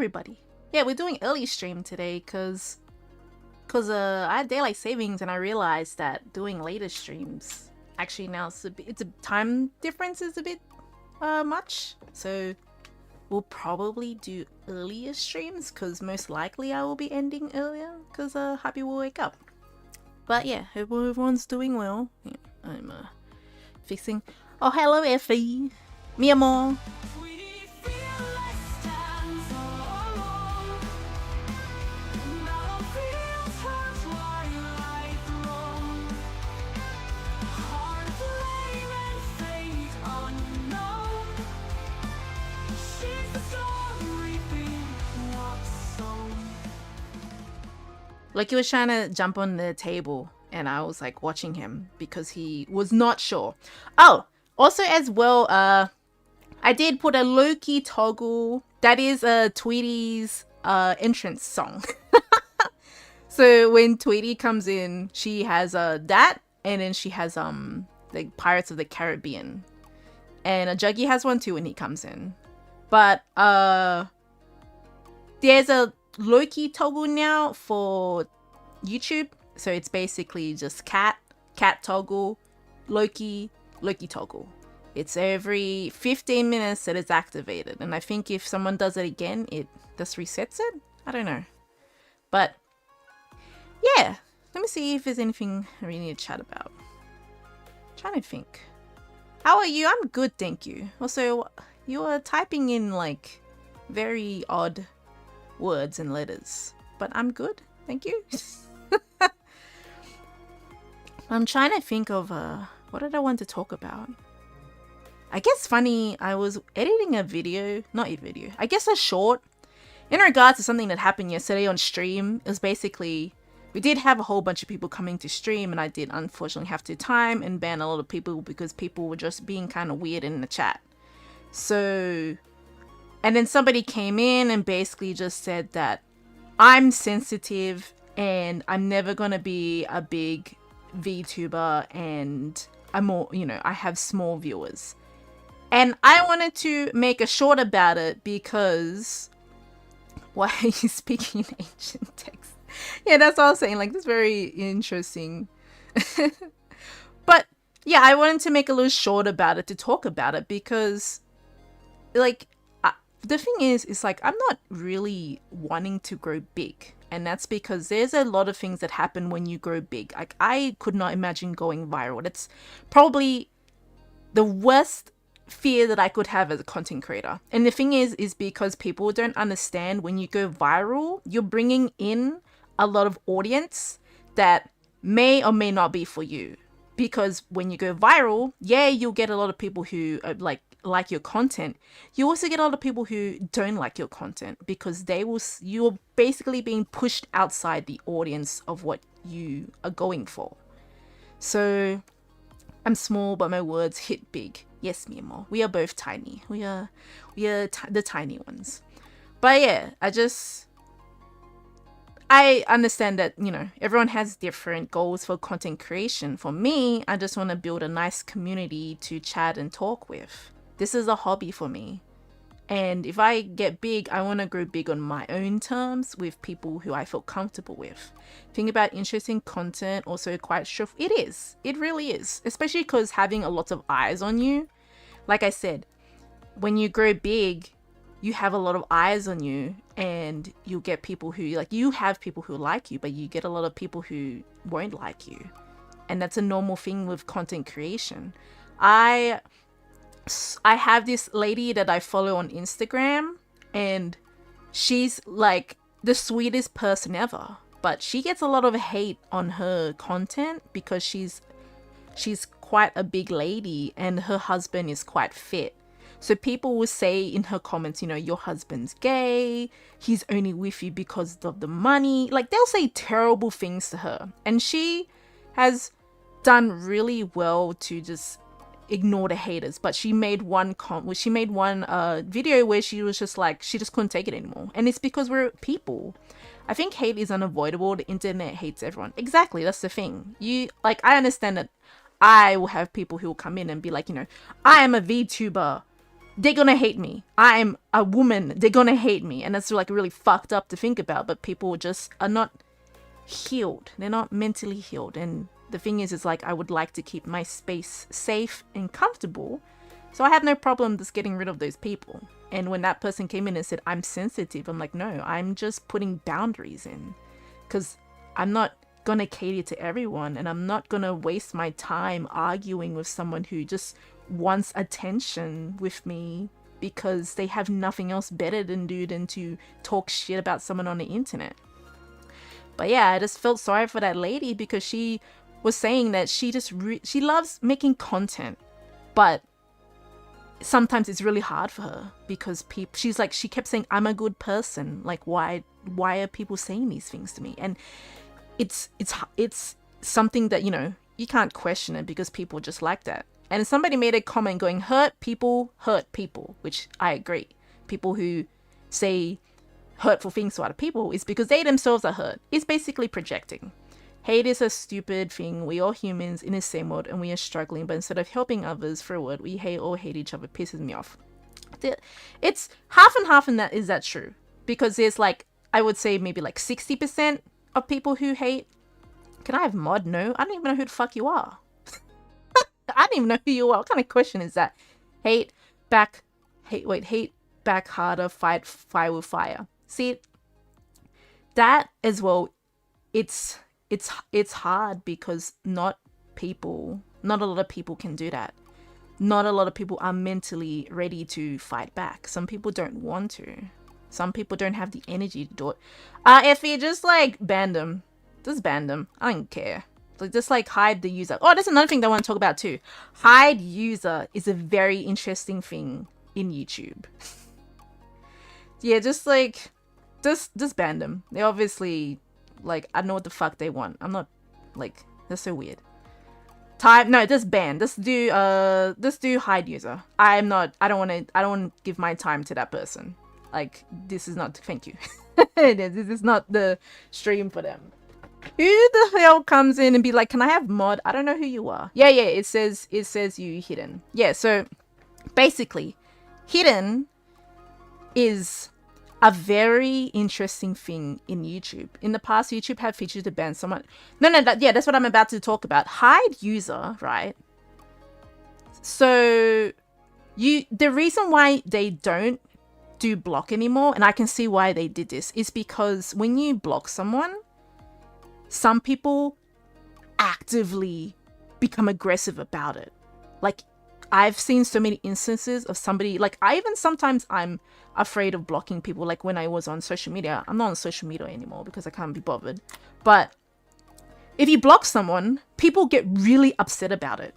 everybody. Yeah, we're doing early stream today because I had daylight savings and I realized that doing later streams actually now it's a time difference is a bit much. So we'll probably do earlier streams because most likely I will be ending earlier because Happy will wake up. But yeah, hope everyone's doing well. Yeah, I'm fixing. Oh, hello Effie, mi amor. Like he was trying to jump on the table and I was like watching him because he was not sure. Oh, also as well, I did put a low-key toggle. That is Tweety's entrance song. So when Tweety comes in, she has that and then she has the Pirates of the Caribbean. And Juggy has one too when he comes in. But there's a low-key toggle now for YouTube, so it's basically just cat toggle, Loki toggle. It's every 15 minutes that it's activated, and I think if someone does it again, it just resets it. I don't know, but yeah, let me see if there's anything I really need to chat about. I'm trying to think. How are you? I'm good, thank you. Also, you are typing in like very odd words and letters, but I'm good, thank you. I'm trying to think of what did I want to talk about. I guess funny, I was editing a video, I guess a short in regards to something that happened yesterday on stream. It was basically, we did have a whole bunch of people coming to stream and I did unfortunately have to time and ban a lot of people because people were just being kind of weird in the chat. So, and then somebody came in and basically just said that I'm sensitive and I'm never gonna be a big VTuber and I'm more, I have small viewers. And I wanted to make a short about it because why are you speaking in ancient text? Yeah, that's what I was saying. Like, this is very interesting. But yeah, I wanted to make a little short about it to talk about it because like, the thing is like, I'm not really wanting to grow big. And that's because there's a lot of things that happen when you grow big. Like, I could not imagine going viral. That's probably the worst fear that I could have as a content creator. And the thing is because people don't understand when you go viral, you're bringing in a lot of audience that may or may not be for you. Because when you go viral, yeah, you'll get a lot of people who like your content. You also get a lot of people who don't like your content because you're basically being pushed outside the audience of what you are going for. So I'm small, but my words hit big. Yes, mi amor. We are both tiny. We are the tiny ones. But yeah, I understand that, everyone has different goals for content creation. For me, I just want to build a nice community to chat and talk with. This is a hobby for me. And if I get big, I want to grow big on my own terms with people who I feel comfortable with. Think about interesting content, also quite sure it is. It really is. Especially because having a lot of eyes on you. Like I said, when you grow big, you have a lot of eyes on you and you'll get people who you have people who like you, but you get a lot of people who won't like you. And that's a normal thing with content creation. I have this lady that I follow on Instagram and she's like the sweetest person ever, but she gets a lot of hate on her content because she's quite a big lady and her husband is quite fit. So people will say in her comments, your husband's gay, he's only with you because of the money. Like, they'll say terrible things to her. And she has done really well to just ignore the haters. But she made one video where she was just like, she just couldn't take it anymore. And it's because we're people. I think hate is unavoidable. The internet hates everyone. Exactly, that's the thing. I understand that I will have people who will come in and be like, I am a VTuber. they're gonna hate me. I'm a woman. They're gonna hate me. And that's like really fucked up to think about. But people just are not healed. They're not mentally healed. And the thing is like, I would like to keep my space safe and comfortable. So I have no problem just getting rid of those people. And when that person came in and said, I'm sensitive, I'm like, no, I'm just putting boundaries in. Because I'm not gonna cater to everyone. And I'm not gonna waste my time arguing with someone who just wants attention with me because they have nothing else better to do than to talk shit about someone on the internet. But yeah, I just felt sorry for that lady because she was saying that she just she loves making content, but sometimes it's really hard for her because people, she's like, she kept saying, I'm a good person. Like, why are people saying these things to me? And it's something that, you know, you can't question it because people just like that. And somebody made a comment going, hurt people, which I agree. People who say hurtful things to other people is because they themselves are hurt. It's basically projecting. Hate is a stupid thing. We are humans in the same world and we are struggling, but instead of helping others through it, we hate or hate each other. Pisses me off. It's half and half in that. Is that true? Because there's like, I would say maybe like 60% of people who hate. Can I have mod? No, I don't even know who the fuck you are. I don't even know who you are. What kind of question is that? Hate back harder, fight fire with fire. See, that as well, it's hard because not a lot of people can do that. Not a lot of people are mentally ready to fight back. Some people don't want to. Some people don't have the energy to do it. Effie, just like ban them. Just ban them. I don't care. Just like hide the user. Oh, that's another thing that I want to talk about too. Hide user is a very interesting thing in YouTube. Yeah, just like, just ban them. They obviously, like, I don't know what the fuck they want. I'm not, like, that's so weird. No, just ban. Just do hide user. I don't want to give my time to that person. Like, this is not, thank you. This is not the stream for them. Who the hell comes in and be like, can I have mod? I don't know who you are. Yeah, it says you hidden. Yeah, so basically, hidden is a very interesting thing in YouTube. In the past, YouTube had features to ban someone. That's what I'm about to talk about. Hide user, right? So the reason why they don't do block anymore, and I can see why they did this, is because when you block someone, some people actively become aggressive about it. Like, I've seen so many instances of somebody, like, sometimes I'm afraid of blocking people. Like when I was on social media, I'm not on social media anymore because I can't be bothered. But if you block someone, people get really upset about it.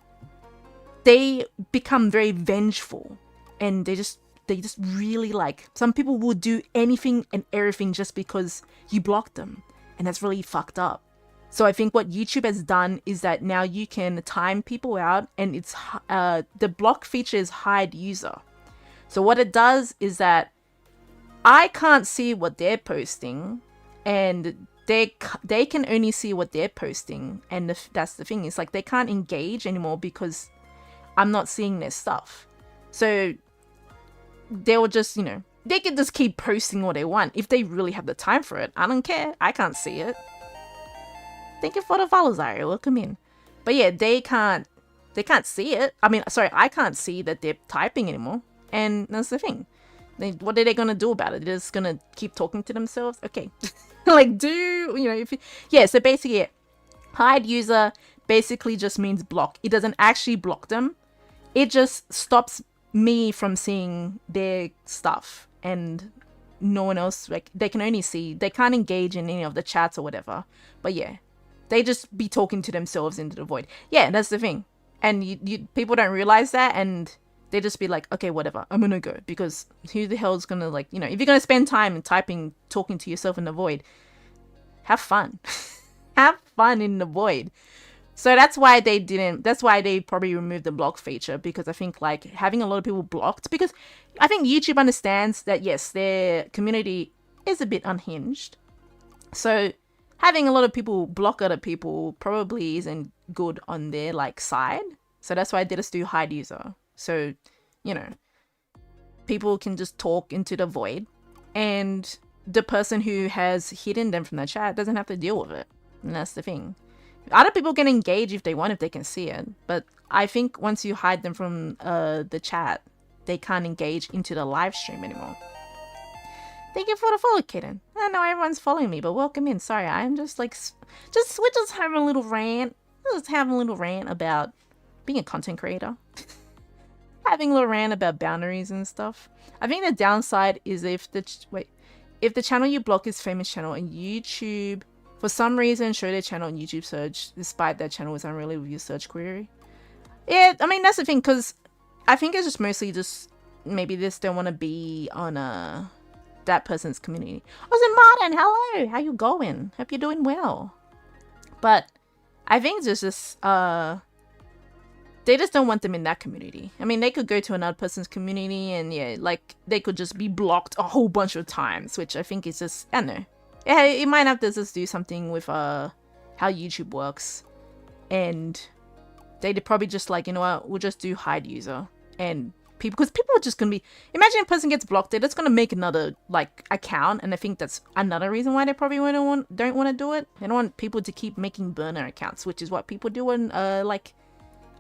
They become very vengeful and they just really, like, some people will do anything and everything just because you blocked them. And that's really fucked up. So I think what YouTube has done is that now you can time people out, and it's the block feature is hide user. So what it does is that I can't see what they're posting, and they can only see what they're posting. And that's the thing, is like they can't engage anymore because I'm not seeing their stuff. So they'll just, you know, they can just keep posting what they want if they really have the time for it. I don't care. I can't see it. Thank you for the follows, Aria. Welcome in. But yeah, they can't see it. I mean, sorry, I can't see that they're typing anymore. And that's the thing. What are they gonna do about it? They're just gonna keep talking to themselves? Okay. Like, so basically, yeah, hide user basically just means block. It doesn't actually block them. It just stops me from seeing their stuff, and no one else, like, they can only see, they can't engage in any of the chats or whatever. But yeah, they just be talking to themselves into the void. Yeah, that's the thing. And people don't realize that, and they just be like, okay, whatever, I'm gonna go, because who the hell's gonna, like, you know, if you're gonna spend time typing, talking to yourself in the void, have fun. Have fun in the void. So that's why they probably removed the block feature, because I think, like, having a lot of people blocked, because I think YouTube understands that, yes, their community is a bit unhinged. So having a lot of people block other people probably isn't good on their, like, side. So that's why they just do hide user. So, you know, people can just talk into the void, and the person who has hidden them from the chat doesn't have to deal with it. And that's the thing. Other people can engage if they want, if they can see it. But I think once you hide them from the chat, they can't engage into the live stream anymore. Thank you for the follow, Kitten. I know everyone's following me, but welcome in. Sorry, I'm just like, we're just having a little rant. Just having a little rant about being a content creator. Having a little rant about boundaries and stuff. I think the downside is if the channel you block is famous channel and YouTube, for some reason, show their channel on YouTube search, despite that channel is unrelated with your search query. Yeah, I mean, that's the thing, because I think it's just mostly just, maybe they just don't want to be on that person's community. Oh, so Martin, hello! How you going? Hope you're doing well. But I think it's just, they just don't want them in that community. I mean, they could go to another person's community and yeah, like, they could just be blocked a whole bunch of times, which I think is just, I don't know. Yeah, it might have to just do something with how YouTube works. And they'd probably just like, you know what, we'll just do hide user. And people, because people are just going to be, imagine a person gets blocked, they're just going to make another like account. And I think that's another reason why they probably don't want to do it. They don't want people to keep making burner accounts, which is what people do on like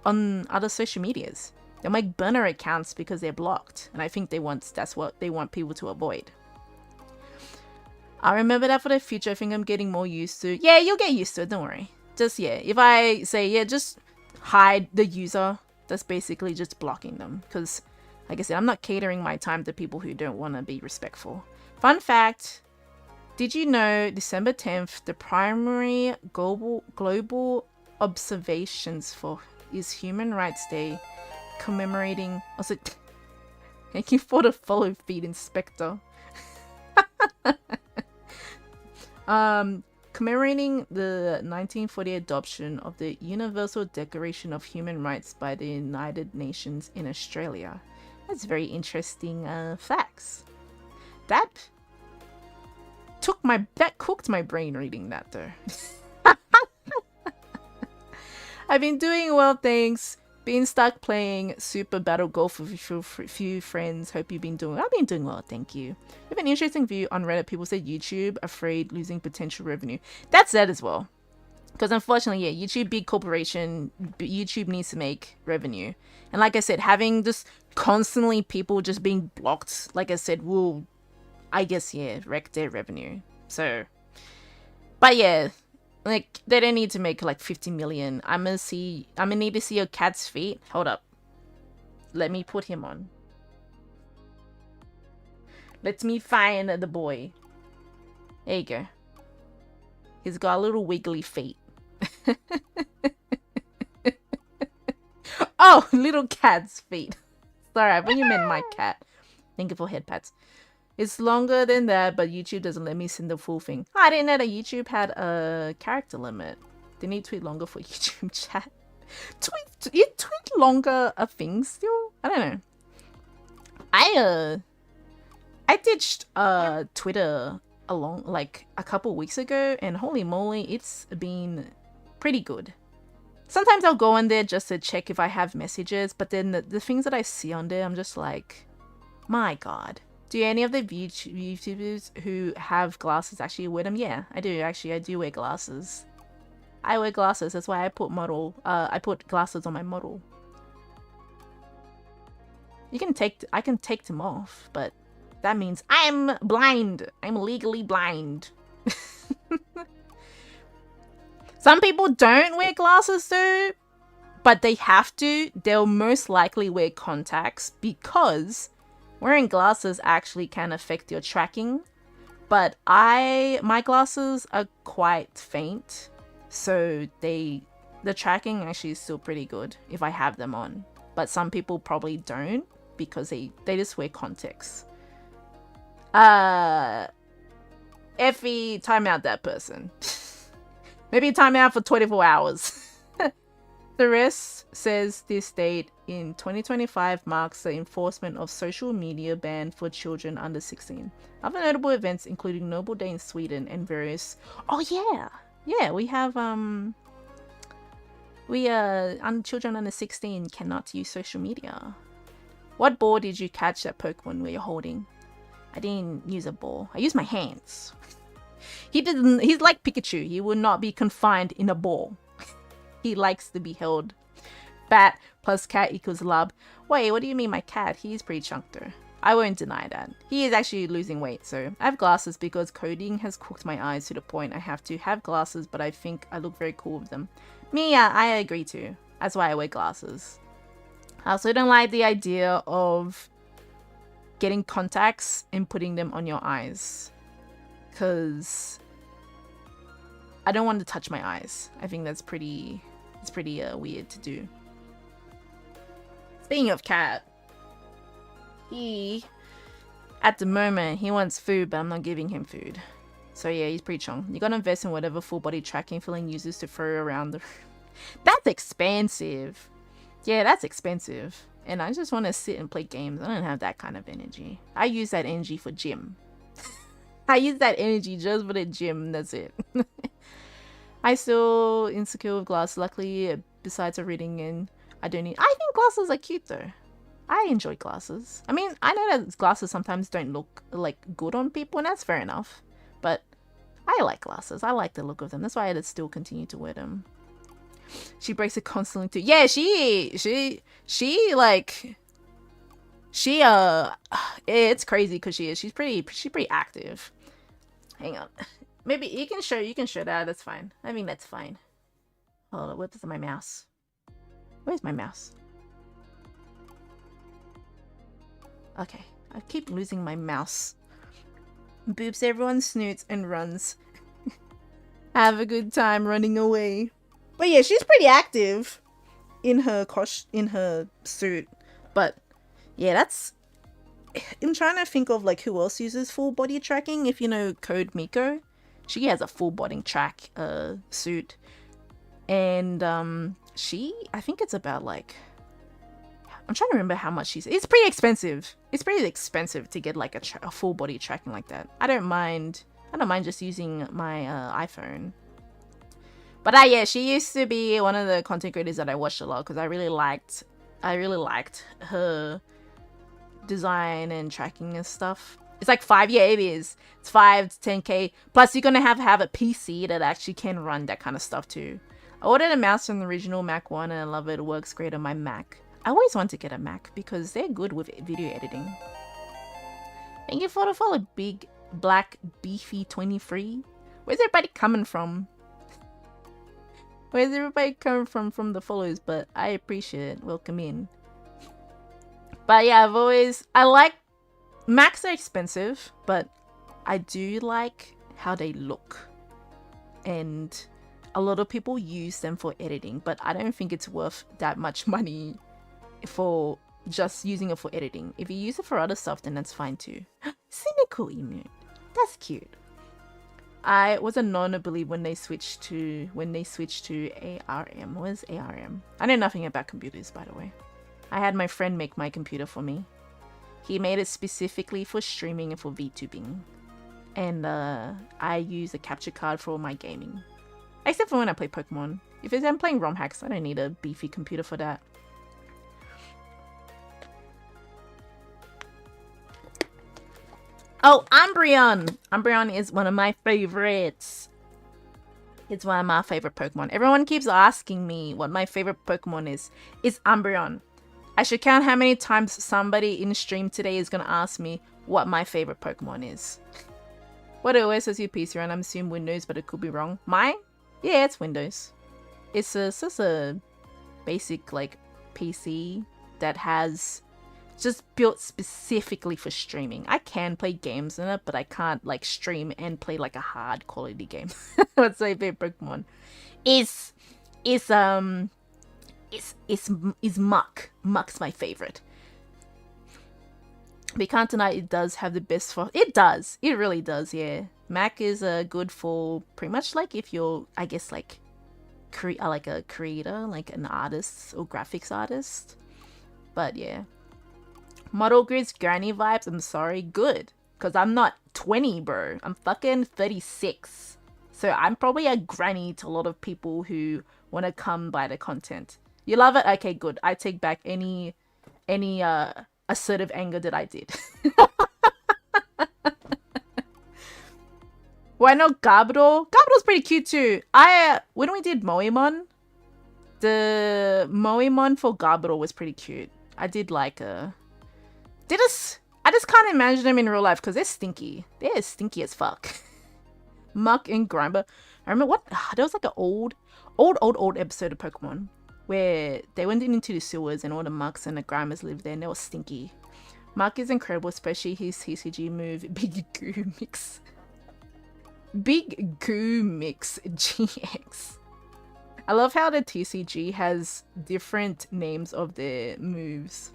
on other social medias. They'll make burner accounts because they're blocked. And I think that's what they want people to avoid. I remember that for the future. I think I'm getting more used to. Yeah, you'll get used to it. Don't worry. Just, yeah, if I say, yeah, just hide the user, that's basically just blocking them. Because, like I said, I'm not catering my time to people who don't want to be respectful. Fun fact, did you know December 10th, the primary global observations for is Human Rights Day, commemorating... Also, thank you for the follow feed, Inspector. Commemorating the 1948 adoption of the Universal Declaration of Human Rights by the United Nations in Australia. That's very interesting facts. That cooked my brain reading that though. I've been doing well, thanks. Been stuck playing Super Battle Golf with a few friends. Hope you've been doing. I've been doing well, thank you. We have an interesting view on Reddit. People say YouTube afraid losing potential revenue. That's that as well. Because unfortunately, yeah, YouTube, big corporation, YouTube needs to make revenue. And like I said, having just constantly people just being blocked, like I said, will, I guess, yeah, wreck their revenue. So, but yeah. Like, they don't need to make like 50 million. I'm gonna need to see your cat's feet. Hold up. Let me put him on. Let me find the boy. There you go. He's got a little wiggly feet. Oh, little cat's feet. Sorry, I think you meant my cat. Thank you for head pats. It's longer than that, but YouTube doesn't let me send the full thing. Oh, I didn't know that YouTube had a character limit. They need to tweet longer for YouTube chat. You tweet longer things still? I don't know. I ditched Twitter like a couple weeks ago, and holy moly, it's been pretty good. Sometimes I'll go on there just to check if I have messages, but then the things that I see on there, I'm just like, my god. Do any of the YouTubers who have glasses actually wear them? Yeah, I do actually. I do wear glasses. I wear glasses. That's why I put I put glasses on my model. I can take them off, but that means I'm blind. I'm legally blind. Some people don't wear glasses though, but they have to. They'll most likely wear contacts because wearing glasses actually can affect your tracking, but my glasses are quite faint, so the tracking actually is still pretty good if I have them on. But some people probably don't because they just wear contacts. Effie, time out that person. Maybe time out for 24 hours. The rest says this date in 2025 marks the enforcement of social media ban for children under 16. Other notable events including Noble Day in Sweden and various... Oh yeah, we have children under 16 cannot use social media. What ball did you catch that Pokemon where you're holding? I didn't use a ball. I used my hands. He's like Pikachu. He will not be confined in a ball. He likes to be held. Bat plus cat equals lab. Wait, what do you mean my cat? He's pretty chunked though. I won't deny that. He is actually losing weight, so I have glasses because coding has cooked my eyes to the point I have to have glasses, but I think I look very cool with them. Me, yeah, I agree too. That's why I wear glasses. I also don't like the idea of getting contacts and putting them on your eyes, because I don't want to touch my eyes. I think that's pretty weird to do. Speaking of cat, at the moment, he wants food, but I'm not giving him food. So yeah, he's pretty chong. You gotta invest in whatever full body tracking feeling uses to throw around the... That's expensive. Yeah, that's expensive. And I just want to sit and play games. I don't have that kind of energy. I use that energy for gym. I use that energy just for the gym. That's it. I still insecure with glasses. Luckily, besides a reading in, I don't need... I think glasses are cute though. I enjoy glasses. I mean, I know that glasses sometimes don't look like good on people, and that's fair enough. But I like glasses. I like the look of them. That's why I still continue to wear them. She breaks it constantly too. Yeah, it's crazy because she's pretty active. Hang on. Maybe you can show that. That's fine. I mean, that's fine. Hold on, where's my mouse? Where's my mouse? Okay, I keep losing my mouse. Boops everyone snoots and runs. Have a good time running away. But yeah, she's pretty active in her suit. But yeah, that's... I'm trying to think of like who else uses full body tracking. If you know Code Miko, she has a full body track suit. And I think it's about like... I'm trying to remember how much she's... It's pretty expensive. It's pretty expensive to get like a full body tracking like that. I don't mind just using my iPhone. But yeah, she used to be one of the content creators that I watched a lot because I really liked her design and tracking and stuff. It's like it is. It's 5 to 10k. Plus you're gonna have a PC that actually can run that kind of stuff too. I ordered a mouse from the original Mac one and I love it. It works great on my Mac. I always want to get a Mac because they're good with video editing. Thank you for the follow, Big Black Beefy 23. Where's everybody coming from? Where's everybody coming from the follows? But I appreciate it. Welcome in. But yeah, I like... Macs are expensive, but I do like how they look. And a lot of people use them for editing, but I don't think it's worth that much money for just using it for editing. If you use it for other stuff, then that's fine too. Cynical emote. That's cute. I was a non-believer when they switched to ARM. What is ARM? I know nothing about computers, by the way. I had my friend make my computer for me. He made it specifically for streaming and for VTubing. And I use a capture card for my gaming. Except for when I play Pokemon. If I'm playing ROM hacks, I don't need a beefy computer for that. Oh, Umbreon! Umbreon is one of my favorites. It's one of my favorite Pokemon. Everyone keeps asking me what my favorite Pokemon is. It's Umbreon. I should count how many times somebody in stream today is going to ask me what my favorite Pokemon is. What OS is your PC on? I'm assuming Windows, but it could be wrong. Mine? Yeah, it's Windows. It's just a basic like PC that has just built specifically for streaming. I can play games in it, but I can't like stream and play like a hard quality game. What's my favorite Pokemon? Is Muck. Muck's my favorite. We can't deny it does have the best for... It does. It really does, yeah. Mac is good for pretty much like if you're, I guess, like a creator, like an artist or graphics artist. But yeah. Model Grid's granny vibes, I'm sorry, good. Because I'm not 20, bro. I'm fucking 36. So I'm probably a granny to a lot of people who want to come by the content. You love it? Okay, good. I take back any assertive anger that I did. Why not Gabdo? Gabdo's pretty cute too. When we did Moemon, the Moemon for Gabdo was pretty cute. I did like I just can't imagine them in real life because they're stinky. They're stinky as fuck. Muck and Grimer. I remember there was like an old episode of Pokemon where they went into the sewers and all the Mucks and the Grimers lived there and they were stinky. Muck is incredible, especially his TCG move, Big Goo Mix. Big Goo Mix GX. I love how the TCG has different names of their moves.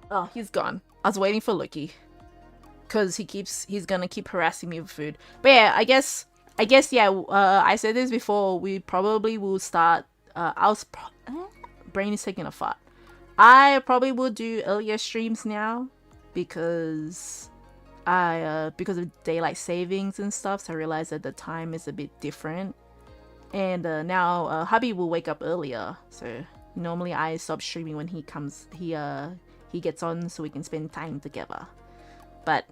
Oh, he's gone. I was waiting for Lucky. Because he's gonna keep harassing me with food. But yeah, I guess yeah, I said this before, we probably will start, brain is taking a fart. I probably will do earlier streams now because because of daylight savings and stuff, so I realized that the time is a bit different. And now hubby will wake up earlier, so normally I stop streaming when he comes, he gets on so we can spend time together. But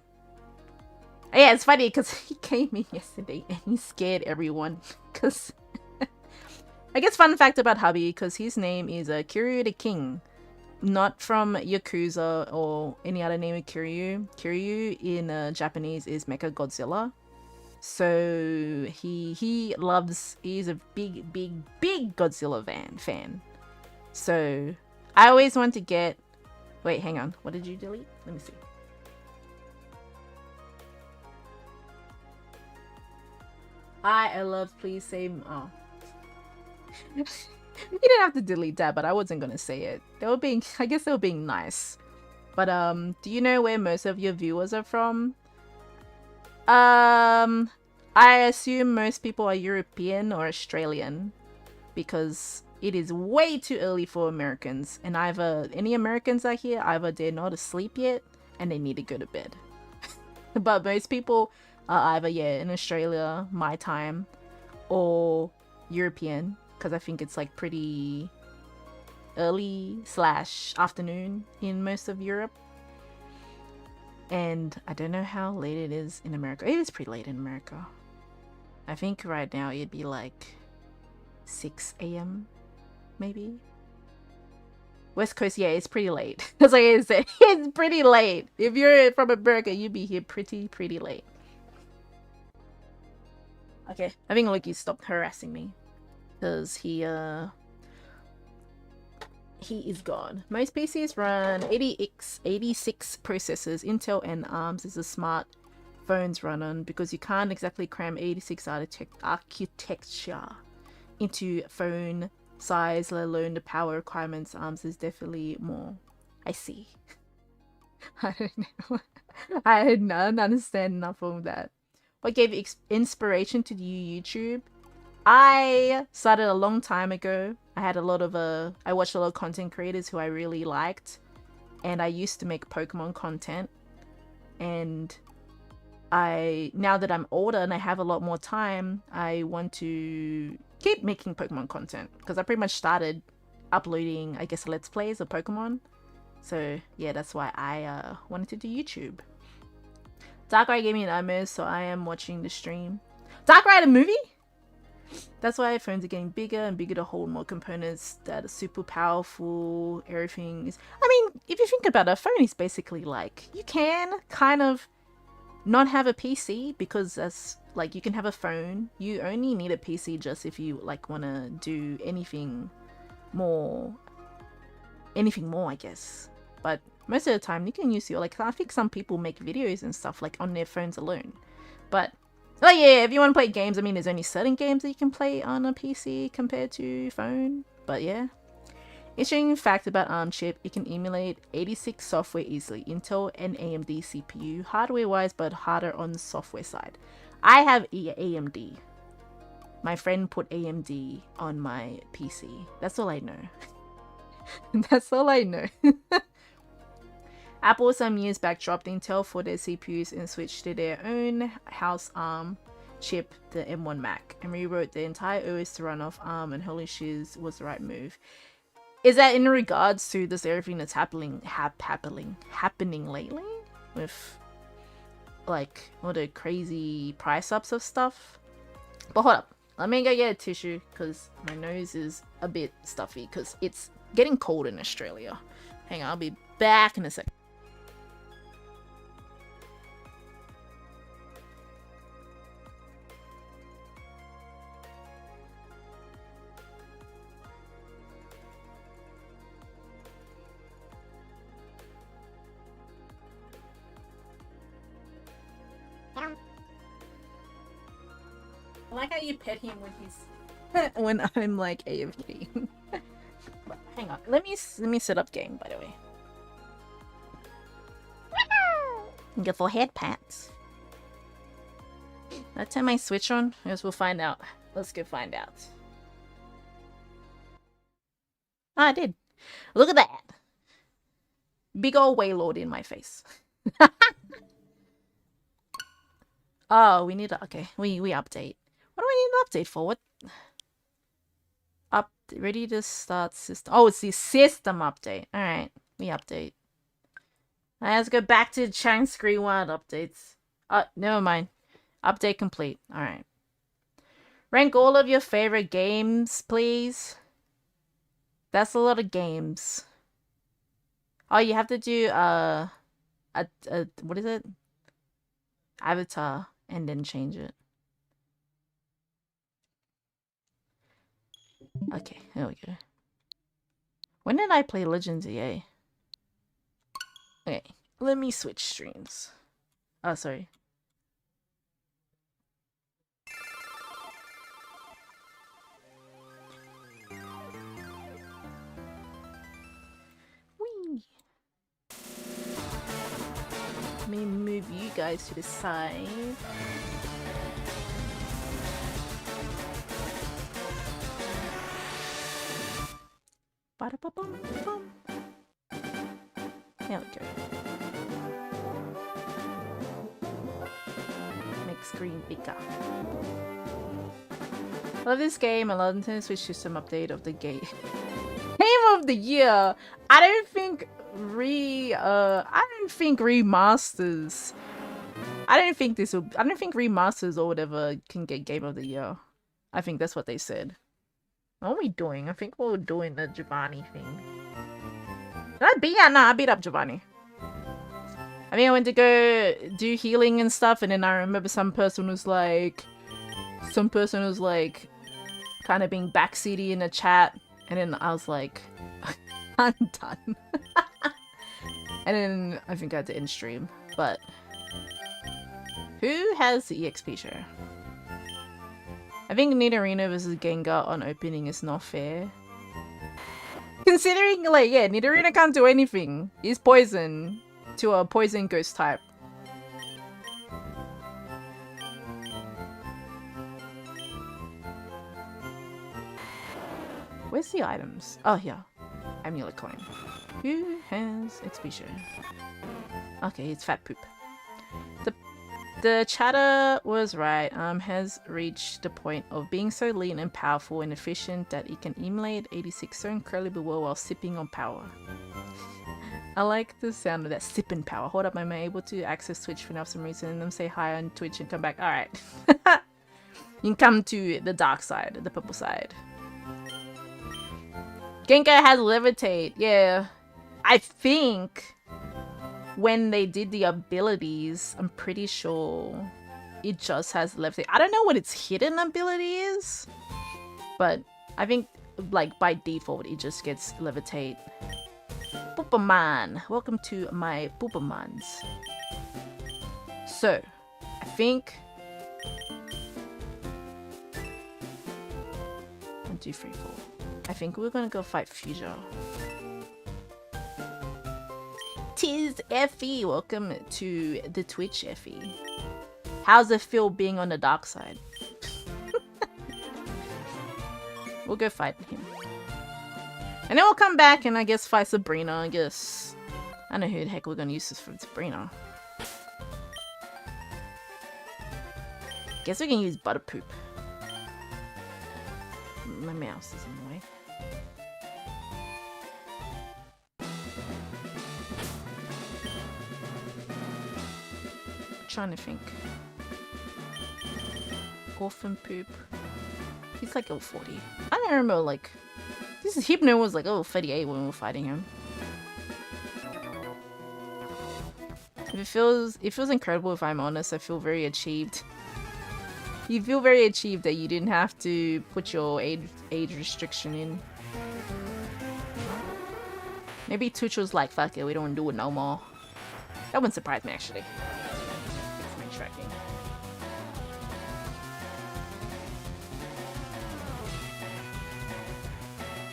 yeah, it's funny because he came in yesterday and he scared everyone because I guess fun fact about hubby, because his name is Kiryu the King, not from Yakuza or any other name of Kiryu. Kiryu in Japanese is Mecha Godzilla. So he's a big Godzilla fan. So I always want to get, wait, hang on, what did you delete? Let me see. I love, please save, oh. You didn't have to delete that, but I wasn't gonna say it. I guess they were being nice. But do you know where most of your viewers are from? I assume most people are European or Australian, because it is way too early for Americans, and either any Americans are here, either they're not asleep yet and they need to go to bed. But most people are either, yeah, in Australia, my time, or European, because I think it's like pretty early / afternoon in most of Europe. And I don't know how late it is in America. It is pretty late in America. I think right now it'd be like 6 a.m. maybe. West Coast, yeah, it's pretty late. As I said, it's pretty late. If you're from America, you'd be here pretty late. Okay, I think Loki stopped harassing me because he is gone. Most PCs run 86 processors. Intel and ARMs is a smart phones run on, because you can't exactly cram 86 architecture into phone size, let alone the power requirements. ARMs is definitely more. I see. I don't know. I don't understand enough of that. What gave you inspiration to do YouTube? I started a long time ago. I had a lot of I watched a lot of content creators who I really liked, and I used to make Pokemon content. And now that I'm older and I have a lot more time, I want to keep making Pokemon content, because I pretty much started uploading, I guess, Let's Plays of Pokemon. So yeah, that's why I wanted to do YouTube. Darkrai gave me an nightmare, so I am watching the stream. Darkrai the movie? That's why phones are getting bigger and bigger to hold more components that are super powerful. Everything is... I mean, if you think about it, a phone is basically like... You can kind of not have a PC, because that's like, you can have a phone. You only need a PC just if you like want to do anything more, I guess. But most of the time you can use your, like, I think some people make videos and stuff like on their phones alone. But like, yeah, if you want to play games, I mean, there's only certain games that you can play on a PC compared to phone. But yeah, interesting fact about ARM chip: it can emulate 86 software easily. Intel and AMD CPU, hardware wise, but harder on the software side. I have AMD. My friend put AMD on my PC. That's all I know. That's all I know. Apple some years back dropped Intel for their CPUs and switched to their own house ARM chip, the M1 Mac, and rewrote the entire OS to run off ARM, and holy shiz, was the right move. Is that in regards to this everything that's happening lately with like all the crazy price ups of stuff? But hold up, let me go get a tissue because my nose is a bit stuffy because it's getting cold in Australia. Hang on, I'll be back in a sec. I like how you pet him when he's when I'm like AFK. Hang on, let me set up game by the way. Get for head pats. Did I turn my switch on? I guess we'll find out. Let's go find out. Ah, I did. Look at that. Big old Waylord in my face. Oh, we need to, okay, we update. What do we need an update for? What? Ready to start system. Oh, it's the system update. Alright, we update. Let's go back to Chang Screen Wild updates. Never mind. Update complete. Alright. Rank all of your favorite games, please. That's a lot of games. Oh, you have to do, what is it? Avatar, and then change it. Okay, there we go. When did I play Legends EA? Okay, let me switch streams. Oh, sorry. Whee! Let me move you guys to the side. Ba-da-ba-bum-bum. There we go. Make screen bigger. Love this game. I love Nintendo Switch system update of the game. Game of the year. I don't think remasters. I don't think remasters or whatever can get game of the year. I think that's what they said. What are we doing? I think we're doing the Giovanni thing. Did I beat? Yeah, nah, I beat up Giovanni. I mean, I went to go do healing and stuff, and then I remember some person was like, kind of being backseaty in the chat, and then I was like, I'm done. And then I think I had to end stream, but who has the EXP share? I think Nidorino versus Gengar on opening is not fair. Considering, like, yeah, Nidorino can't do anything. He's poison to a poison ghost type. Where's the items? Oh, here. Amulet coin. Who has XP share? Okay, it's Fat Poop. The chatter was right. Has reached the point of being so lean and powerful and efficient that it can emulate 86 so incredibly well while sipping on power. I like the sound of that sipping power. Hold up, am I able to access Twitch for some reason and then say hi on Twitch and come back? Alright. You can come to the dark side, the purple side. Gengar has levitate, yeah. I think when they did the abilities, I'm pretty sure it just has levitate. I don't know what its hidden ability is, but I think like by default it just gets levitate. Poopaman, welcome to my Poopamans. So, I think 1, 2, 3, 4. I think we're gonna go fight Future. Tis Effie, welcome to the Twitch, Effie. How's it feel being on the dark side? We'll go fight him. And then we'll come back and I guess fight Sabrina, I guess. I don't know who the heck we're gonna use this for Sabrina. Guess we can use Butterpoop. My mouse is in the way. trying to think. Orphan Poop. He's like level 40. I don't remember, like... This Hypno was like level 38 when we were fighting him. It feels incredible if I'm honest. I feel very achieved. You feel very achieved that you didn't have to put your age restriction in. Maybe Twitch was like, fuck it, we don't do it no more. That wouldn't surprise me actually. Fix my tracking.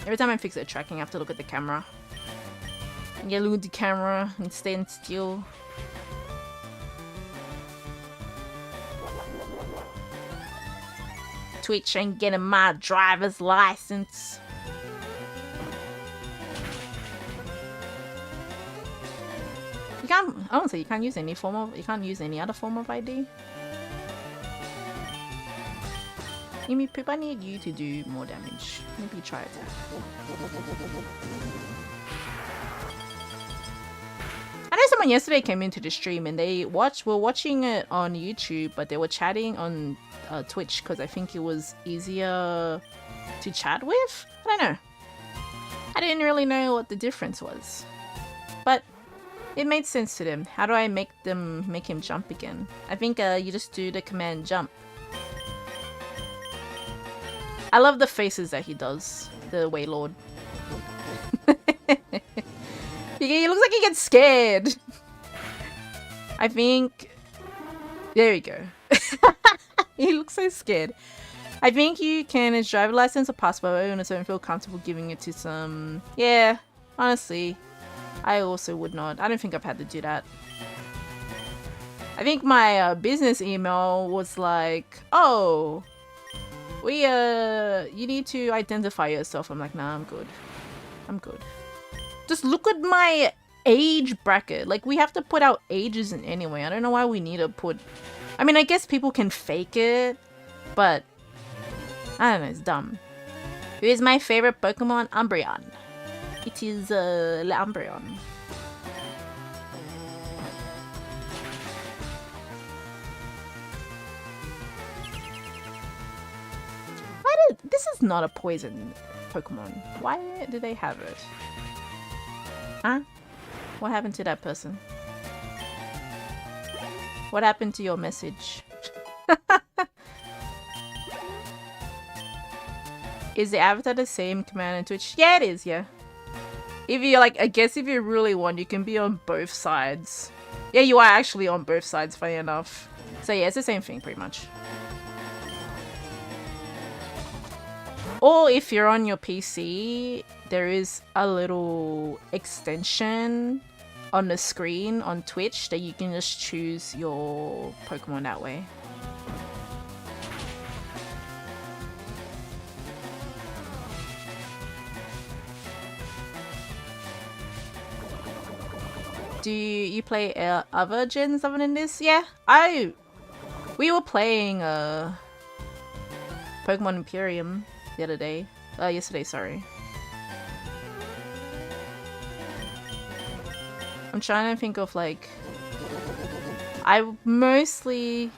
Every time I fix the tracking, I have to look at the camera. And you look at the camera and stand still. Twitch ain't getting my driver's license. You can't, I won't say you can't use any form of, you can't use any other form of ID. Amy Poop, I need you to do more damage. Maybe try attack. I know someone yesterday came into the stream and they were watching it on YouTube, but they were chatting on Twitch because I think it was easier to chat with. I don't know. I didn't really know what the difference was, but it made sense to them. How do I make him jump again? I think you just do the command jump. I love the faces that he does, the Waylord. He looks like he gets scared. I think... There we go. He looks so scared. I think you can his driver license or passport and so I don't feel comfortable giving it to some... Yeah, honestly. I also would not. I don't think I've had to do that. I think my business email was like, oh... you need to identify yourself. I'm like, nah, I'm good. I'm good. Just look at my age bracket. Like, we have to put our ages in anyway. I don't know why we need to put... I mean, I guess people can fake it, but... I don't know, it's dumb. Who is my favorite Pokemon? Umbreon. It is, Umbreon. This is not a poison Pokemon. Why do they have it? Huh? What happened to that person? What happened to your message? Is the avatar the same command in Twitch? Yeah, it is, yeah. If you like, I guess if you really want, you can be on both sides. Yeah, you are actually on both sides, funny enough. So yeah, it's the same thing pretty much. Or if you're on your PC, there is a little extension on the screen on Twitch that you can just choose your Pokemon that way. Do you play other gens other than this? Yeah, we were playing Pokemon Imperium the other day. Yesterday, sorry. I'm trying to think of like... I'm trying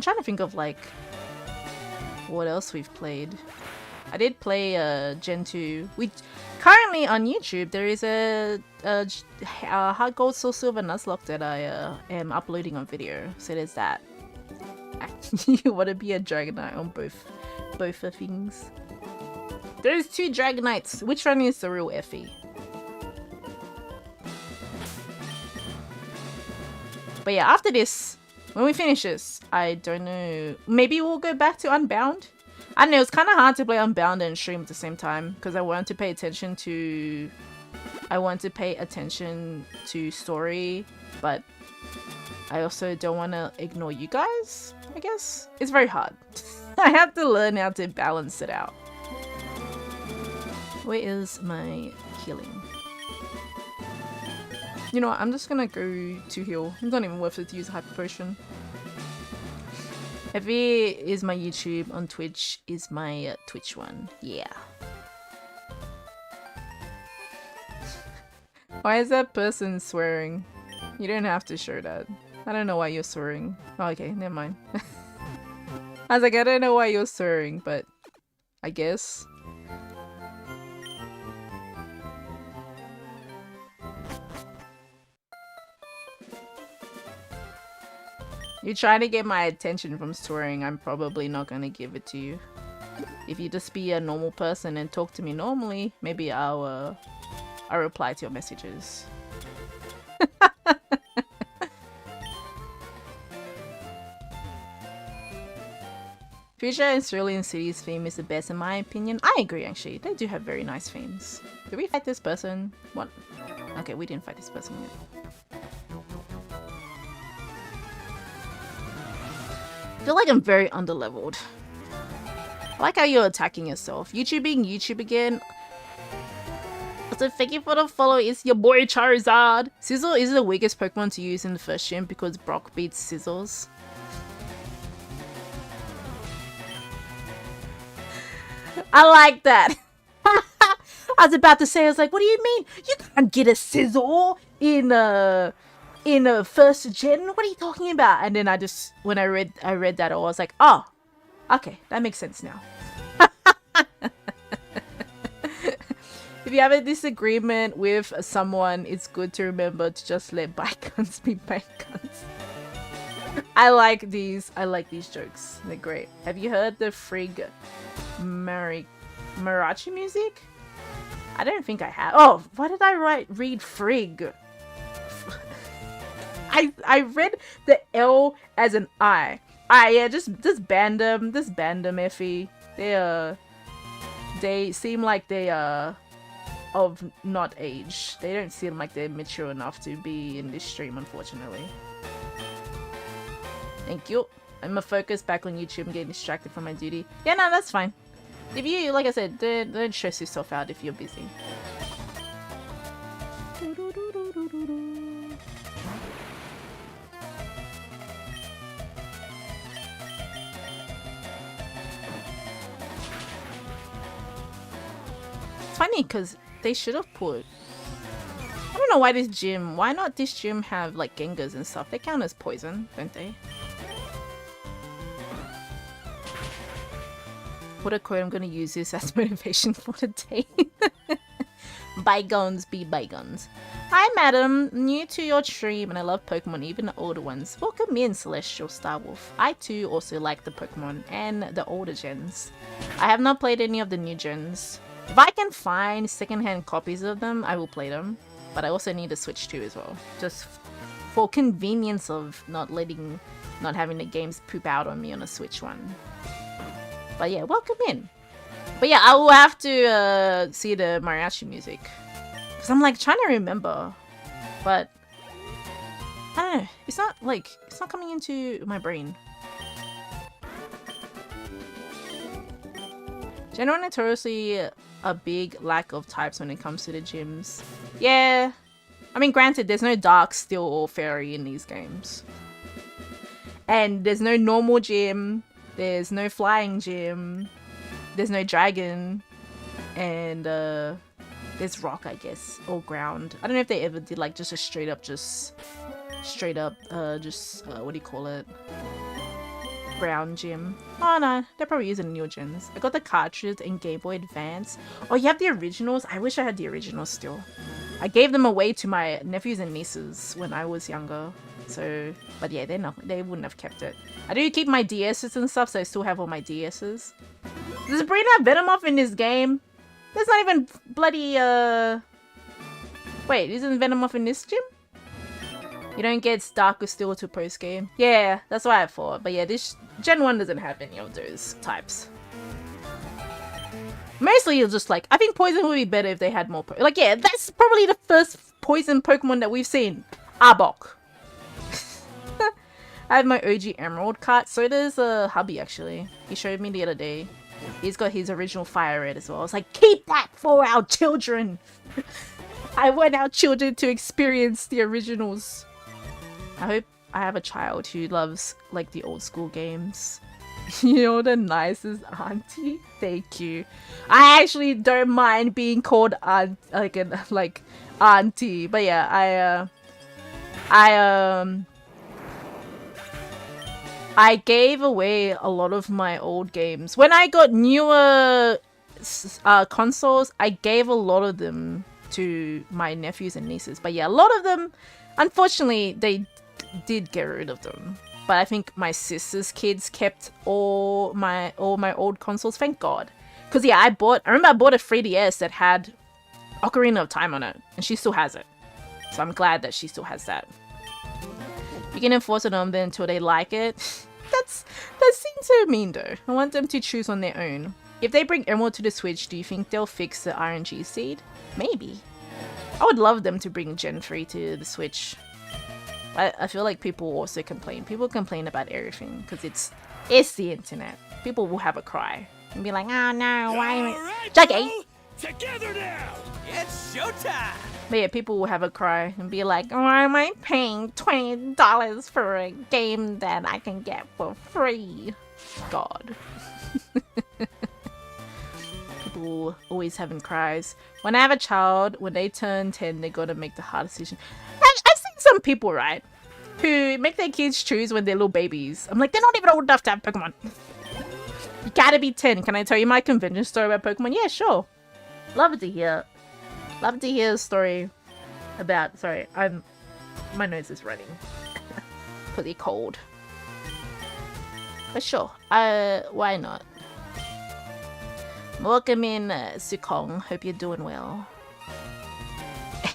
to think of like... what else we've played. I did play Gen 2. Currently on YouTube, there is a Heart Gold Soul Silver Nuzlocke that I am uploading on video. So there's that. You want to be a Dragonite on both of things. There's 2 Dragonites. Which one is the real Effie? But yeah, after this, when we finish this, I don't know. Maybe we'll go back to Unbound. I don't know. It's kind of hard to play Unbound and stream at the same time because I want to pay attention to. I want to pay attention to story, but I also don't want to ignore you guys. I guess it's very hard. I have to learn how to balance it out. Where is my healing? You know what? I'm just gonna go to heal. It's not even worth it to use a Hyper Potion. Effie is my YouTube. On Twitch is my Twitch one. Yeah. Why is that person swearing? You don't have to show that. I don't know why you're swearing. Oh, okay, never mind. I was like, I don't know why you're swearing, but I guess. You're trying to get my attention from swearing. I'm probably not gonna give it to you. If you just be a normal person and talk to me normally, maybe I'll reply to your messages. Future and Cerulean City's theme is the best in my opinion. I agree, actually. They do have very nice themes. Did we fight this person? What? Okay, we didn't fight this person yet. I feel like I'm very underleveled. I like how you're attacking yourself. YouTubing YouTube again. So thank you for the follow. It's your boy Charizard. Sizzle is the weakest Pokemon to use in the first gym because Brock beats Sizzles. I like that. I was about to say, I was like, what do you mean? You can't get a Sizzle in a first gen? What are you talking about? And then I just, when I read that, I was like, oh, okay, that makes sense now. If you have a disagreement with someone, it's good to remember to just let bygones be bygones. I like these jokes. They're great. Have you heard the Frig Marachi music? I don't think I have. Oh, why did I read Frig? I read the L as an I. Yeah, just ban them. Just ban them, Effie. They seem like they are of not age. They don't seem like they're mature enough to be in this stream, unfortunately. Thank you. I'm gonna focus back on YouTube and getting distracted from my duty. Yeah, no, that's fine. If you, like I said, don't stress yourself out if you're busy. It's funny because they should have put... I don't know why this gym... Why not this gym have like Gengars and stuff? They count as poison, don't they? What a quote, I'm gonna use this as motivation for the day. Bygones be bygones. Hi madam, new to your stream and I love Pokemon, even the older ones. Welcome in, Celestial Starwolf. I too also like the Pokemon and the older gens. I have not played any of the new gens. If I can find secondhand copies of them, I will play them. But I also need a Switch too as well. Just for convenience of not having the games poop out on me on a Switch one. But yeah, welcome in. But yeah, I will have to see the mariachi music. Because I'm like trying to remember. But I don't know. It's not coming into my brain. General notoriously a big lack of types when it comes to the gyms. Yeah. I mean, granted, there's no dark, steel, or fairy in these games. And there's no normal gym. There's no flying gym. There's no dragon. And there's rock, I guess, or ground. I don't know if they ever did like just a straight up, what do you call it? Ground gym. Oh no, they're probably using new gens. I got the cartridge in Game Boy Advance. Oh, you have the originals? I wish I had the originals still. I gave them away to my nephews and nieces when I was younger. So, but yeah, they wouldn't have kept it. I do keep my DS's and stuff, so I still have all my DS's. Does Sabrina have Venomoth in this game? There's not even bloody, Wait, isn't Venomoth in this gym? You don't get Dark or Steel to post game. Yeah, that's what I thought. But yeah, this Gen 1 doesn't have any of those types. Mostly you're just like, I think Poison would be better if they had more like, yeah, that's probably the first Poison Pokemon that we've seen. Arbok. I have my OG Emerald cart. So does hubby, actually. He showed me the other day. He's got his original FireRed as well. I was like, keep that for our children. I want our children to experience the originals. I hope I have a child who loves like the old school games. You're the nicest auntie. Thank you. I actually don't mind being called auntie. But yeah, I gave away a lot of my old games. When I got newer consoles, I gave a lot of them to my nephews and nieces. But yeah, a lot of them, unfortunately, they did get rid of them. But I think my sister's kids kept all my old consoles. Thank God. Because yeah, I remember I bought a 3DS that had Ocarina of Time on it, and she still has it. So I'm glad that she still has that. You can enforce it on them until they like it. That seems so mean though. I want them to choose on their own. If they bring Emerald to the Switch, do you think they'll fix the RNG seed? Maybe. I would love them to bring Gen 3 to the Switch. I feel like people also complain. People complain about everything because it's the internet. People will have a cry and be like, oh no, why am I... Juggy! Together now! It's showtime! But yeah, people will have a cry and be like, why am I paying $20 for a game that I can get for free? God. People always having cries. When I have a child, when they turn 10, they gotta make the hard decision. I've seen some people, right, who make their kids choose when they're little babies. I'm like, they're not even old enough to have Pokemon. You gotta be 10. Can I tell you my convention story about Pokemon? Yeah, sure. Love to hear. Love to hear a story about... Sorry, my nose is running. Pretty cold. But sure, why not? Welcome in, Sukong. Hope you're doing well.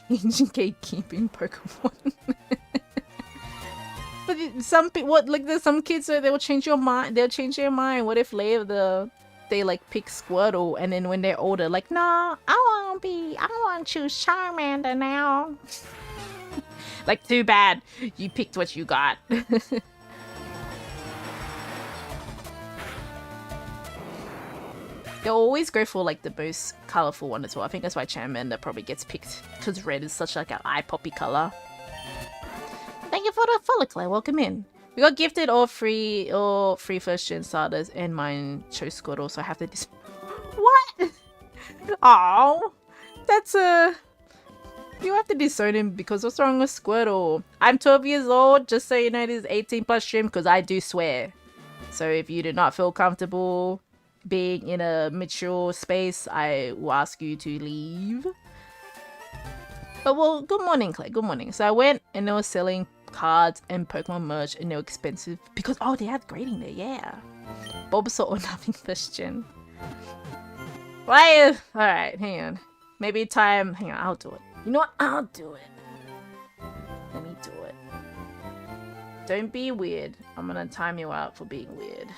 Ancient gatekeeping Pokemon. But some people, there's some kids that they will change your mind. They'll change their mind. What if they like pick Squirtle, and then when they're older, like, nah, I want to choose Charmander now. Like, too bad. You picked what you got. They'll always go for like the most colorful one as well. I think that's why Charmander probably gets picked, because red is such like an eye poppy color. Thank you for the follow, Claire. Welcome in. We got gifted all free first gen starters, and mine chose Squirtle, so I have to What? Oh, that's you have to disown him because what's wrong with Squirtle? I'm 12 years old, just so you know. This is 18+ stream because I do swear. So if you do not feel comfortable being in a mature space, I will ask you to leave. But well, good morning, Claire. Good morning. So I went and they were selling cards and Pokemon merch, and they were expensive because they had grading there. Yeah, Bulbasaur or nothing first gen. Why? All right, hang on. Maybe time. Hang on, I'll do it. You know what? I'll do it. Let me do it. Don't be weird. I'm gonna time you out for being weird.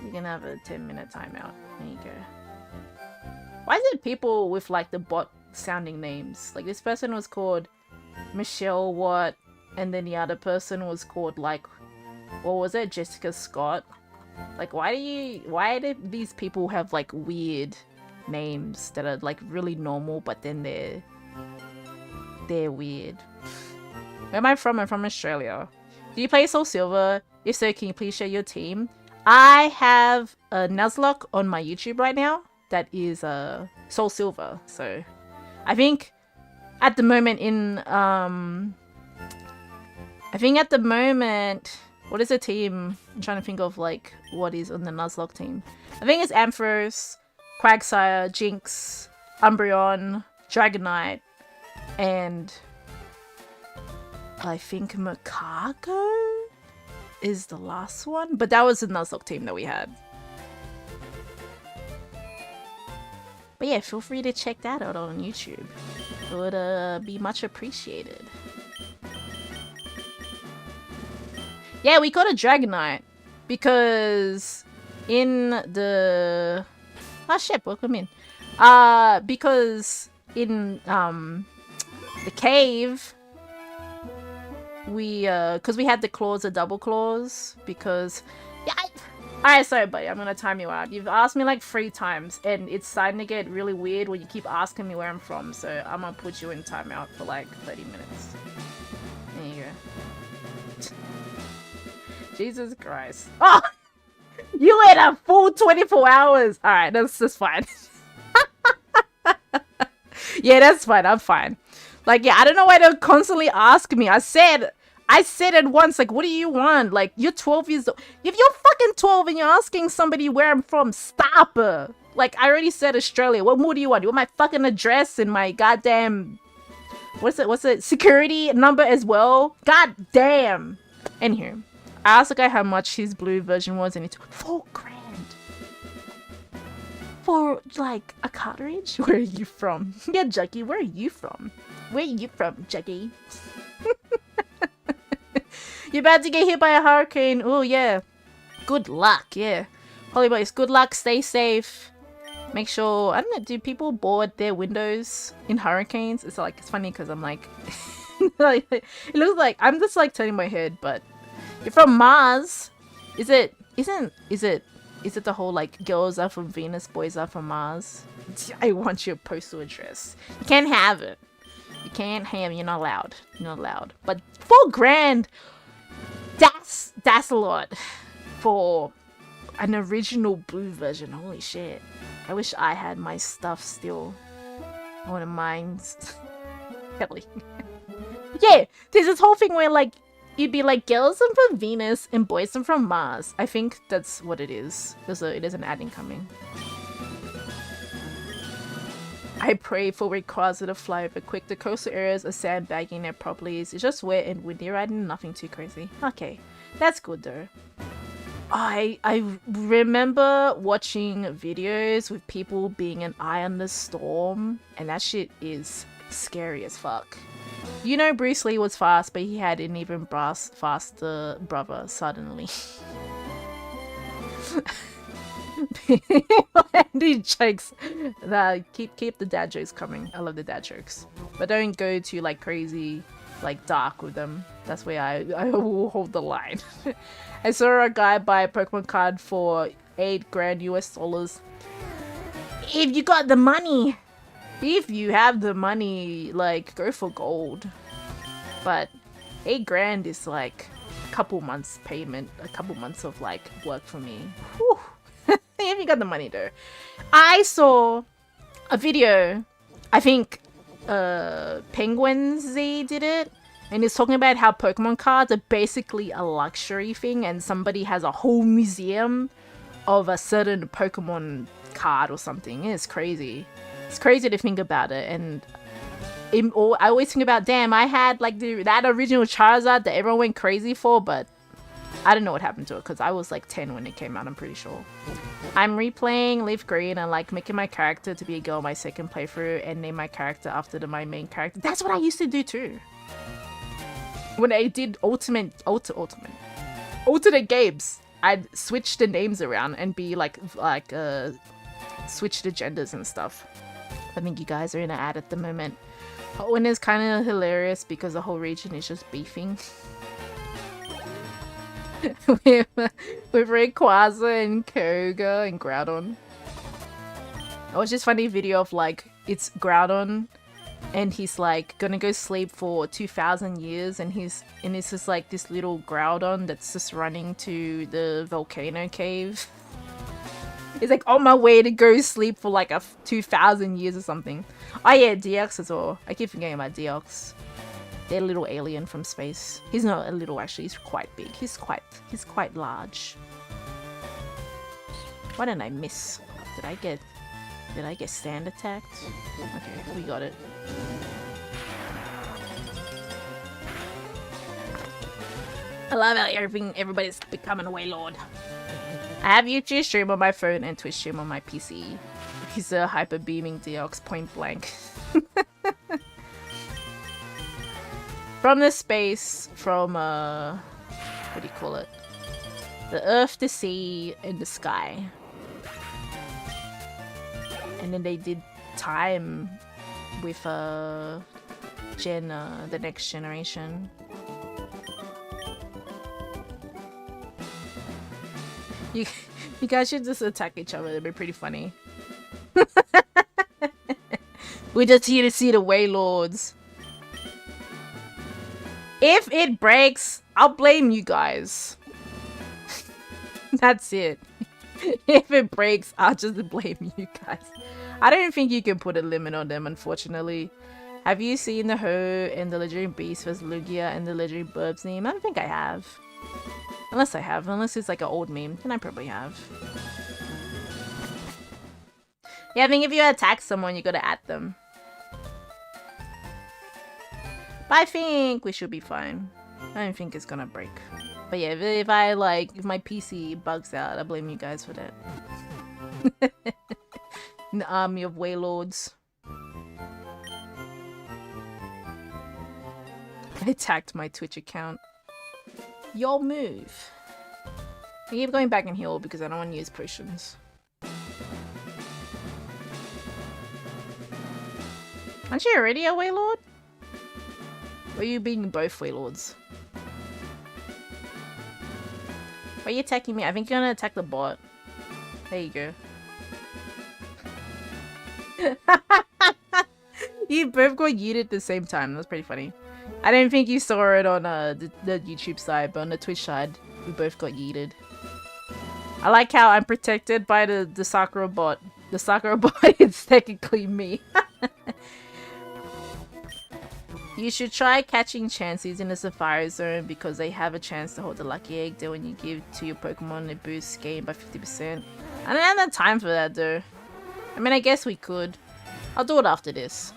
You can have a 10-minute timeout. There you go. Why is it people with like the bot sounding names? Like this person was called Michelle what, and then the other person was called like, what was it? Jessica Scott. Like why do these people have like weird names that are like really normal, but then they're weird? Where am I from? I'm from Australia. Do you play Soul Silver? If so, can you please share your team? I have a Nuzlocke on my YouTube right now that is Soul Silver. So I think at the moment what is the team? I'm trying to think of like what is on the Nuzlocke team. I think it's Ampharos, Quagsire, Jinx, Umbreon, Dragonite, and I think Macaco is the last one, but that was the Nuzlocke team that we had. But yeah, feel free to check that out on YouTube. It would be much appreciated. Yeah, we got a Dragonite because in the welcome in. Because in the cave, because we had the claws, the double claws, because yeah. Alright, sorry buddy, I'm gonna time you out. You've asked me like 3 times and it's starting to get really weird when you keep asking me where I'm from, so I'm gonna put you in timeout for like 30 minutes. There you go. Jesus Christ. Oh! You went a full 24 hours! Alright, that's fine. Yeah, that's fine, I'm fine. Like, yeah, I don't know why they'll constantly ask me. I said I said it once, like, what do you want? Like, you're 12 years old. If you're fucking 12 and you're asking somebody where I'm from, stop. Like, I already said Australia. What more do you want? You want my fucking address and my goddamn... What's it? Security number as well? God damn. Anywho, I asked the guy how much his blue version was, and he took $4 grand. For, like, a cartridge? Where are you from? Yeah, Juggy, where are you from? Where are you from, Juggy? You're about to get hit by a hurricane. Oh, yeah. Good luck, yeah. Holyboys, good luck. Stay safe. Make sure... I don't know, do people board their windows in hurricanes? It's like, it's funny because I'm like... like, it looks like... I'm just like turning my head, but... You're from Mars. Is it the whole like girls are from Venus, boys are from Mars? I want your postal address. You can't have it. You can't have it. You're not allowed. You're not allowed. But $4 grand, that's a lot for an original blue version. Holy shit. I wish I had my stuff still. I wouldn't mind. Kelly. Yeah, there's this whole thing where like you'd be like, girls are from Venus and boys are from Mars. I think that's what it is. It is an ad incoming. I pray for red cars to fly over quick. The coastal areas are sandbagging their properties. It's just wet and windy riding, nothing too crazy. Okay, that's good though. I remember watching videos with people being an eye on the storm, and that shit is scary as fuck. You know, Bruce Lee was fast, but he had an even faster brother suddenly. These jokes, keep the dad jokes coming. I love the dad jokes, but don't go too like crazy, like dark with them. That's where I will hold the line. I saw a guy buy a Pokemon card for $8 grand US. If you got the money. If you have the money, like, go for gold. But $8 grand is like a couple months payment, a couple months of like work for me. Whew. If you got the money though. I saw a video, I think Penguin Z did it, and he's talking about how Pokemon cards are basically a luxury thing, and somebody has a whole museum of a certain Pokemon card or something. It's crazy. It's crazy to think about it, and I always think about, damn, I had like that original Charizard that everyone went crazy for, but I don't know what happened to it because I was like 10 when it came out, I'm pretty sure. I'm replaying Leaf Green and like making my character to be a girl my second playthrough and name my character after my main character. That's what I used to do too. When I did alternate games, I'd switch the names around and be switch the genders and stuff. I think you guys are in an ad at the moment. Owen is kind of hilarious because the whole region is just beefing. with Rayquaza and Koga and Groudon. It was just funny video of like, it's Groudon and he's like gonna go sleep for 2,000 years and it's just like this little Groudon that's just running to the volcano cave. It's like on my way to go sleep for like 2,000 years or something. Oh yeah, Deox as well. I keep forgetting about Deox. They're a little alien from space. He's not a little actually, he's quite big. He's quite large. Why didn't I miss? Did I get stand attacked? Okay, we got it. I love how everybody's becoming a Waylord. I have YouTube stream on my phone and Twitch stream on my PC. He's a hyper beaming Deox point blank. From the space, from what do you call it? The earth, the sea, and the sky. And then they did time with the next generation. You guys should just attack each other. It'd be pretty funny. We're just here to see the Waylords. If it breaks, I'll blame you guys. That's it. If it breaks, I'll just blame you guys. I don't think you can put a limit on them, unfortunately. Have you seen the Ho and the Legendary Beast vs Lugia and the Legendary Burbs meme? I don't think I have. Unless I have. Unless it's like an old meme. Then I probably have. Yeah, I think if you attack someone, you gotta at them. But I think we should be fine. I don't think it's gonna break. But yeah, if my PC bugs out, I blame you guys for that. The army of waylords. I attacked my Twitch account. Your move. I keep going back and heal because I don't want to use potions. Aren't you already a waylord? Or are you being both waylords? Why are you attacking me? I think you're gonna attack the bot. There you go. You both got yeeted at the same time. That's pretty funny. I don't think you saw it on the YouTube side, but on the Twitch side, we both got yeeted. I like how I'm protected by the Sakura bot. The Sakura bot is technically me. You should try catching Chanseys in the Safari Zone because they have a chance to hold the lucky egg. Then when you give to your Pokemon, it boosts game by 50%. I don't have that time for that though. I mean, I guess we could. I'll do it after this.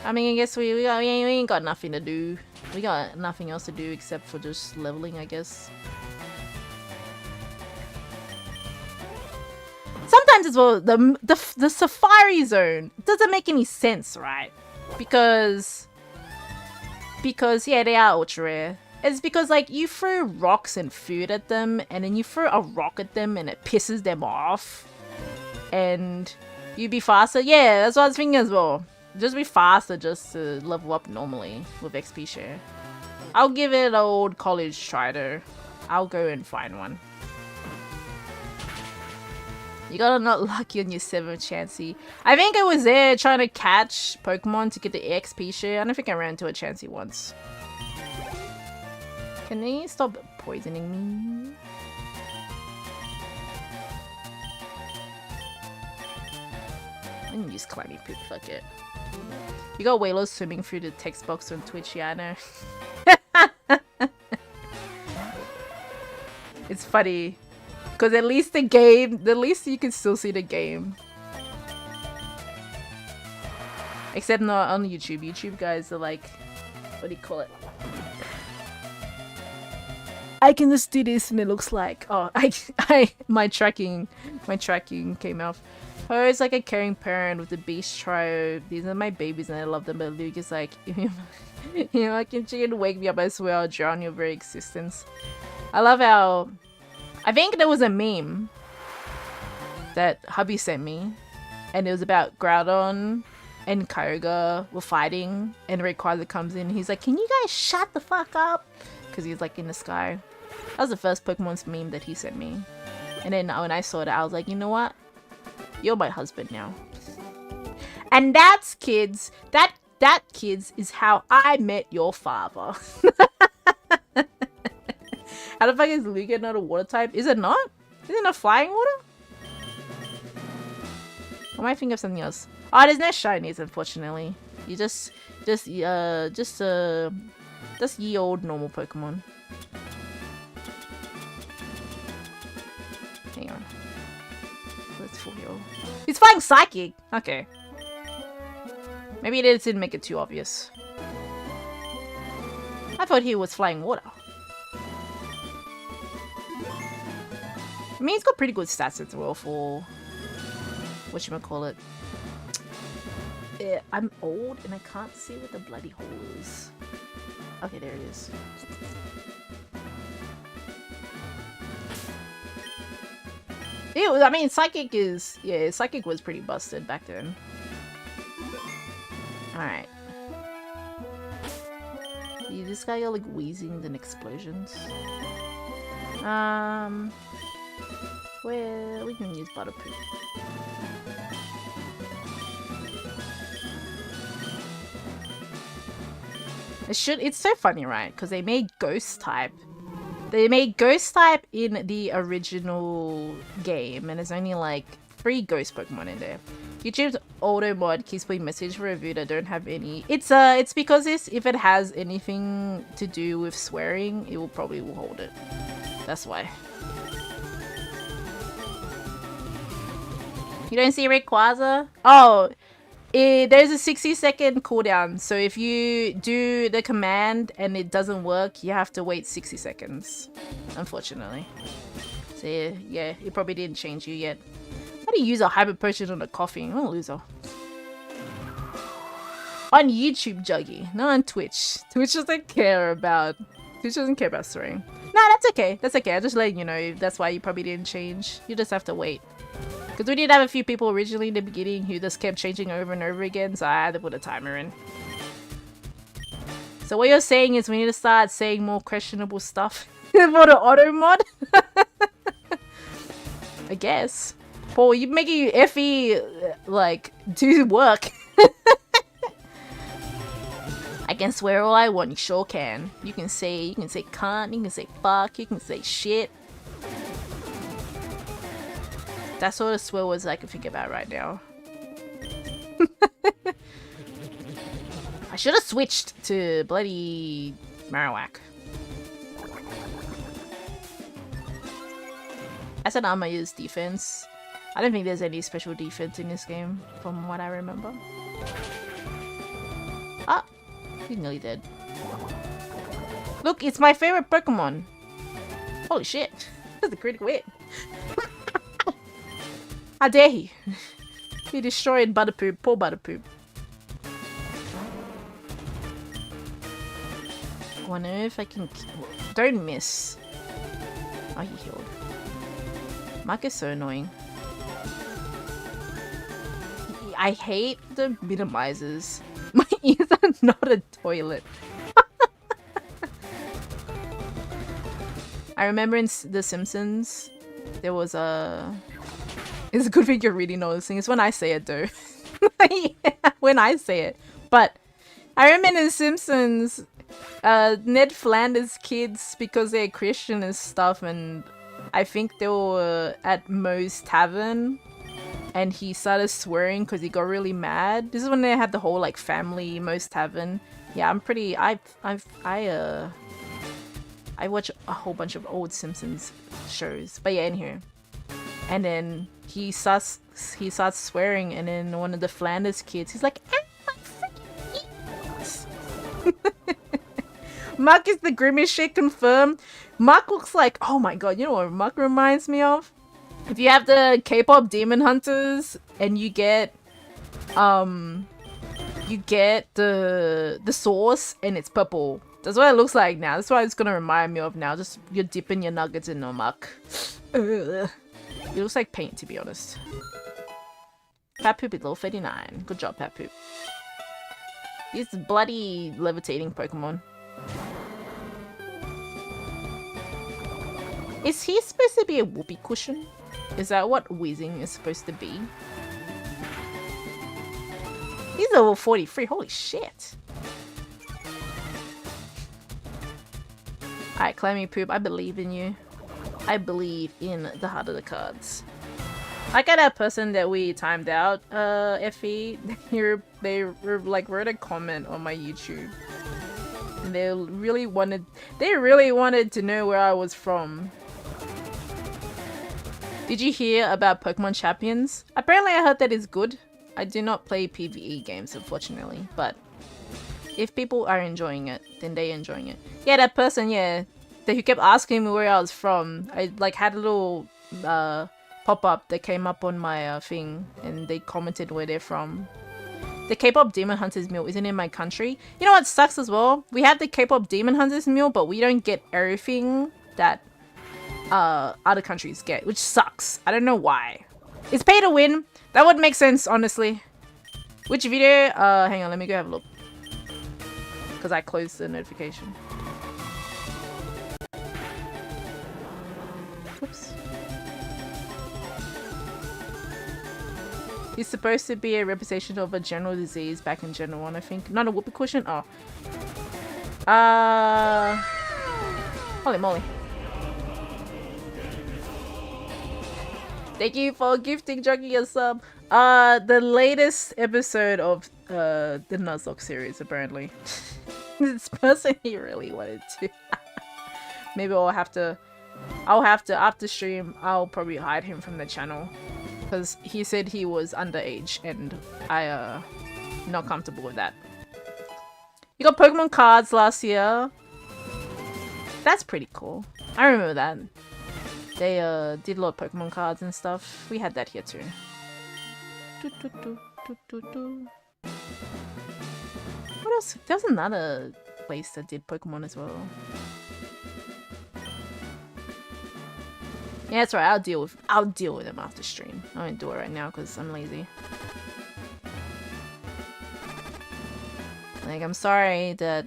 I mean, I guess we ain't got nothing to do. We got nothing else to do except for just leveling, I guess. Sometimes as well, the Safari Zone doesn't make any sense, right? Because yeah, they are ultra rare. It's because like you throw rocks and food at them, and then you throw a rock at them, and it pisses them off, and you be faster. Yeah, that's what I was thinking as well. Just be faster, just to level up normally with XP share. I'll give it an old college try though. I'll go and find one. You gotta not lucky on your 7th Chansey. I think I was there trying to catch Pokemon to get the XP share. I don't think I ran into a Chansey once. Can they stop poisoning me? I'm gonna use Climby Poop, fuck it. You got Waylo swimming through the text box on Twitch, yeah, I know. It's funny. Because at least the game, at least you can still see the game. Except not on YouTube. YouTube guys are like, what do you call it? I can just do this and it looks like, oh, my tracking came off. Her is like a caring parent with the beast trio. These are my babies and I love them, but Luke is like, you know, I can wake me up, I swear I'll drown your very existence. I love how, I think there was a meme that hubby sent me, and it was about Groudon and Kyogre were fighting, and Rayquaza comes in, and he's like, can you guys shut the fuck up? Because he's like in the sky. That was the first Pokemon's meme that he sent me. And then when I saw that, I was like, you know what? You're my husband now. And that's, kids, that kids is how I met your father. How the fuck is Lugia not a water type? Is it not? Is it not flying water? I might think of something else. Oh, there's no shinies, unfortunately. You just ye old normal Pokemon. Hang on. Let's full heal. He's flying Psychic! Okay. Maybe it didn't make it too obvious. I thought he was flying water. I mean, he's got pretty good stats as well for whatchamacallit. I'm old and I can't see what the bloody hole is. Okay, there it is. Ew, I mean, Psychic is... Yeah, Psychic was pretty busted back then. Alright. Yeah, this guy got like wheezings and explosions. Well, we can use Butterpoop. It's so funny, right? Because they made Ghost type. They made Ghost type in the original game, and there's only like 3 Ghost Pokemon in there. YouTube's auto mod keeps putting message for review that don't have any. It's because if it has anything to do with swearing, it will probably hold it. That's why. You don't see Rayquaza? Oh, there's a 60-second cooldown. So if you do the command and it doesn't work, you have to wait 60 seconds. Unfortunately. So yeah, it probably didn't change you yet. How do you use a hyper potion on a coffee? I'm a loser. On YouTube, Juggy, not on Twitch. Twitch doesn't care about swearing. Nah, that's okay. That's okay. I just letting you know that's why you probably didn't change. You just have to wait. Because we did have a few people originally in the beginning who just kept changing over and over again, so I had to put a timer in. So what you're saying is we need to start saying more questionable stuff for the auto mod? I guess. Paul, you're making Effie, like, do work. I can swear all I want, you sure can. You can say cunt, you can say fuck, you can say shit. That's sort of swear words I can think about right now. I should have switched to bloody Marowak. That's an Amaya's defense. I don't think there's any special defense in this game, from what I remember. Ah! He's nearly dead. Look, it's my favorite Pokemon! Holy shit! That's a critical hit! How dare he! He destroyed Butterpoop. Poor Butterpoop. I wonder if I can... Don't miss. Oh, he healed. Mark is so annoying. I hate the minimizers. My ears are not a toilet. I remember in The Simpsons, there was a... It's a good thing you're really noticing. It's when I say it though. Yeah, when I say it. But I remember in The Simpsons, Ned Flanders' kids, because they're Christian and stuff, and I think they were at Moe's Tavern. And he started swearing because he got really mad. This is when they had the whole like family Moe's Tavern. Yeah, I'm pretty. I watch a whole bunch of old Simpsons shows. But yeah, in here, and then he starts swearing, and then one of the Flanders kids, he's like, "Ah, my freaking ears." Mark is the grimace shit confirmed. Mark looks like, oh my god, you know what Mark reminds me of? If you have the K-pop Demon Hunters and you get the sauce and it's purple. That's what it looks like now. That's what it's gonna remind me of now. Just you're dipping your nuggets in the muck. It looks like paint, to be honest. Pat Poop is level 39. Good job, Pat Poop. He's bloody levitating Pokemon. Is he supposed to be a whoopee cushion? Is that what Weezing is supposed to be? He's level 43. Holy shit. Alright, Clammy Poop, I believe in you. I believe in the heart of the cards. I got that person that we timed out, Effie. They like wrote a comment on my YouTube. And they really wanted to know where I was from. Did you hear about Pokemon Champions? Apparently I heard that it's good. I do not play PvE games, unfortunately, but if people are enjoying it, then they're enjoying it. Yeah, that person, yeah, who kept asking me where I was from. I like had a little pop-up that came up on my thing, and they commented where they're from. The K-pop Demon Hunters meal isn't in my country. You know what sucks as well? We have the K-pop Demon Hunters meal, but we don't get everything that other countries get, which sucks. I don't know why. It's pay to win. That would make sense, honestly. Which video? Hang on, let me go have a look. Because I closed the notification. Whoops. He's supposed to be a representation of a general disease back in Gen 1, I think. Not a whoopee cushion? Oh. Holy moly. Thank you for gifting Juggy a sub. The latest episode of the Nuzlocke series, apparently. This person he really wanted to. Maybe I'll have to after stream. I'll probably hide him from the channel because he said he was underage, and I not comfortable with that. You got Pokemon cards last year. That's pretty cool. I remember that. They did a lot of Pokemon cards and stuff. We had that here too. What else? There was another place that did Pokemon as well. Yeah, that's right. I'll deal with them after stream. I won't do it right now because I'm lazy. Like, I'm sorry that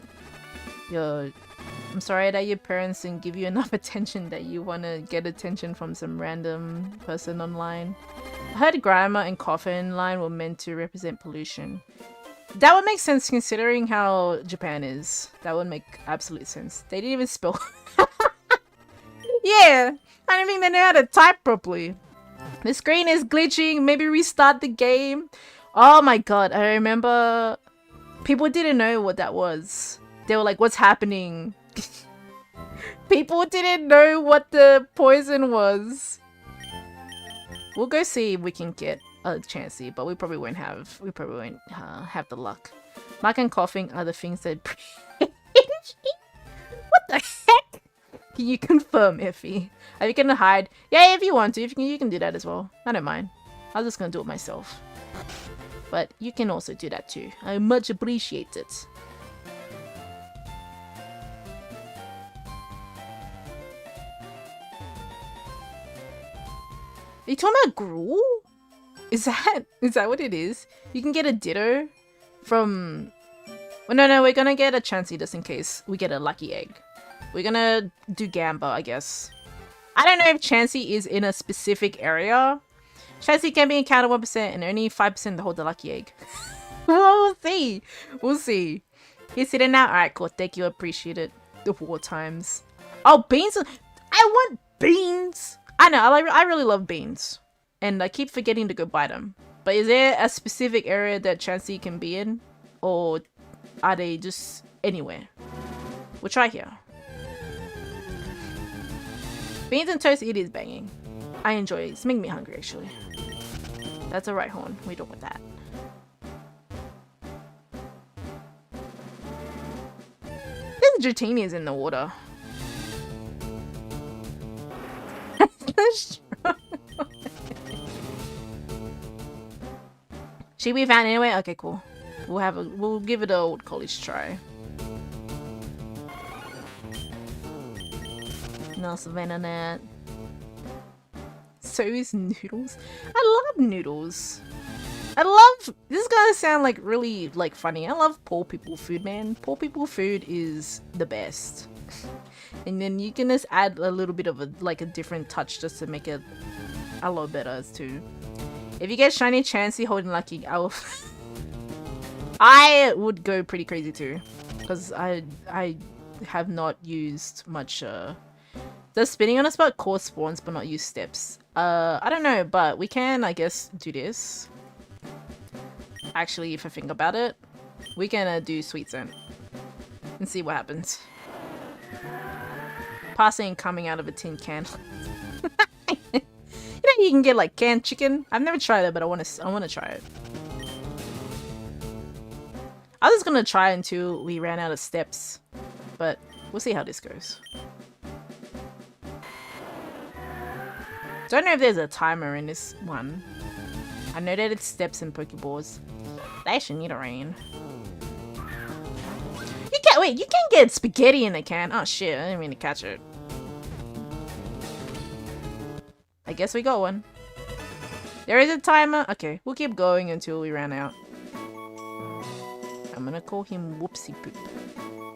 your parents didn't give you enough attention that you want to get attention from some random person online. I heard grandma and coffin line were meant to represent pollution. That would make sense considering how Japan is. That would make absolute sense. They didn't even spell. Yeah, I don't think they know how to type properly. The screen is glitching. Maybe restart the game. Oh my god, I remember people didn't know what that was. They were like, what's happening? People didn't know what the poison was. We'll go see if we can get a Chansey, but we probably won't have the luck. Mark and coughing are the things that what the heck? Can you confirm, Effie? Are you gonna hide? Yeah, if you want to, you can do that as well. I don't mind. I'm just gonna do it myself. But you can also do that too. I much appreciate it. Are you talking about gruel? Is that what it is? You can get a Ditto from... Well, no, we're gonna get a Chansey just in case we get a lucky egg. We're gonna do Gamba, I guess. I don't know if Chansey is in a specific area. Chansey can be encountered 1% and only 5% to hold the lucky egg. We'll see. We'll see. He's sitting now? Alright, cool. Thank you. Appreciate it. The war times. Oh, beans! I want beans! I know, I really love beans. And I keep forgetting to go buy them. But is there a specific area that Chansey can be in? Or are they just anywhere? We'll try here. Beans and toast, it is banging. I enjoy it. It's making me hungry, actually. That's a right horn. We don't want that. There's Dratinias in the water. Should we found anyway? Okay, cool. We'll give it a old college try. No Savannah Nat. So is noodles. I love noodles. This is gonna sound like really funny. I love poor people food, man. Poor people food is the best. And then you can just add a little bit of a different touch just to make it a lot better as too. If you get shiny Chansey holding lucky, I would go pretty crazy too, because I have not used much. Does spinning on a spot cause spawns but not use steps? I don't know, but we can, I guess, do this. Actually, if I think about it, we can do Sweet Scent and see what happens. Passing coming out of a tin can. You know, you can get like canned chicken. I've never tried it, but I want to try it. I was just gonna try until we ran out of steps, but we'll see how this goes. Don't know if there's a timer in this one. I know that it's steps and Pokeballs. They should need a rain. Wait, you can get spaghetti in a can. Oh shit, I didn't mean to catch it. I guess we got one. There is a timer. Okay, we'll keep going until we ran out. I'm gonna call him Whoopsie Poop,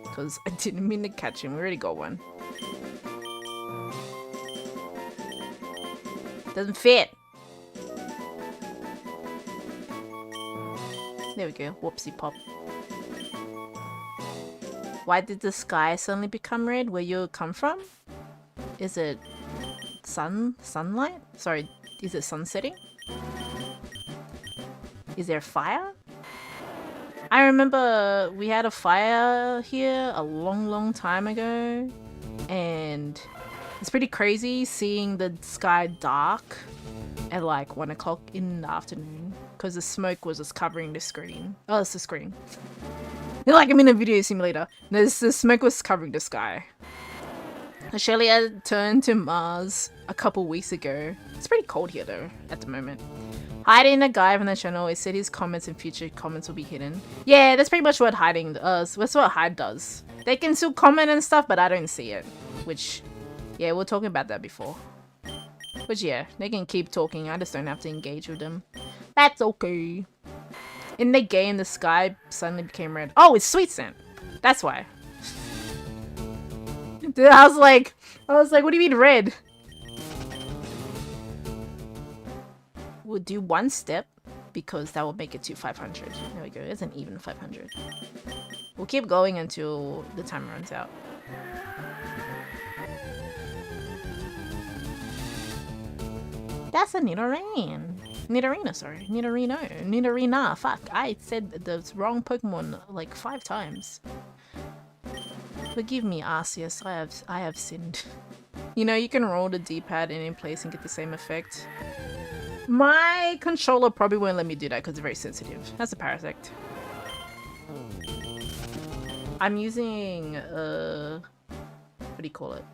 because I didn't mean to catch him. We already got one. Doesn't fit. There we go. Whoopsie pop. Why did the sky suddenly become red? Where you come from? Is it sunlight? Sorry, is it sun setting? Is there fire? I remember we had a fire here a long time ago, and it's pretty crazy seeing the sky dark at like 1 o'clock in the afternoon because the smoke was just covering the screen. Oh, it's the screen. Like I'm in a video simulator. The smoke was covering the sky. Australia turned to Mars a couple weeks ago. It's pretty cold here though at the moment. Hiding a guy from the channel, it said his comments and future comments will be hidden. Yeah, that's pretty much what hiding does. That's what hide does. They can still comment and stuff, but I don't see it. Which, yeah, we were talking about that before. Which, yeah, they can keep talking. I just don't have to engage with them. That's okay. In the game, the sky suddenly became red. Oh, it's sweet scent. That's why. Dude, I was like, what do you mean red? We'll do 1 step because that will make it to 500. There we go. It's an even 500. We'll keep going until the time runs out. That's a Nidorine. Nidorina, sorry. Nidorino. Nidorina. Fuck. I said the wrong Pokemon like 5 times. Forgive me, Arceus. I have sinned. You know, you can roll the D-pad in any place and get the same effect. My controller probably won't let me do that because it's very sensitive. That's a Parasect. I'm using, what do you call it?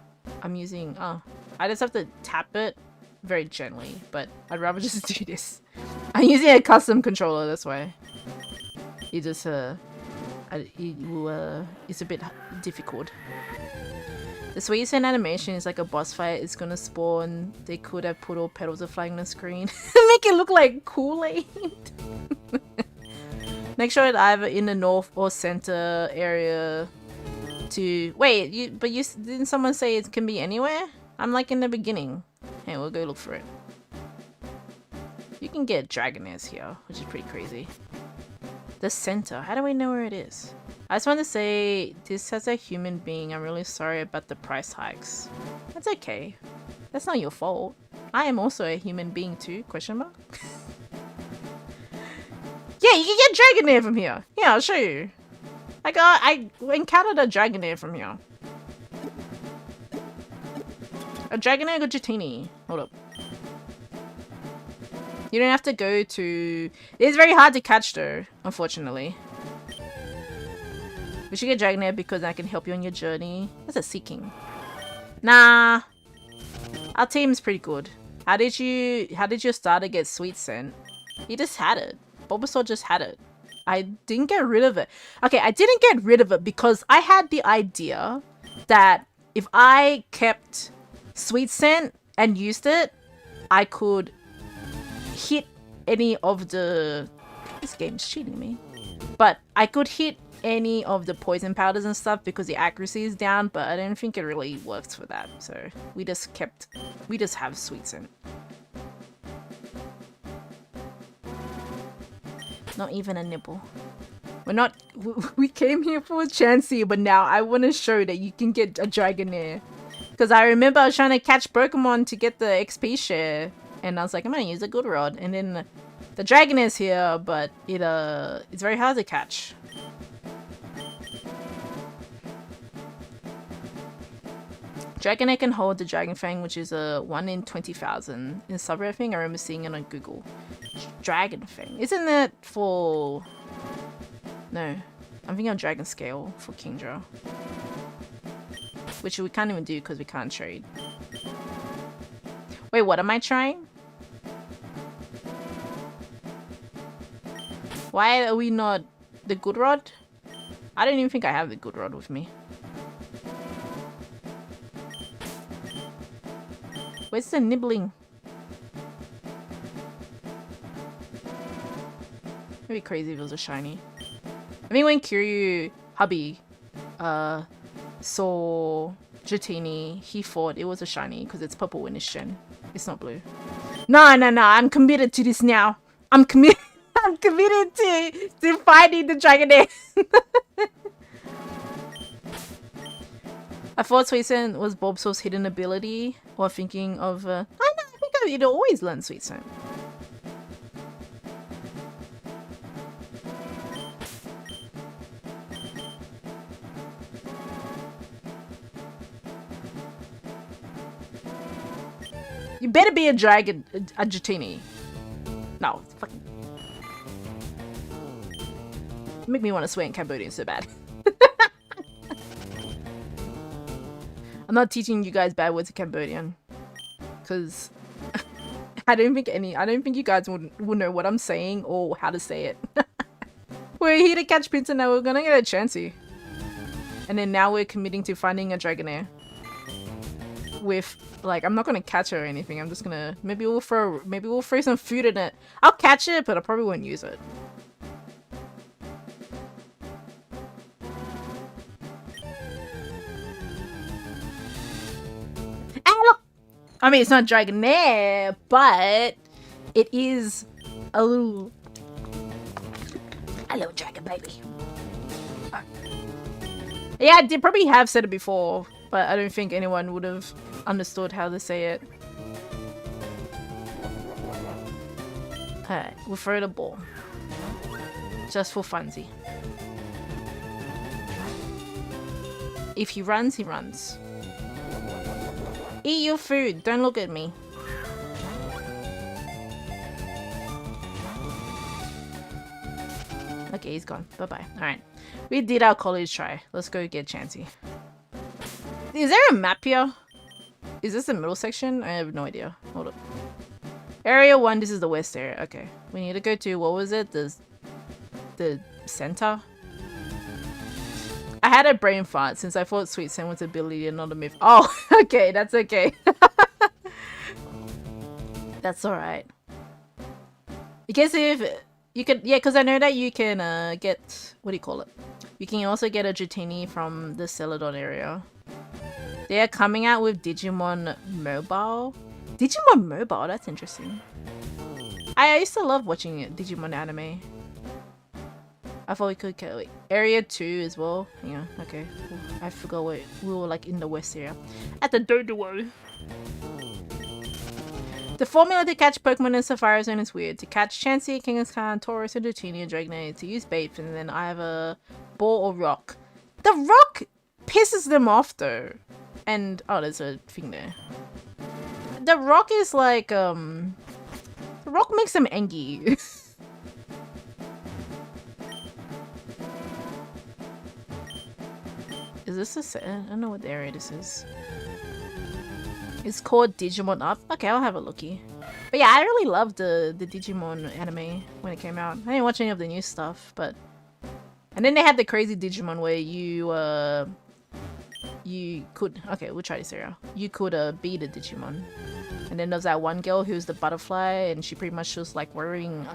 I'm using, I just have to tap it very gently, but I'd rather just do this. I'm using a custom controller, that's why. It just, it's a bit difficult. The sweet scent animation is like a boss fight. It's gonna spawn. They could have put all petals of flying on the screen. Make it look like Kool-Aid. Make sure it's either in the north or center area to... Wait, didn't someone say it can be anywhere? I'm like in the beginning. Hey, we'll go look for it. You can get Dragonairs here, which is pretty crazy. The center. How do we know where it is? I just want to say, this as a human being, I'm really sorry about the price hikes. That's okay. That's not your fault. I am also a human being too, question mark? Yeah, you can get Dragonair from here. Yeah, I'll show you. I encountered a Dragonair from here. A Dragonair or Jatini. Hold up. You don't have to go to... It's very hard to catch though, unfortunately. We should get Dragonair because I can help you on your journey. That's a Seeking. Nah. Our team's pretty good. How did your starter get Sweet Scent? You just had it. Bulbasaur just had it. I didn't get rid of it. Okay, I didn't get rid of it because I had the idea that if I kept Sweet Scent and used it, I could hit any of the... This game's cheating me. But I could hit any of the poison powders and stuff because the accuracy is down, but I don't think it really works for that. So we just have Sweet Scent. Not even a nibble. We came here for a Chansey, but now I want to show that you can get a Dragonair. Because I remember I was trying to catch Pokemon to get the XP share. And I was like, I'm going to use a good rod. And then the Dragonair's here, but it's very hard to catch. Dragonair can hold the Dragon Fang, which is a 1 in 20,000. In subreddit thing, I remember seeing it on Google. Dragon Fang. Isn't that for... No. I'm thinking of Dragon Scale for Kingdra. Which we can't even do because we can't trade. Wait, what am I trying? Why are we not the good rod? I don't even think I have the good rod with me. Where's the nibbling? It'd be crazy if it was a shiny. I think when Kiryu hubby saw Jatini, he thought it was a shiny because it's purple in his gen. It's not blue. No, I'm committed to this now. I'm committed to finding the Dragonair. I thought Sweet Scent was Bulbasaur's hidden ability, or thinking of... I think I'd always learn Sweet Scent. You better be a dragon, a Dratini. No, fucking. Make me want to swear in Cambodian so bad. I'm not teaching you guys bad words in Cambodian, because I don't think you guys will know what I'm saying or how to say it. We're here to catch Pinta now. We're gonna get a Chansey, and then now we're committing to finding a Dragonair. With like, I'm not gonna catch her or anything. I'm just gonna maybe we'll throw some food in it. I'll catch it, but I probably won't use it. I mean, it's not Dragonair, but it is a little dragon baby. Yeah, I did probably have said it before, but I don't think anyone would have understood how to say it. Alright, we'll throw the ball. Just for funsy. If he runs, he runs. Eat your food, don't look at me. Okay, he's gone. Bye-bye. Alright. We did our college try. Let's go get Chansey. Is there a map here? Is this the middle section? I have no idea. Hold up. Area 1, this is the west area. Okay. We need to go to, what was it? The center? I had a brain fart since I thought Sweet Sen was an ability and not a myth. Oh, okay, that's okay. That's alright. I guess if you could, yeah, because I know that you can get, what do you call it? You can also get a Dratini from the Celadon area. They are coming out with Digimon Mobile. Digimon Mobile, that's interesting. I used to love watching Digimon anime. I thought we could wait. Area 2 as well. Yeah, okay. I forgot what we were like in the west area. At the Dodo. The formula to catch Pokemon in Sapphire Zone is weird. To catch Chansey, Kangaskhan, Taurus, and Dratini, and Dragonair, to use bait, and then either ball or rock. The rock pisses them off though. And oh, there's a thing there. The rock is like the rock makes them angry. Is this a set? I don't know what area this is. It's called Digimon Up. Okay, I'll have a looky. But yeah, I really loved the Digimon anime when it came out. I didn't watch any of the new stuff, but... And then they had the crazy Digimon where you could... Okay, we'll try this area. You could beat a Digimon. And then there's that one girl who's the butterfly, and she pretty much was like wearing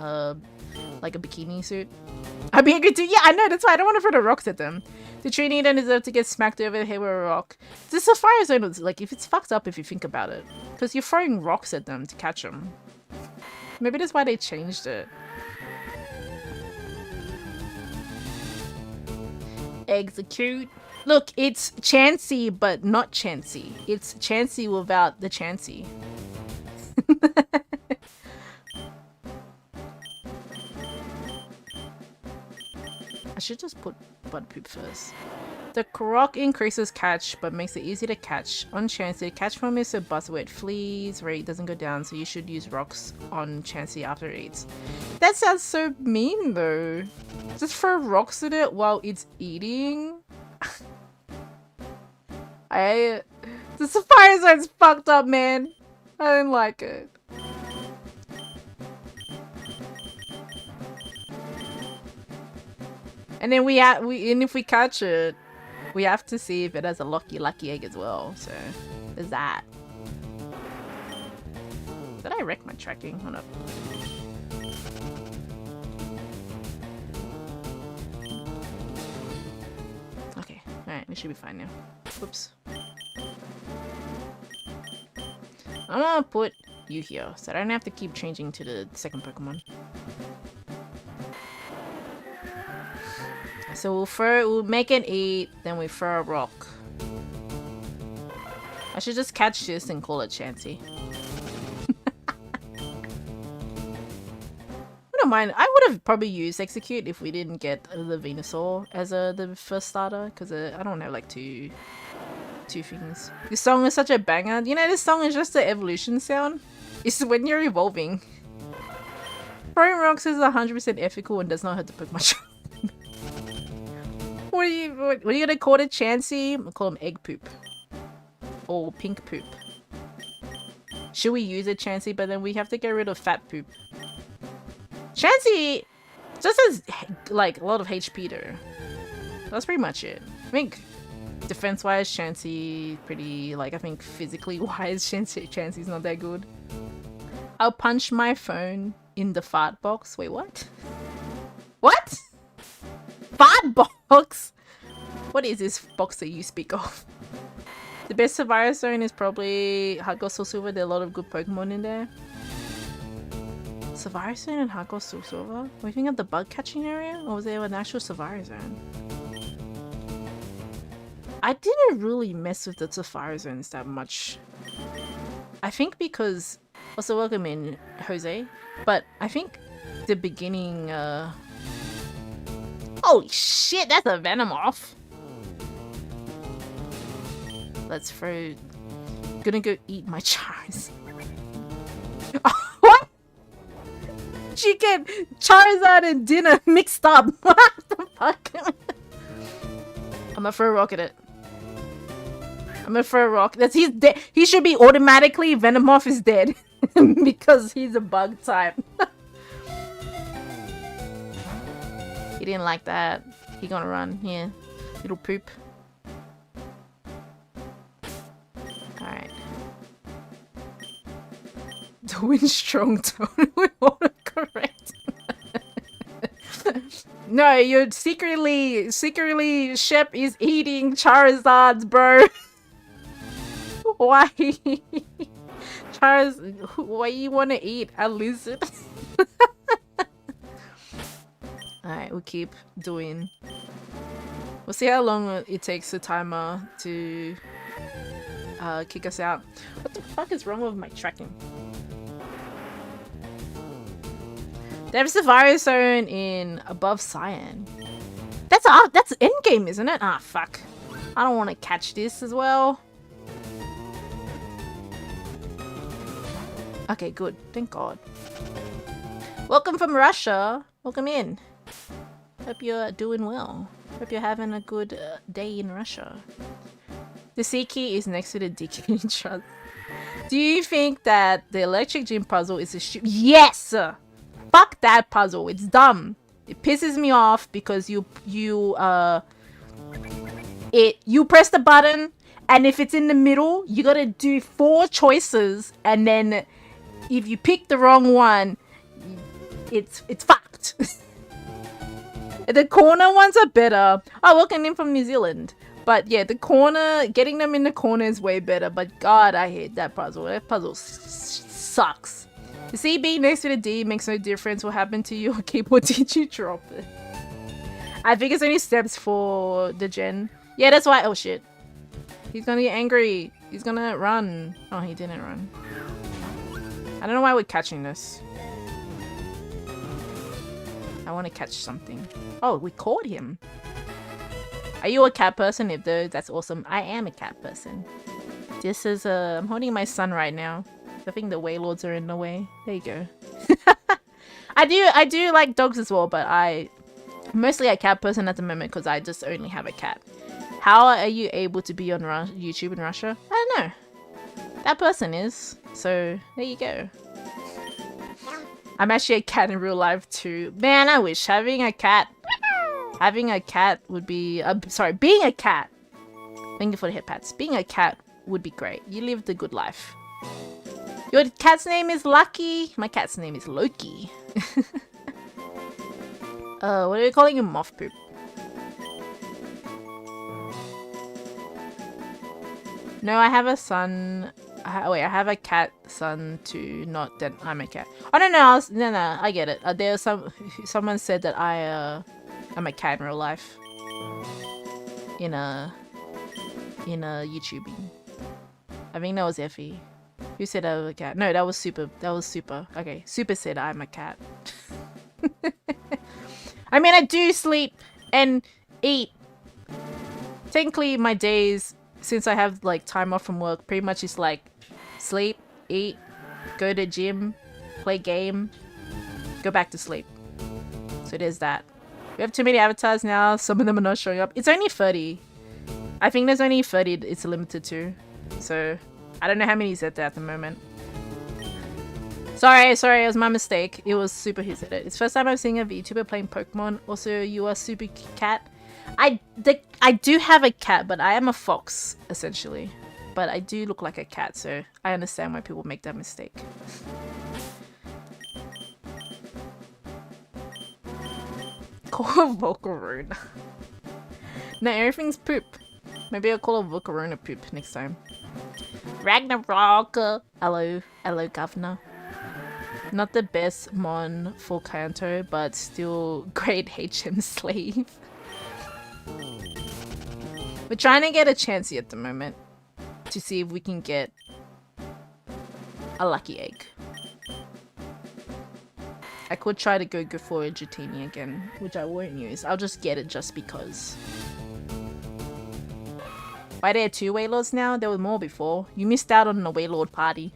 like a bikini suit. I'd be angry too. Yeah, I know, that's why I don't want to throw the rocks at them. The Trini don't deserve to get smacked over the head with a rock. The Sapphire Zone is like, if it's fucked up if you think about it. Because you're throwing rocks at them to catch them. Maybe that's why they changed it. Execute. Look, it's Chansey, but not Chansey. It's Chansey without the Chansey. I should just put Budpoop first. The Croc increases catch, but makes it easy to catch. On Chansey, catch from is so bust where it flees, rate doesn't go down, so you should use rocks on Chansey after it eats. That sounds so mean though. Just throw rocks at it while it's eating? The Sapphire Zone's fucked up, man. I don't like it. And then and if we catch it, we have to see if it has a lucky egg as well. So there's that. Did I wreck my tracking? Hold up. Okay, alright, we should be fine now. Whoops. I'm gonna put you here, so I don't have to keep changing to the second Pokemon. So we'll make it eat, then we throw a rock. I should just catch this and call it Chansey. I don't mind. I would have probably used Execute if we didn't get the Venusaur as the first starter, because I don't have like two two things. This song is such a banger. You know, this song is just the evolution sound. It's when you're evolving. Throwing rocks is 100% ethical and does not hurt the Pokemon. What are you gonna call it, Chansey? I'll call him egg poop. Or pink poop. Should we use it, Chansey? But then we have to get rid of fat poop. Chansey just has like a lot of HP though. That's pretty much it. I think defense wise, Chansey pretty, like, I think physically wise, Chansey's not that good. I'll punch my phone in the fart box. Wait, what? What? Fart box? What is this box that you speak of? The best Survivor Zone is probably Hardcore Soul Silver. There are a lot of good Pokemon in there. Survivor Zone and Hardcore Soul Silver? Were you thinking of the bug catching area? Or was there an actual Survivor Zone? I didn't really mess with the Survivor Zones that much. I think because... Also, welcome in, Jose. But I think the beginning... Holy shit, that's a Venomoth! Let's throw... Gonna go eat my Charizard. What? Chicken, Charizard and dinner mixed up. What the fuck? I'm gonna throw a rock at it. I'm gonna throw a rock. He's dead. He should be automatically Venomoth is dead. Because he's a bug type. He didn't like that. He gonna run. Yeah. Little poop. Alright. Doing strong tone with autocorrect. No, you're secretly Shep is eating Charizards, bro. Why? Why you wanna eat a lizard? Alright, we'll keep doing. We'll see how long it takes the timer to kick us out. What the fuck is wrong with my tracking? There's a Survivor Zone in Above Cyan. That's endgame, isn't it? Ah, fuck. I don't want to catch this as well. Okay, good. Thank God. Welcome from Russia. Welcome in. Hope you're doing well. Hope you're having a good day in Russia. The C key is next to the D key in trust. Do you think that the electric gym puzzle is a Yes! Fuck that puzzle. It's dumb. It pisses me off because you press the button and if it's in the middle, you gotta do 4 choices and then if you pick the wrong one, it's fucked. The corner ones are better. Oh, welcome in from New Zealand. But yeah, the corner, getting them in the corner is way better. But God, I hate that puzzle. That puzzle sucks. The C being next to the D makes no difference what happened to your keyboard. Did you drop it? I think it's only steps for the gen. Yeah, that's why. Oh shit. He's gonna get angry. He's gonna run. Oh, he didn't run. I don't know why we're catching this. I want to catch something. Oh, we caught him. Are you a cat person? If though, that's awesome. I am a cat person. This is I'm holding my son right now. I think the Waylords are in the way. There you go. I do like dogs as well, but I'm mostly a cat person at the moment because I just only have a cat. How are you able to be on YouTube in Russia? I don't know. That person is. So there you go. I'm actually a cat in real life too. Man, I wish having a cat would be... sorry, being a cat. Thank you for the hip pats. Being a cat would be great. You live the good life. Your cat's name is Lucky. My cat's name is Loki. What are we calling him? Moth poop. No, I have a son. Wait, I have a cat son too. Not that I'm a cat. Oh no, no, I get it. There's someone said that I'm a cat in real life. In a YouTubing. I think that was Effie. Who said I was a cat? No, that was Super. That was Super. Okay, Super said I'm a cat. I mean, I do sleep and eat. Technically, my days since I have like time off from work, pretty much it's like sleep, eat, go to gym, play game, go back to sleep. So there's that. We have too many avatars now. Some of them are not showing up. It's only 30. I think there's only 30 it's limited to. So I don't know how many is there at the moment. Sorry, it was my mistake. It was Super who said it. It's first time I'm seeing a VTuber playing Pokemon. Also, you are Super Cat. I do have a cat, but I am a fox, essentially. But I do look like a cat, so I understand why people make that mistake. Call a Volcarona. No, everything's poop. Maybe I'll call a Volcarona poop next time. Ragnarok! Hello, governor. Not the best mon for Kanto, but still great HM slave. We're trying to get a Chansey at the moment to see if we can get a lucky egg. I could try to go for a Dratini again, which I won't use. I'll just get it just because. Why there are 2 Wailords now? There were more before. You missed out on the Wailord party.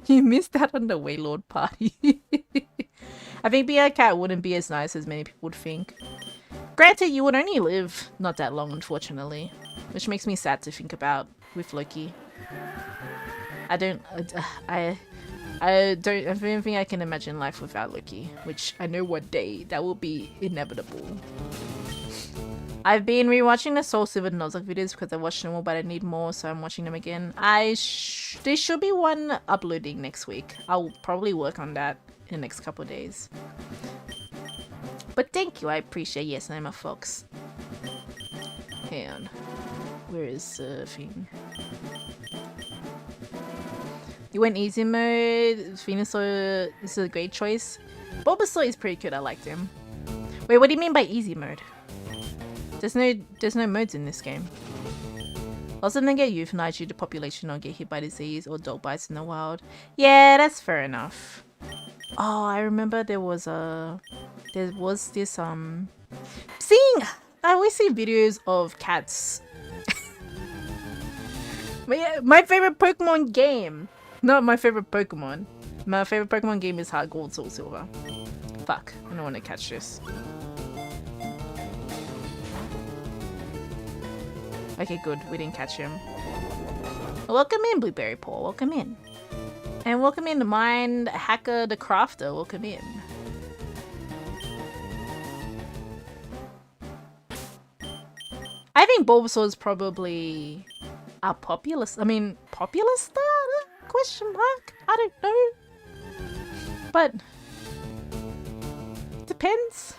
You missed out on the Wailord party. I think being a cat wouldn't be as nice as many people would think. Granted, you would only live not that long, unfortunately. Which makes me sad to think about with Loki. I don't think I can imagine life without Loki. Which I know one day that will be inevitable. I've been rewatching the Soul Silver Nuzlocke videos because I watched them all, but I need more, so I'm watching them again. There should be one uploading next week. I'll probably work on that in the next couple of days. But thank you, I appreciate. Yes, I'm a fox. Hang on. Where is surfing? You went easy mode. Venusaur is a great choice. Bulbasaur is pretty good. I liked him. Wait, what do you mean by easy mode? There's no modes in this game. Lots of them get euthanized due to population or get hit by disease or dog bites in the wild. Yeah, that's fair enough. Oh, I remember there was this I always see videos of cats. My favorite Pokemon game. Not my favorite Pokemon. My favorite Pokemon game is Heart Gold, Soul Silver. Fuck, I don't want to catch this. Okay, good. We didn't catch him. Welcome in, Blueberry Paw. Welcome in. And welcome in, Mind Hacker the Crafter. Welcome in. I think Bulbasaur is probably a popular... popular starter? Question mark? I don't know. But... depends.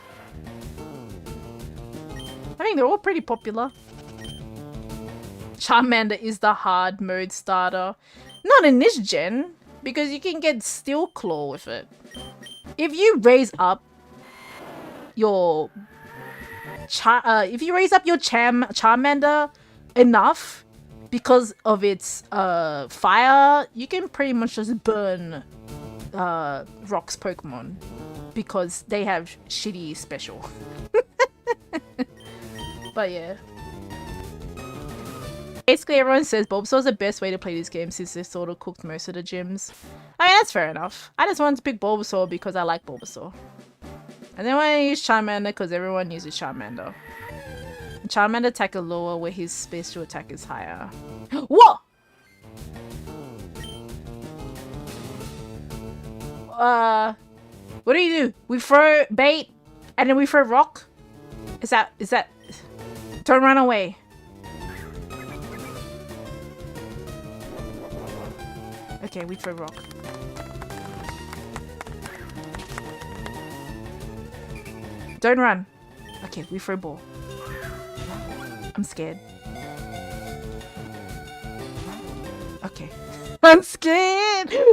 I think they're all pretty popular. Charmander is the hard mode starter. Not in this gen, because you can get Steel Claw with it. If you raise up your Charmander enough because of its fire, you can pretty much just burn Rock's Pokemon because they have shitty special. But yeah. Basically, everyone says Bulbasaur is the best way to play this game since they sort of cooked most of the gyms. I mean, that's fair enough. I just wanted to pick Bulbasaur because I like Bulbasaur. And then when I use Charmander because everyone uses Charmander. Charmander attack is lower where his special attack is higher. Whoa! What do? We throw bait and then we throw rock? Is that... Don't run away. Okay, we throw rock. Don't run. Okay, we throw ball. I'm scared. Okay. I'm scared! Son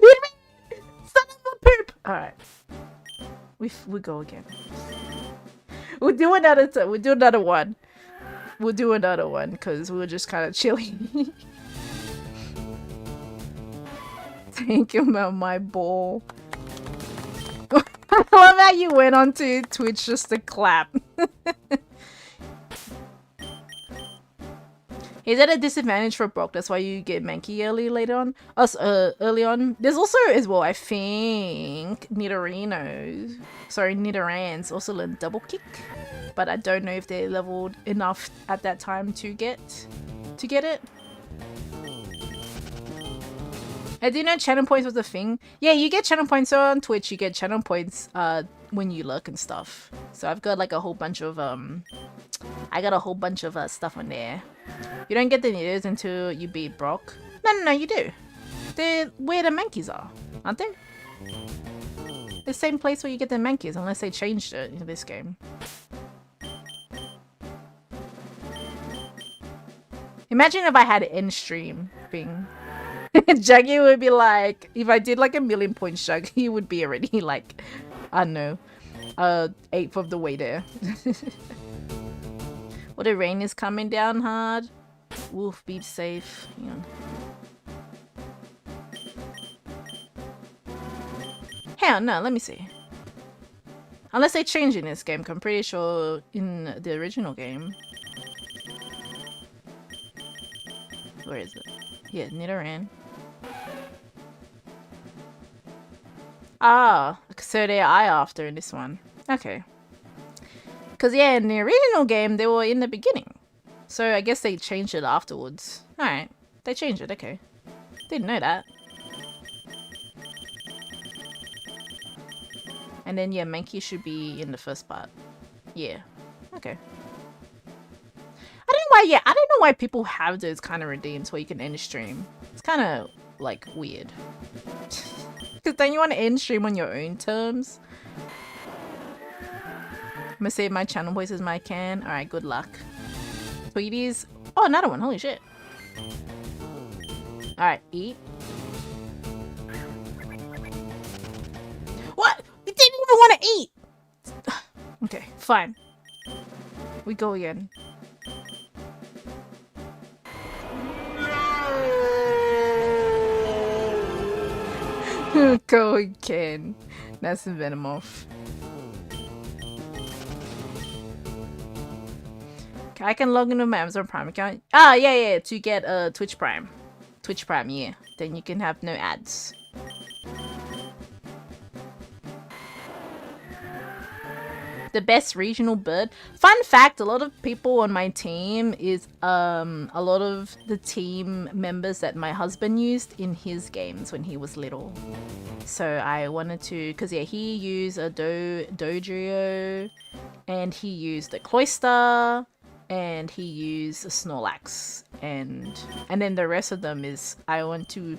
of a poop! Alright. We go again. We'll do another one. We'll do another one because we were just kind of chilling. Thank you about my ball. I love how you went onto Twitch just to clap. He's at a disadvantage for Brock. That's why you get Mankey later on. Early on. There's also as well, I think, Nidorans also learn double kick, but I don't know if they're leveled enough at that time to get it. I do know channel points was a thing. Yeah, you get channel points. So on Twitch, you get channel points when you lurk and stuff. So I've got like a whole bunch of stuff on there. You don't get the Nidos until you beat Brock. No, you do. They're where the Mankeys are, aren't they? The same place where you get the Mankeys, unless they changed it in this game. Imagine if I had an end stream thing. Juggy would be like, if I did like 1,000,000 points, Juggy would be already like, I don't know, 1/8 of the way there. Well, the rain is coming down hard. Wolf, be safe. Hang on. Hell no, let me see. Unless they change in this game, 'cause I'm pretty sure in the original game. Where is it? Yeah, Nidoran. Ah, so they're eye after in this one. Okay. Because yeah, in the original game, they were in the beginning. So I guess they changed it afterwards. Alright, they changed it, okay. Didn't know that. And then yeah, Mankey should be in the first part. Yeah, okay. I don't know why people have those kind of redeems where you can end stream. It's kind of like weird. Because then you want to end stream on your own terms. I'm gonna save my channel voice as I can. Alright, good luck. Tweeties. Oh, another one. Holy shit. Alright, eat. What? We didn't even want to eat! Okay, fine. We go again. Go again. That's the Venomoth. Okay, I can log into my Amazon Prime account. Ah, yeah, to get Twitch Prime. Twitch Prime, yeah. Then you can have no ads. The best regional bird. Fun fact, a lot of people on my team is a lot of the team members that my husband used in his games when he was little. So I wanted to, because yeah, he used a Dodrio, and he used a Cloyster, and he used a Snorlax, and then the rest of them is I want to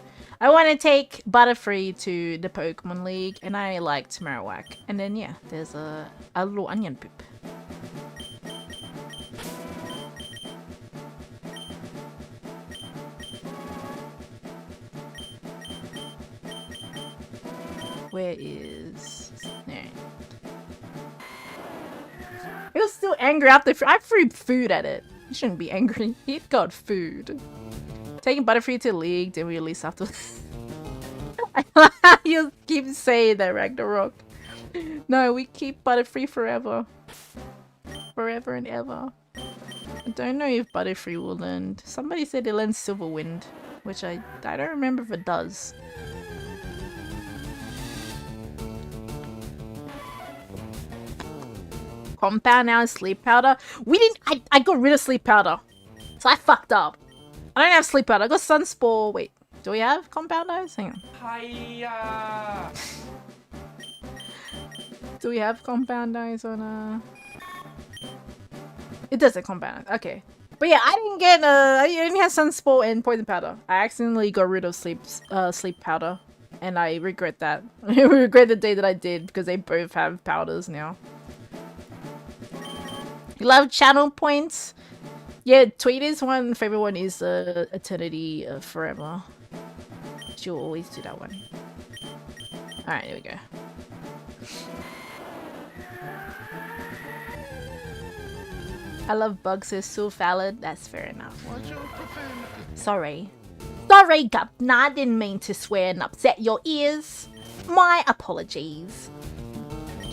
take Butterfree to the Pokemon League, and I liked Marowak. And then yeah, there's a little onion poop. Where is... There. It was still angry after I threw food at it. You shouldn't be angry. It got food. Taking Butterfree to the league, then we release afterwards. You keep saying that, Ragnarok. No, we keep Butterfree forever. Forever and ever. I don't know if Butterfree will learn. Somebody said it learns Silverwind, which I don't remember if it does. Compound now is sleep powder. We didn't. I got rid of sleep powder, so I fucked up. I don't have sleep powder. I got Sunspore. Wait, do we have compound eyes? Hang on. Hiya. Do we have compound eyes on It does have compound eyes. Okay, but yeah, I didn't get I only had Sunspore and poison powder. I accidentally got rid of sleep powder, and I regret that. I regret the day that I did because they both have powders now. You love channel points? Yeah, Tweeter's one favorite one is Eternity Forever. She'll always do that one. Alright, there we go. I love bugs, so so valid. That's fair enough. Sorry. Sorry, Gubna. I didn't mean to swear and upset your ears. My apologies.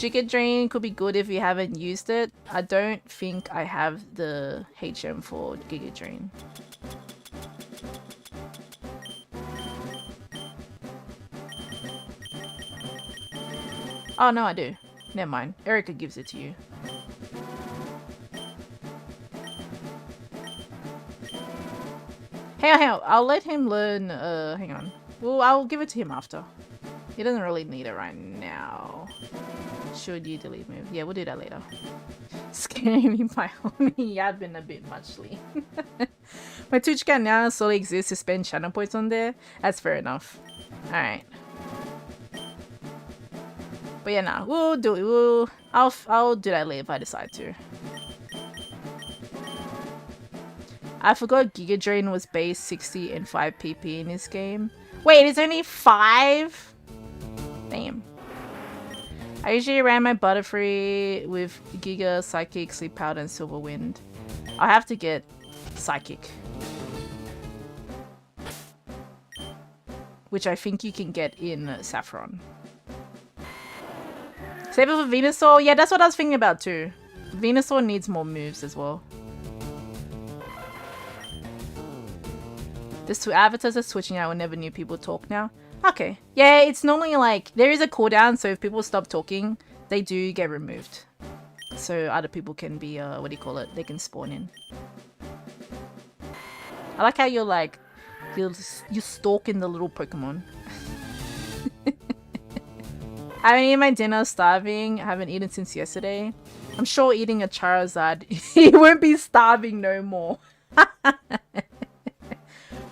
Giga Drain could be good if you haven't used it. I don't think I have the HM for Giga Drain. Oh no, I do. Never mind. Erica gives it to you. Hang on. I'll let him learn. Hang on. Well, I'll give it to him after. He doesn't really need it right now. Should you delete move? Yeah, we'll do that later. Scaring me by homie. Yeah, I've been a bit muchly. My Twitch account now solely exists to spend channel points on there. That's fair enough. Alright. But yeah, nah, we'll do it. I'll do that later if I decide to. I forgot Giga Drain was base 60 and 5 PP in this game. Wait, it's only 5? Damn. I usually ran my Butterfree with Giga, Psychic, Sleep Powder, and Silver Wind. I'll have to get Psychic. Which I think you can get in Saffron. Save it for Venusaur? Yeah, that's what I was thinking about too. Venusaur needs more moves as well. There's 2 avatars are switching out whenever new people talk now. Okay. Yeah, it's normally like, there is a cooldown, so if people stop talking, they do get removed. So other people can be, what do you call it? They can spawn in. I like how you're like, you're stalking the little Pokemon. I haven't eaten my dinner, starving. I haven't eaten since yesterday. I'm sure eating a Charizard, he won't be starving no more.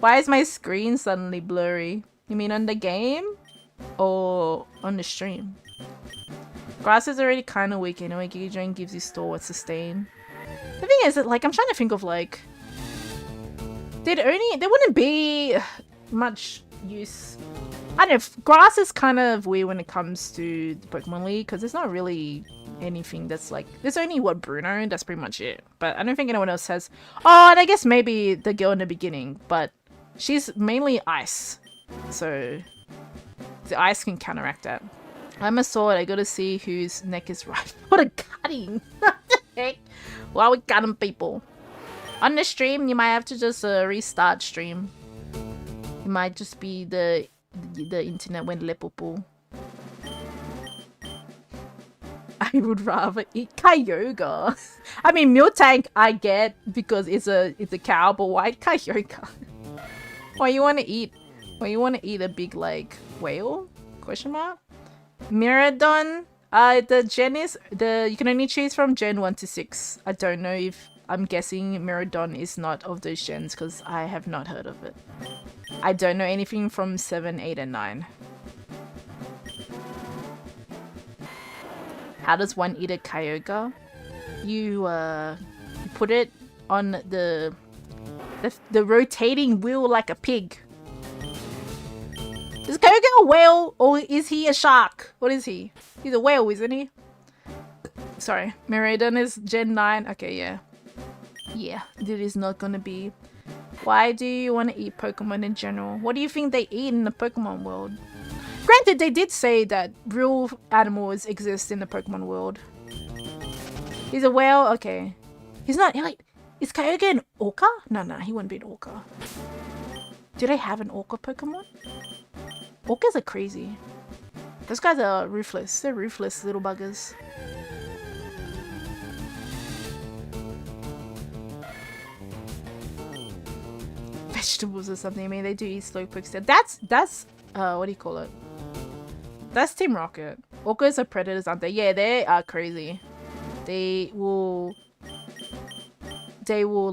Why is my screen suddenly blurry? You mean on the game? Or on the stream? Grass is already kind of weak anyway. Giga Drain gives you store what sustain. The thing is that, like, I'm trying to think of, like... there wouldn't be much use... I don't know, Grass is kind of weird when it comes to the Pokemon League, because there's not really anything that's like... there's only, what, Bruno? That's pretty much it. But I don't think anyone else has... oh, and I guess maybe the girl in the beginning, but she's mainly ice. So the ice can counteract that. I'm a sword, I gotta see whose neck is right. What a cutting! What the heck? Why are we cutting people? On the stream, you might have to just restart stream. It might just be the internet went lepopo. I would rather eat Kyogre. I mean, Miltank I get because it's a cow, but why Kyogre? Why you want to eat? Why you want to eat a big like whale? Question mark. Miradon. The gen is you can only choose from Gen 1 to 6. I don't know if I'm guessing Miradon is not of those gens because I have not heard of it. I don't know anything from 7, 8, and 9. How does one eat a Kyogre? You put it on the rotating wheel like a pig. Is Kyogre a whale or is he a shark? What is he? He's a whale, isn't he? Sorry, Miradon is Gen 9. Okay, yeah. Yeah, it is not gonna be. Why do you want to eat Pokemon in general? What do you think they eat in the Pokemon world? Granted, they did say that real animals exist in the Pokemon world. He's a whale? Okay. He's not, like, is Kyogre an orca? No, he wouldn't be an orca. Do they have an orca Pokemon? Orcas are crazy. Those guys are ruthless. They're ruthless little buggers. Vegetables or something. I mean, they do eat Slowpokes. That's what do you call it? That's Team Rocket. Orcas are predators, aren't they? Yeah, they are crazy. They will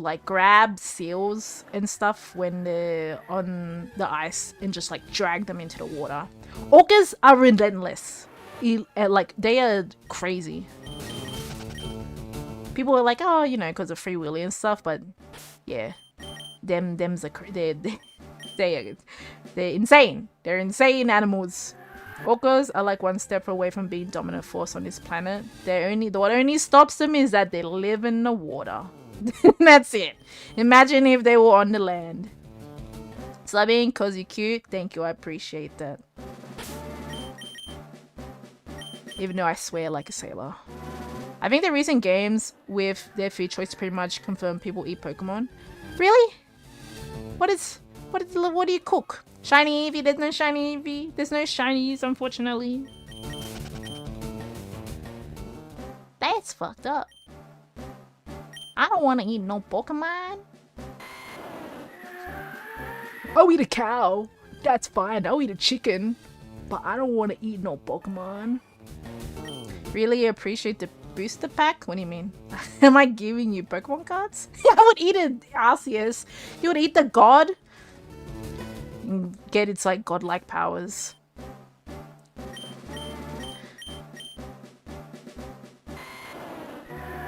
like grab seals and stuff when they're on the ice and just like drag them into the water. Orcas are relentless. Like, they are crazy. People are like, oh, you know, because of Free Willy and stuff, but yeah, they're insane. They're insane animals. Orcas are like one step away from being dominant force on this planet. What only stops them is that they live in the water. That's it. Imagine if they were on the land. Subbing, cause you're cute. Thank you, I appreciate that. Even though I swear like a sailor. I think the recent games with their food choice pretty much confirm people eat Pokemon. Really? What do you cook? Shiny Eevee? There's no shiny Eevee. There's no shinies, unfortunately. That's fucked up. I don't want to eat no Pokemon. I'll eat a cow. That's fine. I'll eat a chicken. But I don't want to eat no Pokemon. Really appreciate the booster pack? What do you mean? Am I giving you Pokemon cards? I would eat an Arceus. You would eat the god? And get its like godlike powers.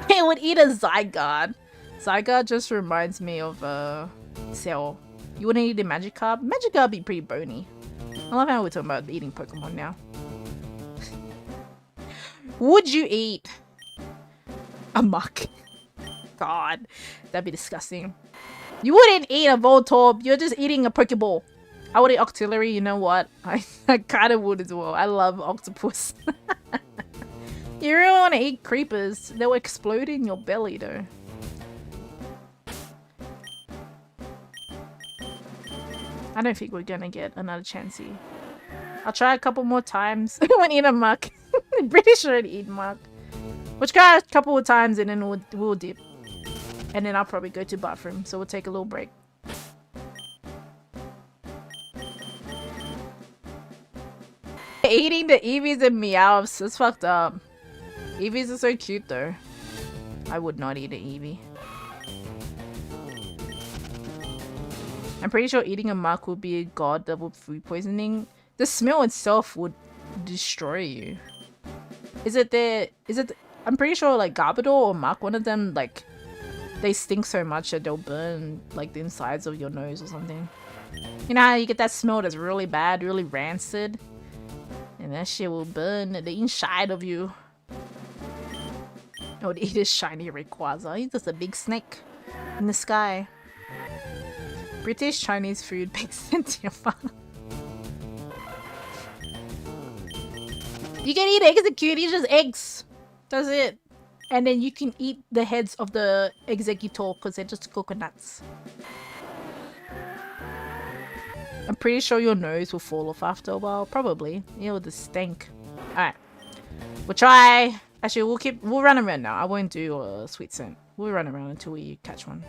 I would eat a Zygarde. Zygarde just reminds me of Cell. You wouldn't eat a Magikarp? Magikarp would be pretty bony. I love how we're talking about eating Pokemon now. Would you eat a Muck? God, that'd be disgusting. You wouldn't eat a Voltorb. You're just eating a Pokeball. I would eat Octillery. You know what? I kind of would as well. I love Octopus. You really want to eat creepers? They'll explode in your belly though. I don't think we're gonna get another chancey. I'll try a couple more times. I won't eat a Muck. I'm pretty sure I'd eat Muck. We'll try a couple of times and then we'll dip. And then I'll probably go to the bathroom. So we'll take a little break. Eating the Eevees and Meowths. That's fucked up. Eevees are so cute though. I would not eat an Eevee. I'm pretty sure eating a Muck would be a god level food poisoning. The smell itself would destroy you. I'm pretty sure like Garbodor or Muck, one of them, like they stink so much that they'll burn like the insides of your nose or something. You know how you get that smell that's really bad, really rancid? And that shit will burn the inside of you. I would eat a shiny Rayquaza. He's just a big snake in the sky. British Chinese food makes sense. You can eat execute, it's just eggs. That's it. And then you can eat the heads of the executor because they're just coconuts. I'm pretty sure your nose will fall off after a while. Probably. Ew, the stink. Alright. We'll try. Actually, we'll run around now. I won't do a sweet scent. We'll run around until we catch one.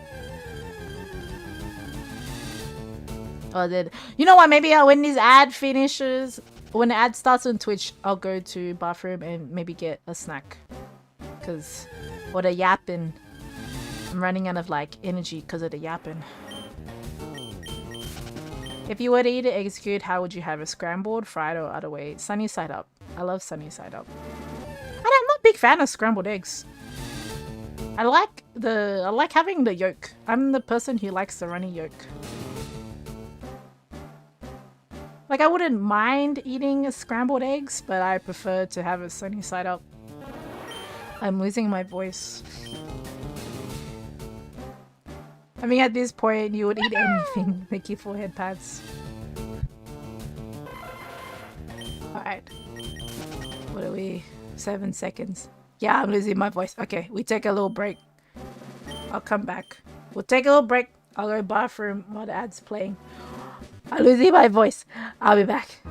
Oh, then. You know what? Maybe when this ad finishes, when the ad starts on Twitch, I'll go to bathroom and maybe get a snack. Cause, or the yapping. I'm running out of like energy because of the yapping. If you were to eat an execute, how would you have it? Scrambled, fried, or other way? Sunny side up. I love sunny side up. I'm not a big fan of scrambled eggs. I like having the yolk. I'm the person who likes the runny yolk. Like I wouldn't mind eating scrambled eggs, but I prefer to have it sunny side up. I'm losing my voice. I mean, at this point, you would eat anything. Thank you for head pads. Alright. What are we? 7 seconds. Yeah, I'm losing my voice. Okay, we take a little break. I'll come back. We'll take a little break. I'll go to the bathroom while the ad's playing. I'm losing my voice. I'll be back.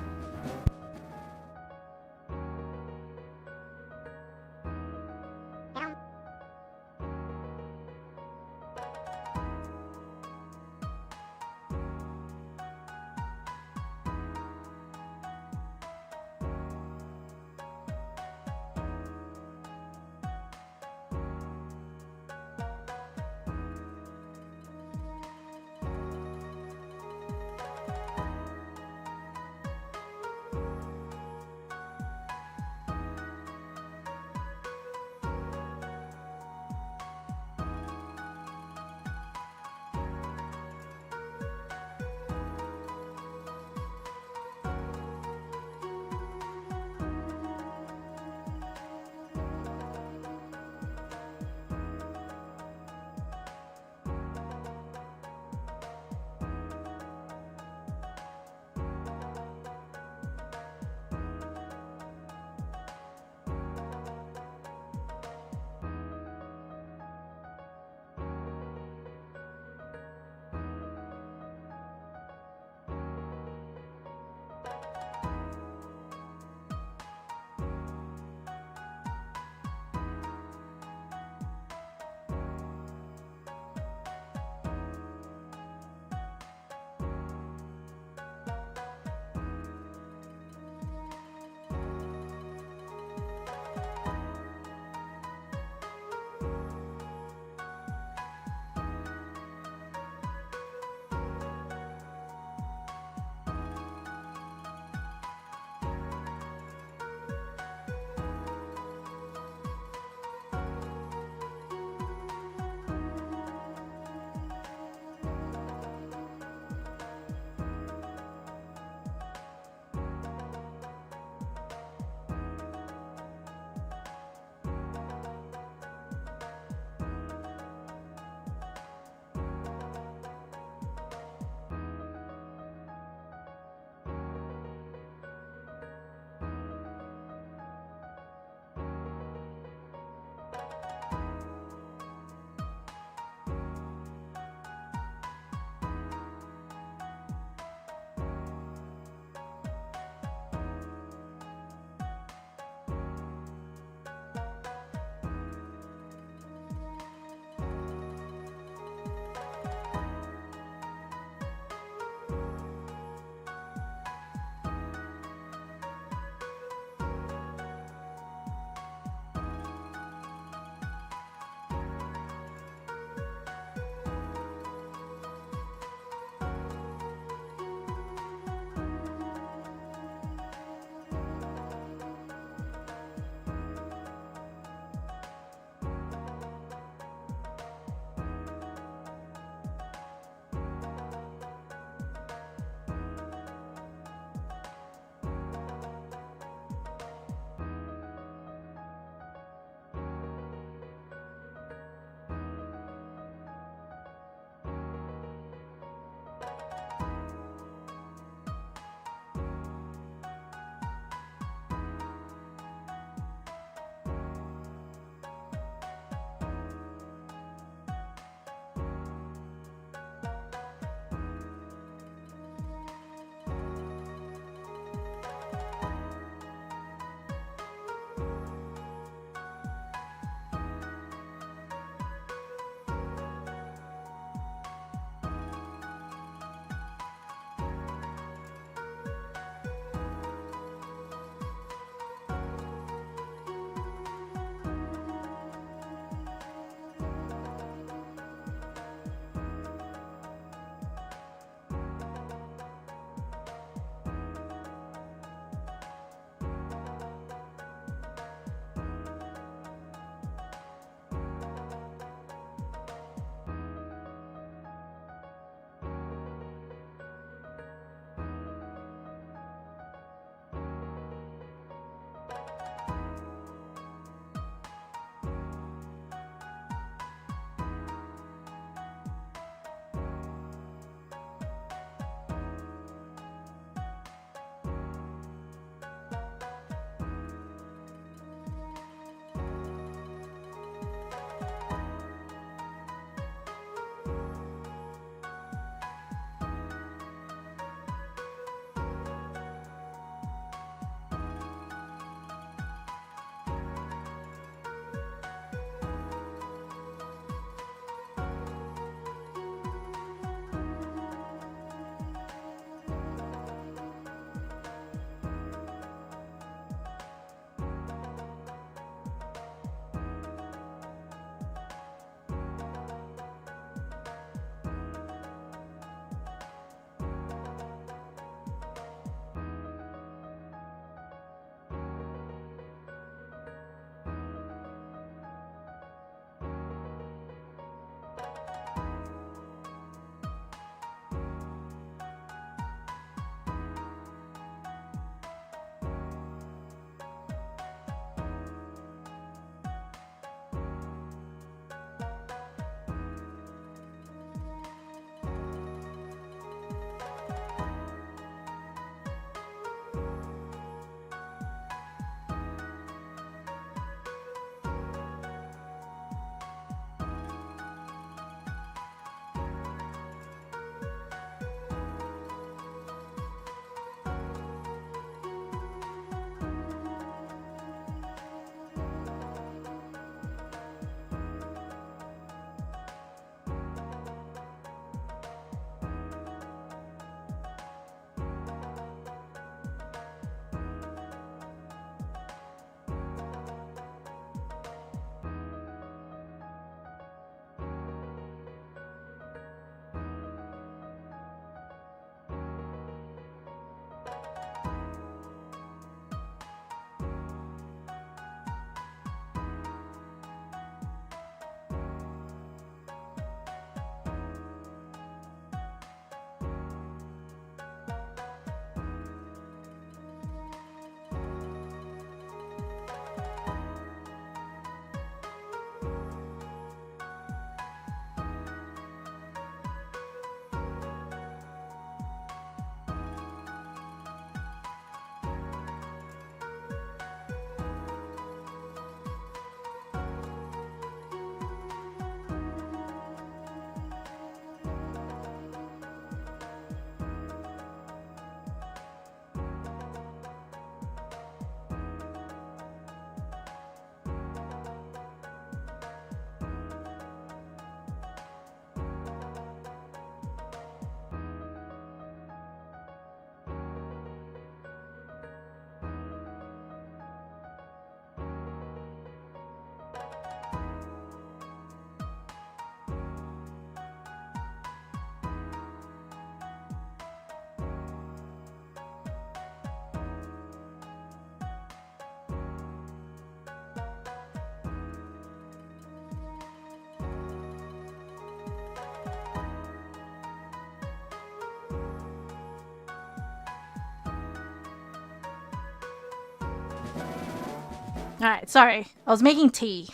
Alright, sorry. I was making tea.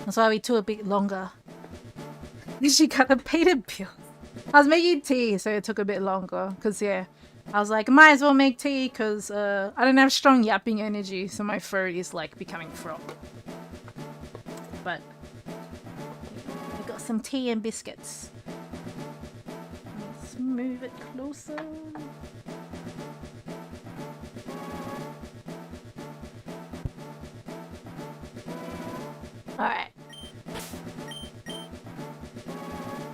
That's why we took a bit longer. She got a paid bill. I was making tea, so it took a bit longer. Because, yeah, I was like, might as well make tea because I don't have strong yapping energy. So my throat is like becoming frog. But we got some tea and biscuits. Let's move it closer. Alright.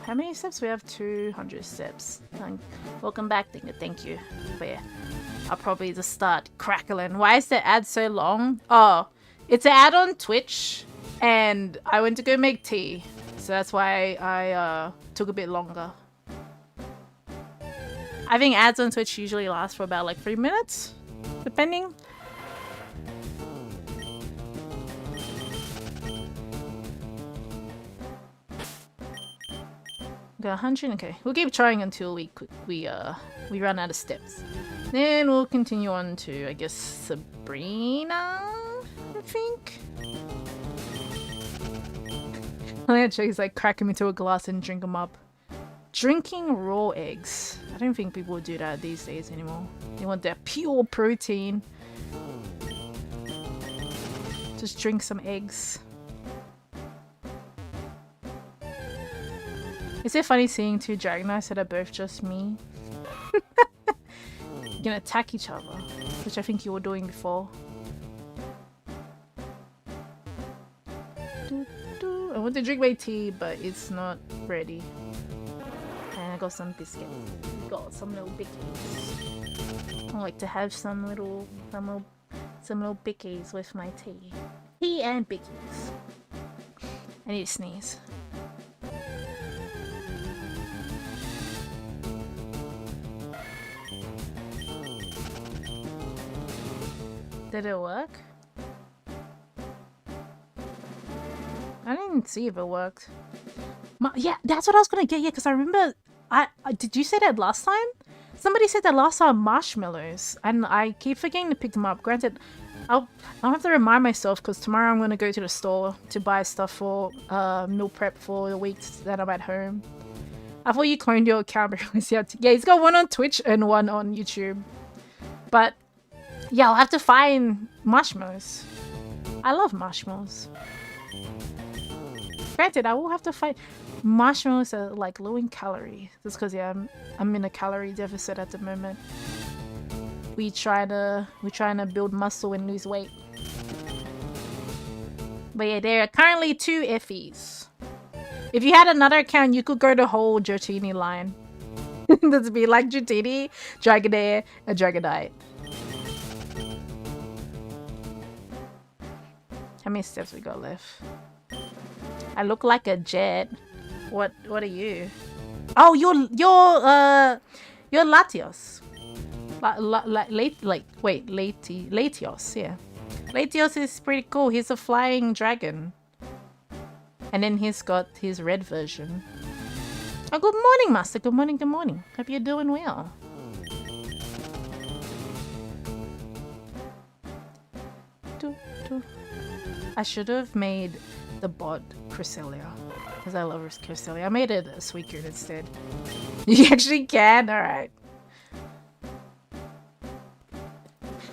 How many steps? We have 200 steps. And welcome back, thank you. But yeah, I'll probably just start crackling. Why is the ad so long? Oh, it's an ad on Twitch, and I went to go make tea. So that's why I took a bit longer. I think ads on Twitch usually last for about like 3 minutes, depending. Got 100. Okay, we'll keep trying until we run out of steps. Then we'll continue on to, I guess, Sabrina. I think. He's like crack them into a glass and drink them up. Drinking raw eggs. I don't think people do that these days anymore. They want their pure protein. Just drink some eggs. Is it funny seeing two Dragonites that are both just me? You're gonna attack each other, which I think you were doing before. I want to drink my tea, but it's not ready. And I got some biscuits. Got some little bickies. I like to have some little bickies with my tea. Tea and bickies. I need to sneeze. Did it work? I didn't see if it worked. Yeah, that's what I was gonna get. Yeah, because I remember. Did you say that last time? Somebody said that last time, marshmallows, and I keep forgetting to pick them up. Granted, I'll have to remind myself because tomorrow I'm gonna go to the store to buy stuff for meal prep for the weeks that I'm at home. I thought you cloned your account because yeah, he's got one on Twitch and one on YouTube, but. Yeah, I'll have to find marshmallows. I love marshmallows. Granted, I will have to find marshmallows are like low in calorie. Just because yeah, I'm in a calorie deficit at the moment. We're trying to build muscle and lose weight. But yeah, there are currently 2 Effies. If you had another account, you could go the whole Dratini line. That'd be like Dratini, Dragonair, and Dragonite. How many steps we got left? I look like a jet. What are you? Oh, you're Latios. Latios, yeah. Latios is pretty cool. He's a flying dragon. And then he's got his red version. Oh, good morning, Master. Good morning, good morning. Hope you're doing well. I should have made the bot Cresselia. Because I love Cresselia. I made it a Suicune instead. You actually can? Alright.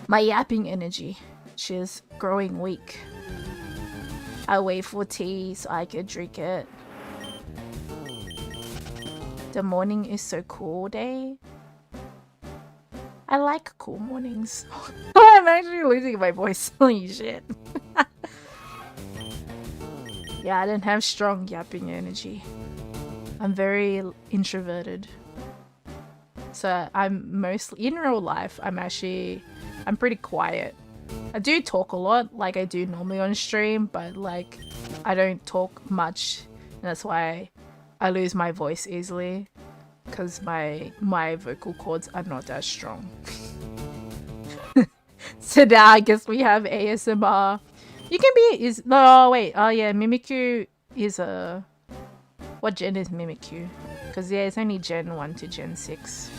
My yapping energy. She's growing weak. I wait for tea so I could drink it. The morning is so cool day. I like cool mornings. I'm actually losing my voice. Holy shit. Yeah, I didn't have strong yapping energy. I'm very introverted. So I'm mostly, in real life, I'm pretty quiet. I do talk a lot, like I do normally on stream, but like, I don't talk much. And that's why I lose my voice easily. Because my vocal cords are not that strong. So now I guess we have ASMR. You can be oh yeah, Mimikyu is a what gen is Mimikyu? Because yeah, it's only Gen 1 to Gen 6.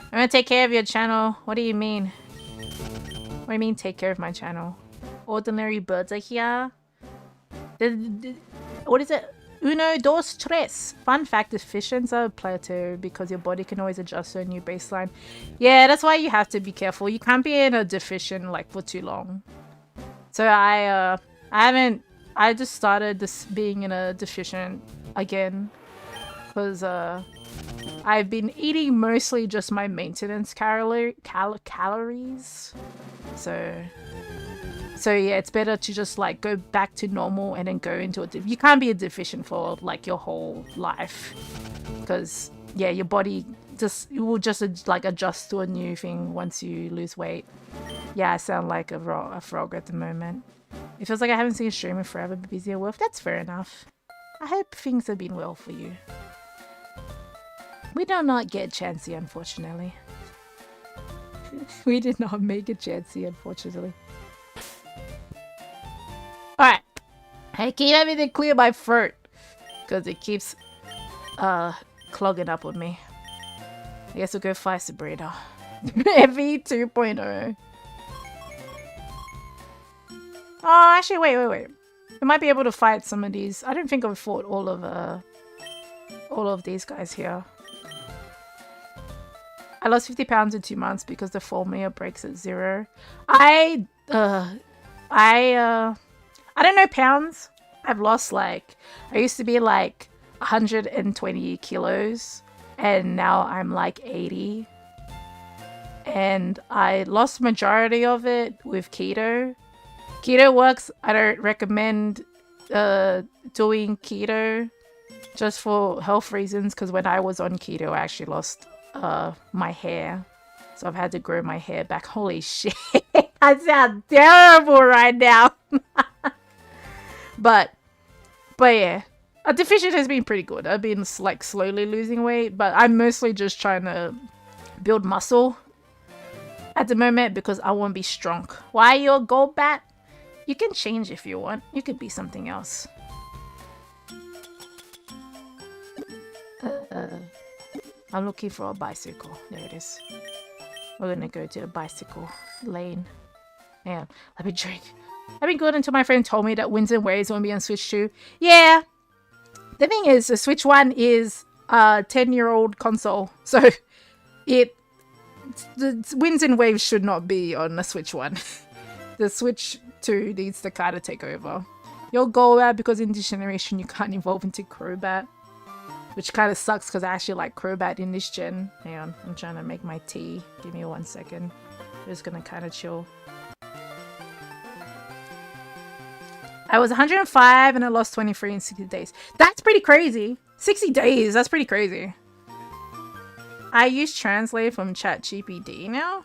I'm gonna take care of your channel. What do you mean? What do you mean, take care of my channel? Ordinary birds are here. What is it? Uno, dos, tres. Fun fact, deficients are a plateau because your body can always adjust to a new baseline. Yeah, that's why you have to be careful. You can't be in a deficient like for too long. So I just started this being in a deficient again because I've been eating mostly just my maintenance calories. So yeah, it's better to just like go back to normal and then go into it. You can't be a deficient for like your whole life because yeah, your body will just like adjust to a new thing once you lose weight. Yeah, I sound like a frog at the moment. It feels like I haven't seen a streamer forever, but busy at work. That's fair enough. I hope things have been well for you. We did not get Chansey, unfortunately. We did not make a Chansey, unfortunately. Alright. I keep having to clear my throat because it keeps clogging up with me. I guess we'll go fight Sabrina. FE 2.0. Oh, actually, wait. We might be able to fight some of these. I don't think I've fought all of these guys here. I lost 50 pounds in 2 months because the formula breaks at 0. I don't know pounds. I've lost like, I used to be like 120 kilos and now I'm like 80. And I lost majority of it with keto. Keto works. I don't recommend doing keto just for health reasons because when I was on keto I actually lost my hair, so I've had to grow my hair back. Holy shit. I sound terrible right now. but yeah, a deficient has been pretty good. I've been like slowly losing weight, but I'm mostly just trying to build muscle at the moment because I want to be strong. Why your gold bat? You can change if you want. You could be something else. I'm looking for a bicycle. There it is. We're gonna go to the bicycle lane. Hang on, let me drink. I've been good until my friend told me that Winds and Waves won't be on Switch 2. Yeah. The thing is, the Switch 1 is a 10-year-old console. So the Winds and Waves should not be on the Switch 1. The Switch 2 needs to kind of take over. You'll go out because in this generation you can't evolve into Crobat. Which kind of sucks because I actually like Crobat in this gen. Hang on, I'm trying to make my tea. Give me 1 second. I'm just gonna kind of chill. I was 105 and I lost 23 in 60 days. That's pretty crazy. 60 days, that's pretty crazy. I use Translate from ChatGPT now.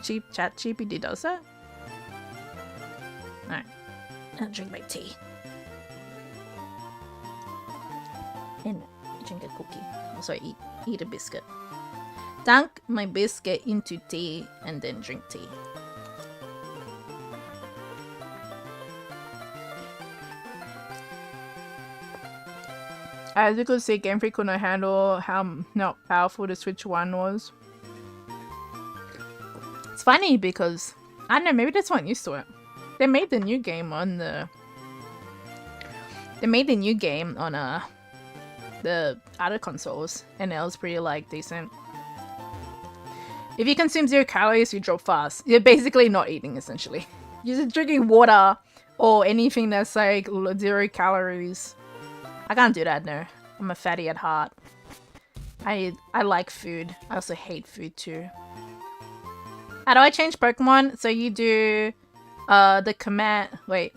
ChatGPT does that? Alright, I'll drink my tea. And drink a cookie. Also eat a biscuit. Dunk my biscuit into tea and then drink tea. As you could see, Game Freak couldn't handle how not powerful the Switch 1 was. It's funny because, I don't know, maybe that's one used to it. They made the new game on the other consoles and it was pretty like decent. If you consume 0 calories, you drop fast. You're basically not eating essentially. You're just drinking water or anything that's like 0 calories. I can't do that, no. I'm a fatty at heart. I like food. I also hate food too. How do I change Pokemon? So you do the command. Wait.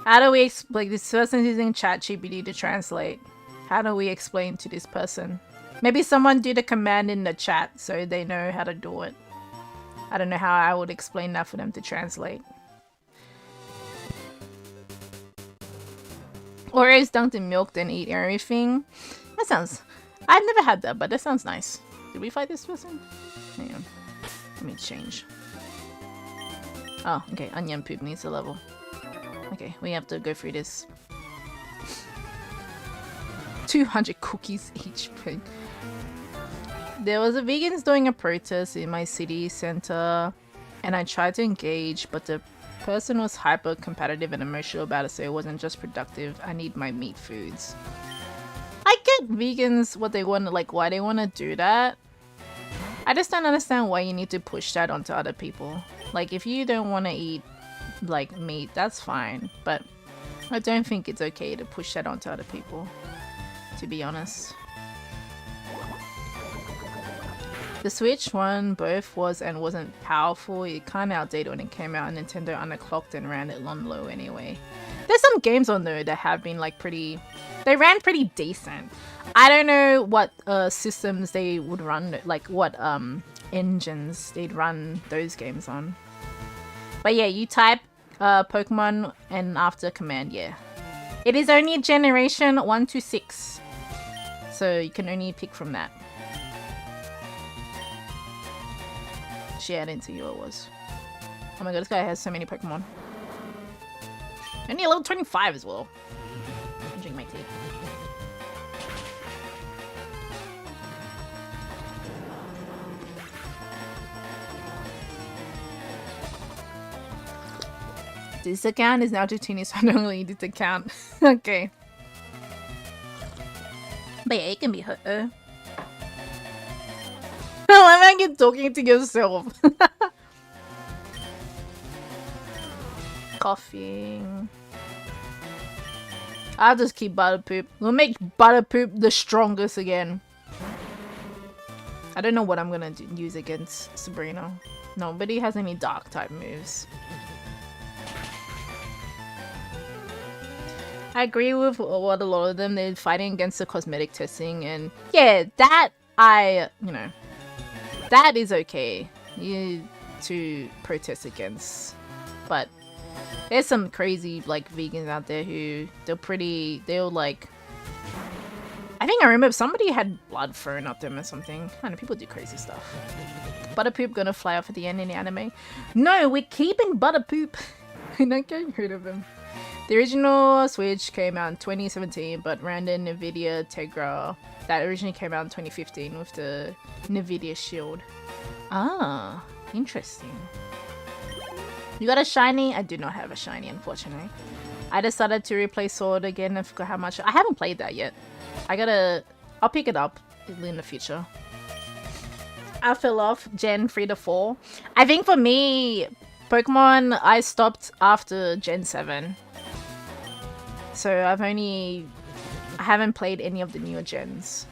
How do we like this person's using ChatGPT to translate? How do we explain to this person? Maybe someone do the command in the chat so they know how to do it. I don't know how I would explain that for them to translate. Or is dunked in milk then eat everything? That sounds... I've never had that, but that sounds nice. Did we fight this person? Hang on. Let me change. Oh, okay. Onion poop needs a level. Okay, we have to go through this. 200 cookies each. There was a vegans doing a protest in my city center, and I tried to engage, but the person was hyper competitive and emotional about it, so it wasn't just productive. I need my meat foods. I get vegans what they want, like why they want to do that. I just don't understand why you need to push that onto other people. Like if you don't want to eat like meat, that's fine, but I don't think it's okay to push that onto other people, to be honest. The Switch one both was and wasn't powerful. It kind of outdated when it came out, and Nintendo underclocked and ran it on low anyway. There's some games on there that have been like pretty... They ran pretty decent. I don't know what systems they would run, like what engines they'd run those games on. But yeah, you type Pokemon and after command, yeah. It is only generation 1 to 6. So you can only pick from that. Shit, I didn't see who it was. Oh my god, this guy has so many Pokemon. Only a level 25 as well. I'll drink my tea. This account is now too teeny, so I don't really need this account. Okay. But yeah, it can be hurt. Why am I talking to yourself? Coughing. I'll just keep Butterpoop. We'll make Butterpoop the strongest again. I don't know what I'm gonna use against Sabrina. Nobody has any dark type moves. I agree with what a lot of them, they're fighting against the cosmetic testing, and yeah, that that is okay to protest against. But there's some crazy like vegans out there who they'll like, I think I remember somebody had blood thrown at them or something. I know people do crazy stuff. Butterpoop gonna fly off at the end in the anime. No, we're keeping Butterpoop. We're not getting rid of him. The original Switch came out in 2017, but ran the NVIDIA Tegra that originally came out in 2015 with the NVIDIA Shield. Ah, interesting. You got a shiny? I do not have a shiny, unfortunately. I decided to replay Sword again. I forgot how much. I haven't played that yet. I'll pick it up in the future. I fell off Gen 3 to 4. I think for me, Pokemon, I stopped after Gen 7. So I haven't played any of the newer gens.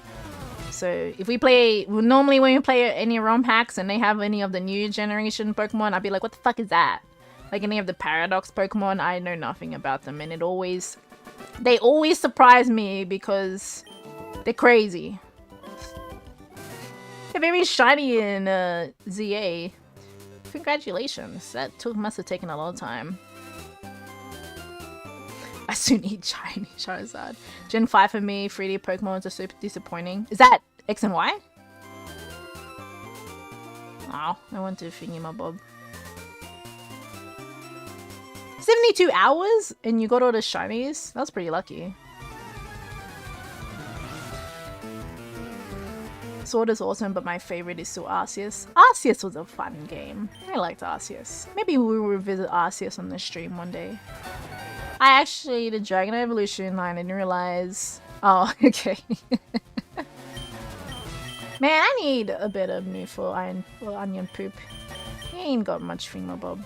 So if we play, normally when we play any ROM hacks and they have any of the new generation Pokemon, I'd be like, what the fuck is that? Like any of the Paradox Pokemon, I know nothing about them, and they always surprise me because they're crazy. They're very shiny in ZA. Congratulations, that must have taken a long time. I soon need shiny Charizard. Gen 5 for me, 3D Pokemon are super disappointing. Is that X and Y? Oh, I want to thingy my bob. 72 hours and you got all the shinies? That's pretty lucky. Sword is awesome, but my favorite is still Arceus. Arceus was a fun game. I liked Arceus. Maybe we will revisit Arceus on the stream one day. The Dragon Evolution line, I didn't realize. Oh, okay. Man, I need a bit of new for onion poop. He ain't got much thingamabob.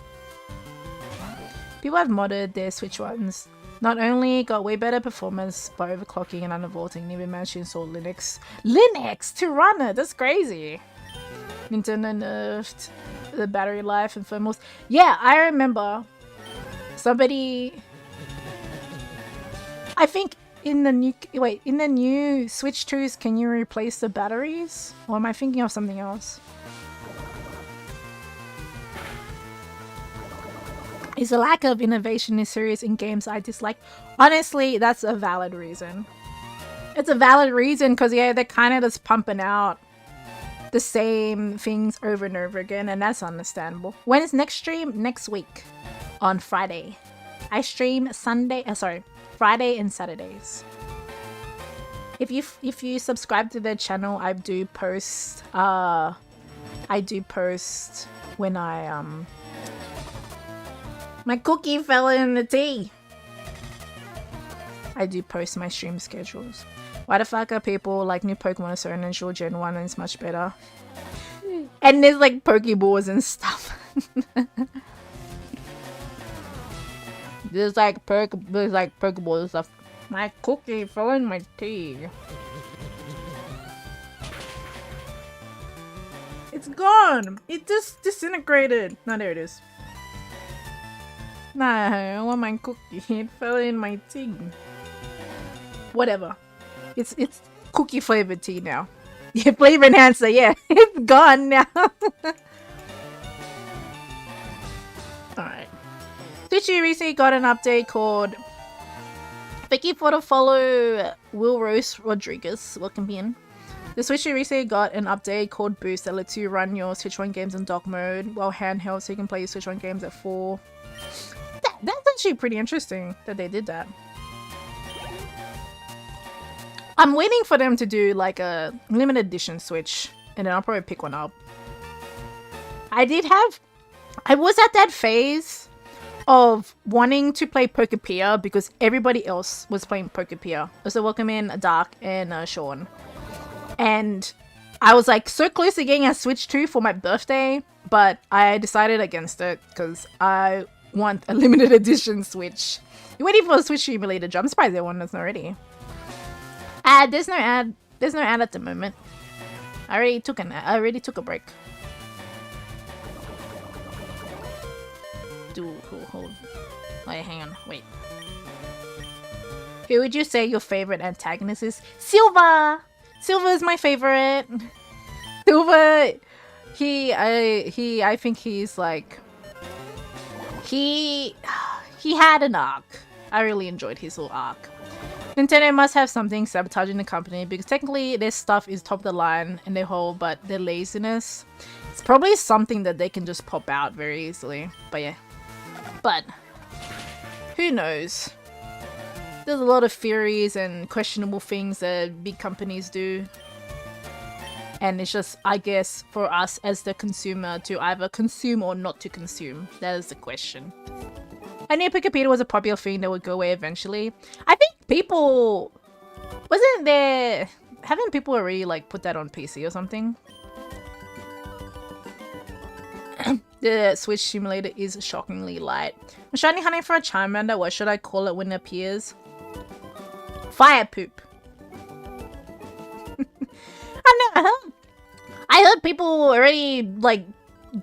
People have modded their Switch ones. Not only got way better performance by overclocking and undervolting, even managed to install Linux to run it. That's crazy. Nintendo nerfed the battery life and thermals. Yeah, I remember somebody. I think in the new Switch 2s, can you replace the batteries? Or am I thinking of something else? Is a lack of innovation in series in games I dislike? Honestly, that's a valid reason. It's a valid reason because yeah, they're kind of just pumping out the same things over and over again, and that's understandable. When is next stream? Next week on Friday. I stream Friday and Saturdays. If you subscribe to their channel, I do post when I my cookie fell in the tea. I do post my stream schedules. Why the fuck are people like new Pokemon are so unusual? Gen 1 is much better. And there's like Pokeballs and stuff. there's like Pokeballs and stuff. My cookie fell in my tea. It's gone! It just disintegrated. No, there it is. Nah, I want my cookie. It fell in my tea. Whatever. It's cookie flavored tea now. Yeah, flavor enhancer, yeah. It's gone now. Alright. Twitchy recently got an update called thank you for the follow, Will Rose Rodriguez. Welcome in. The Switcher recently got an update called Boost that lets you run your Switch 1 games in dock mode while handheld, so you can play your Switch 1 games at 4. That's actually pretty interesting that they did that. I'm waiting for them to do like a limited edition Switch, and then I'll probably pick one up. I was at that phase of wanting to play Poketuber because everybody else was playing Poketuber. So welcome in Dark and Sean. And I was like so close to getting a Switch 2 for my birthday, but I decided against it because I want a limited edition Switch. You're waiting for a Switch emulator. I'm surprised there one isn't already. There's no ad. There's no ad at the moment. I already took a break. Hold. Wait, hang on. Wait. Who would you say your favorite antagonist is? Silva. Silva is my favorite. Silva. I think he's like. He had an arc. I really enjoyed his little arc. Nintendo must have something sabotaging the company because technically their stuff is top of the line and but their laziness, it's probably something that they can just pop out very easily. But yeah, but who knows? There's a lot of theories and questionable things that big companies do, and it's just, I guess, for us as the consumer to either consume or not to consume. That is the question. I knew Pokepedia was a popular thing that would go away eventually. I think people... Haven't people already like put that on PC or something? The Switch simulator is shockingly light. I'm shiny hunting for a Charmander. What should I call it when it appears? Fire poop. I heard people already like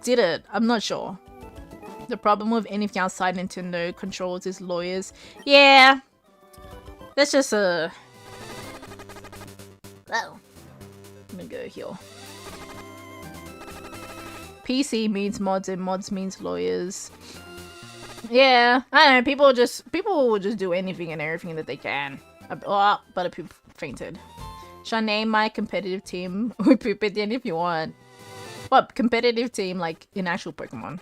did it. I'm not sure. The problem with anything outside Nintendo controls is lawyers. Yeah. That's just a... Oh. I'm gonna go here. PC means mods and mods means lawyers. Yeah. I don't know. People will just do anything and everything that they can. Oh, but a poop fainted. Shall I name my competitive team? We poop at the end if you want. What? Competitive team like in actual Pokemon?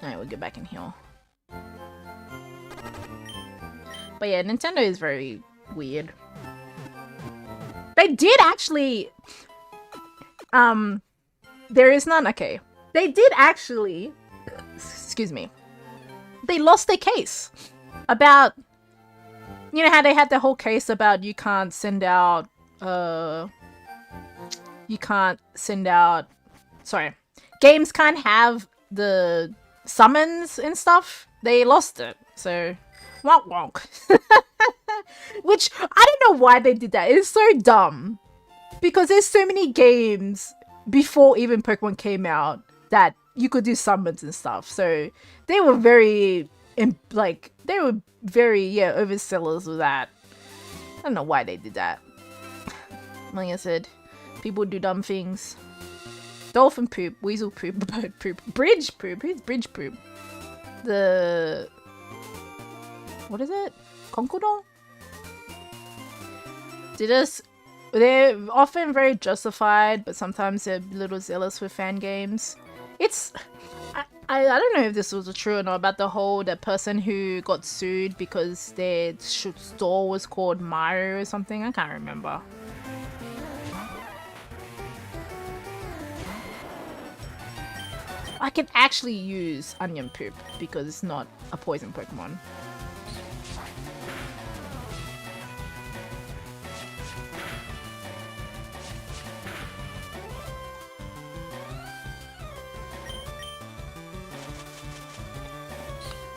Alright, we'll get back in here. But yeah, Nintendo is very weird. They did actually... There is none. Okay. They did actually... Excuse me. They lost their case. About... You know how they had the whole case about you can't send out... You can't send out... Sorry. Games can't have the... summons and stuff. They lost it, so wonk wonk. Which I don't know why they did that. It's so dumb because there's so many games before even Pokemon came out that you could do summons and stuff, so they were very oversellers with that. I don't know why they did that. Like I said, people do dumb things. Dolphin poop, weasel poop, bird poop, bridge poop. Who's bridge poop? The... What is it? Conkodon? They're often very justified, but sometimes they're a little zealous with fan games. It's... I don't know if this was true or not about the person who got sued because their store was called Mario or something. I can't remember. I can actually use onion poop because it's not a poison Pokemon.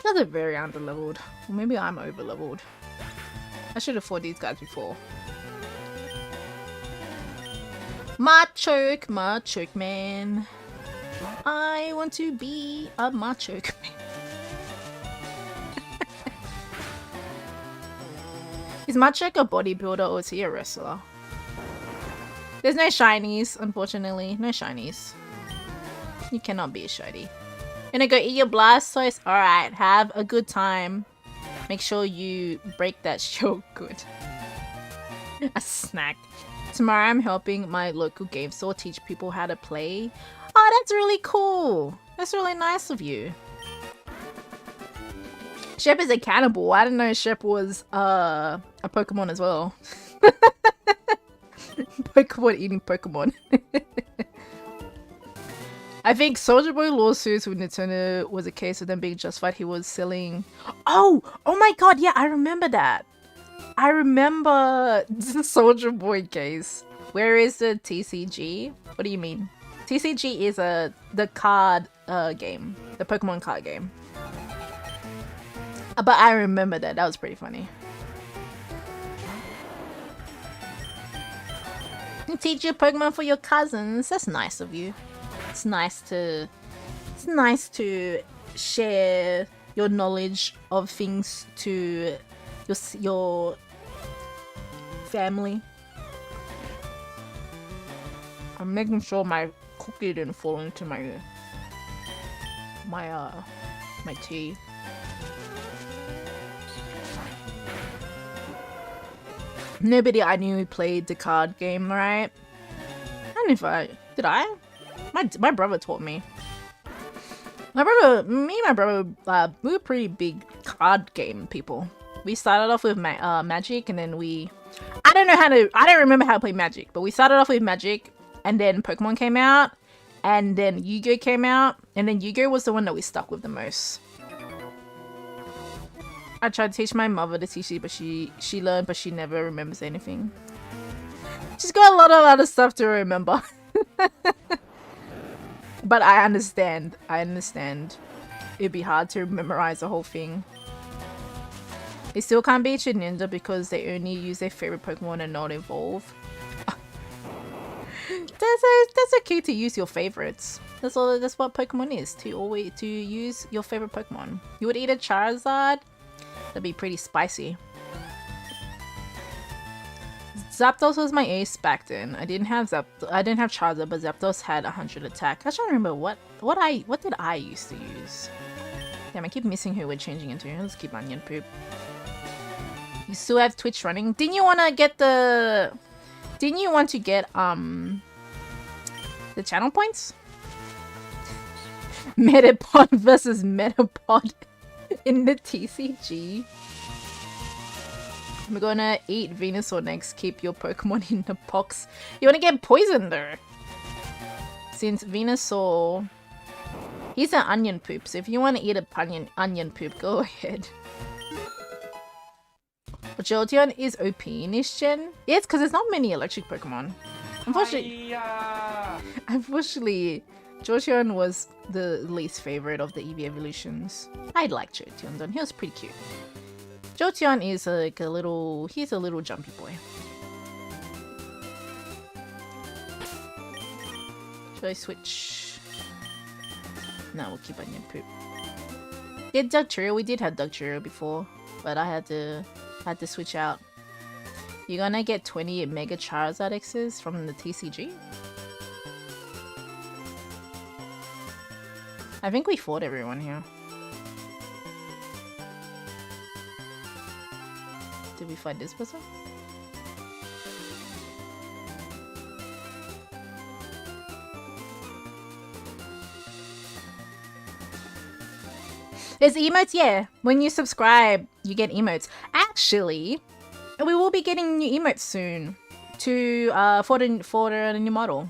You guys are very underleveled. Or maybe I'm overleveled. I should have fought these guys before. Machoke man. I want to be a Machoke man. Is Machoke a bodybuilder or is he a wrestler? There's no shinies, unfortunately. No shinies. You cannot be a shiny. Gonna go eat your Blastoise? Alright, have a good time. Make sure you break that show good. A snack. Tomorrow I'm helping my local game store teach people how to play. Oh, that's really cool. That's really nice of you. Shep is a cannibal. I didn't know Shep was a Pokemon as well. Pokemon eating Pokemon. I think Soldier Boy lawsuits with Nintendo was a case of them being justified. He was selling... Oh my god, yeah, I remember that. I remember the Soldier Boy case. Where is the TCG? What do you mean? TCG is the card game. The Pokemon card game. But I remember that. That was pretty funny. You teach your Pokemon for your cousins. That's nice of you. It's nice to share your knowledge of things to your family. I'm making sure my cookie didn't fall into my tea. Nobody I knew played the card game, right? I don't know if did I? My brother taught me. Me and my brother, we were pretty big card game people. We started off with Magic, and then I don't remember how to play Magic, but we started off with Magic, and then Pokemon came out, and then Yu-Gi-Oh came out, and then Yu-Gi-Oh was the one that we stuck with the most. I tried to teach my mother to teach you, but she learned, but she never remembers anything. She's got a lot of other stuff to remember. But I understand. It'd be hard to memorize the whole thing. They still can't beat your ninja because they only use their favorite Pokemon and not evolve. That's okay to use your favorites. That's what Pokemon is. To use your favorite Pokemon. You would eat a Charizard? That'd be pretty spicy. Zapdos was my ace back then. I didn't have Charizard, but Zapdos had 100 attack. I trying to remember what did I used to use. Damn, I keep missing who we're changing into. Let's keep onion poop. You still have Twitch running. Didn't you want to get the channel points? Metapod versus Metapod in the TCG. I'm gonna eat Venusaur next. Keep your Pokemon in the box. You wanna get poisoned though? Since Venusaur, he's an onion poop. So if you wanna eat a onion poop, go ahead. But Jolteon is OP in this gen. Yeah, it's because there's not many electric Pokemon. Unfortunately, Jolteon was the least favorite of the EV evolutions. I liked Jolteon though. He was pretty cute. Jolteon is like he's a little jumpy boy. Should I switch? No, we'll keep onion poop. Yeah, Dugtrio, we did have Dugtrio before, but I had to switch out. You're gonna get 20 Mega Charizard X's from the TCG? I think we fought everyone here. Did we fight this person? There's emotes, yeah. When you subscribe, you get emotes. Actually, we will be getting new emotes soon to for the new model.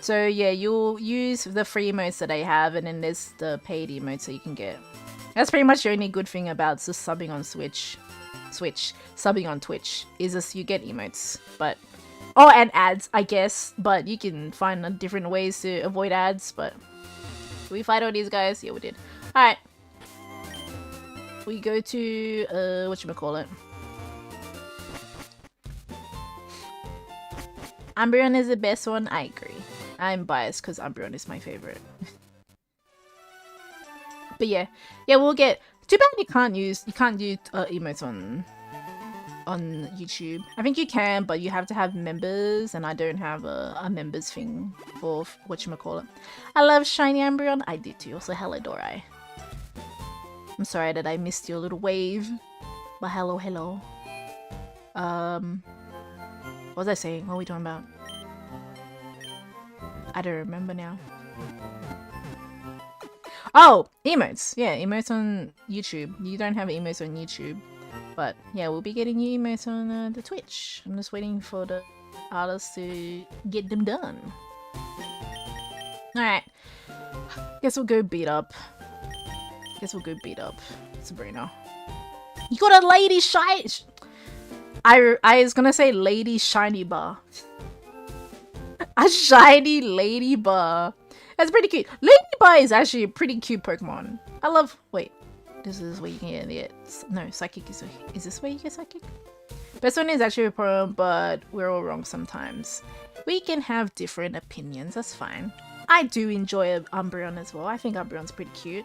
So yeah, you'll use the free emotes that I have, and then there's the paid emotes that you can get. That's pretty much the only good thing about just subbing on subbing on Twitch is just you get emotes, but and ads, I guess. But you can find different ways to avoid ads. But did we fight all these guys? Yeah, we did. All right, we go to whatchamacallit. Umbreon is the best one. I agree. I'm biased because Umbreon is my favorite. But yeah, we'll get. Too bad you can't do emotes on YouTube. I think you can, but you have to have members, and I don't have a members thing for whatchamacallit. I love shiny Umbreon. I do too. Also, hello Dorai. I'm sorry that I missed your little wave, but hello. What was I saying? What are we talking about? I don't remember now. Oh, emotes. Yeah, emotes on YouTube. You don't have emotes on YouTube. But yeah, we'll be getting new emotes on the Twitch. I'm just waiting for the artists to get them done. Alright. Guess we'll go beat up. Sabrina. You got a lady shiny... I was gonna say lady shiny bar. A shiny ladybug. That's pretty cute. Ladybug is actually a pretty cute Pokemon. I love... Wait. This is where you can get it. No, Psychic is... Is this where you get Psychic? Best one is actually a problem, but we're all wrong sometimes. We can have different opinions. That's fine. I do enjoy Umbreon as well. I think Umbreon's pretty cute.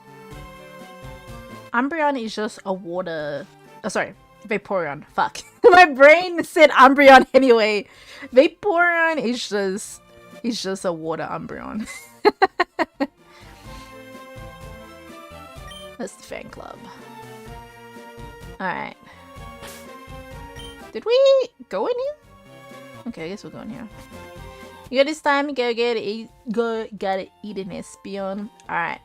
Umbreon is just a water... Oh, sorry. Vaporeon. Fuck. My brain said Umbreon anyway. Vaporeon is just a water Umbreon. That's the fan club. Alright. Did we go in here? Okay, I guess we'll go in here. You got this time, gotta eat an Espeon. Alright.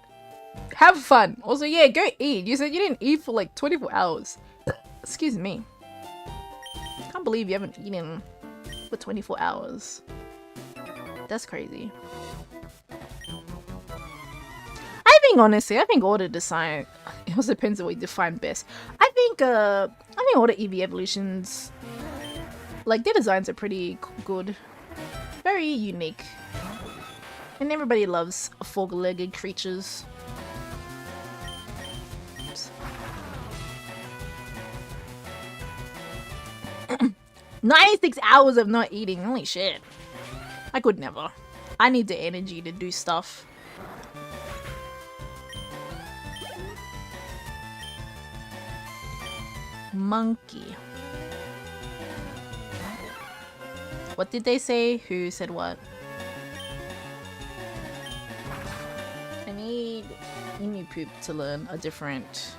Have fun. Also, yeah, go eat. You said you didn't eat for like 24 hours. Excuse me. Can't believe you haven't eaten for 24 hours. That's crazy. Honestly, I think all the design, it also depends on what you define best. I think all the EV evolutions, like their designs are pretty good, very unique, and everybody loves four-legged creatures. Oops. 96 hours of not eating, holy shit. I could never. I need the energy to do stuff. Monkey. What did they say? Who said what? I need Emu Poop to learn a different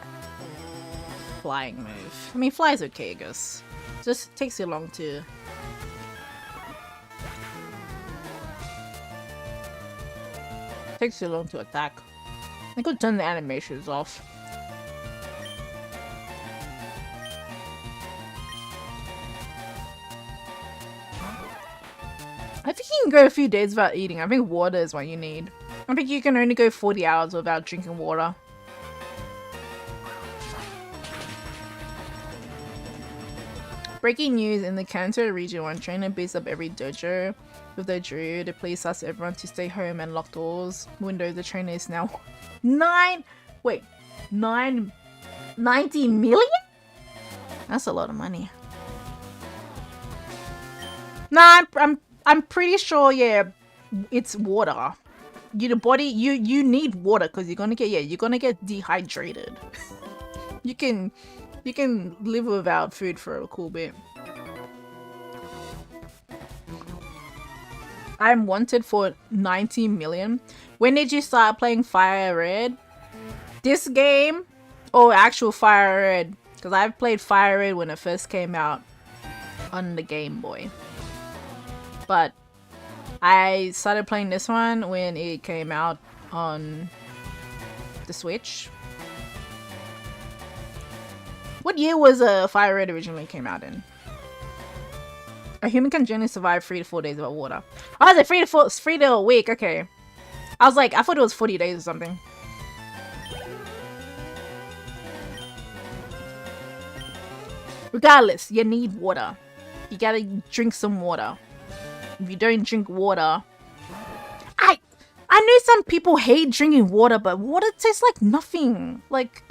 flying move. I mean, fly's okay, I guess. Just takes you long to... Takes you long to attack. I could turn the animations off. I think you can go a few days without eating. I think water is what you need. I think you can only go 40 hours without drinking water. Breaking news: in the Kanto region, one trainer beats up every dojo with their Drew. The police ask everyone to stay home and lock doors. Windows. The trainer is now 90 million? That's a lot of money. Nah, I'm pretty sure, yeah, it's water. The body, you need water because you're gonna get dehydrated. you can live without food for a cool bit. I'm wanted for 90 million. When did you start playing FireRed? This game or actual FireRed? Because I've played FireRed when it first came out on the Game Boy. But I started playing this one when it came out on the Switch. What year was FireRed originally came out in? A human can generally survive 3 to 4 days without water. Oh, is it 3 to a week? Okay. I was like, I thought it was 40 days or something. Regardless, you need water. You gotta drink some water. If you don't drink water... I know some people hate drinking water, but water tastes like nothing. Like,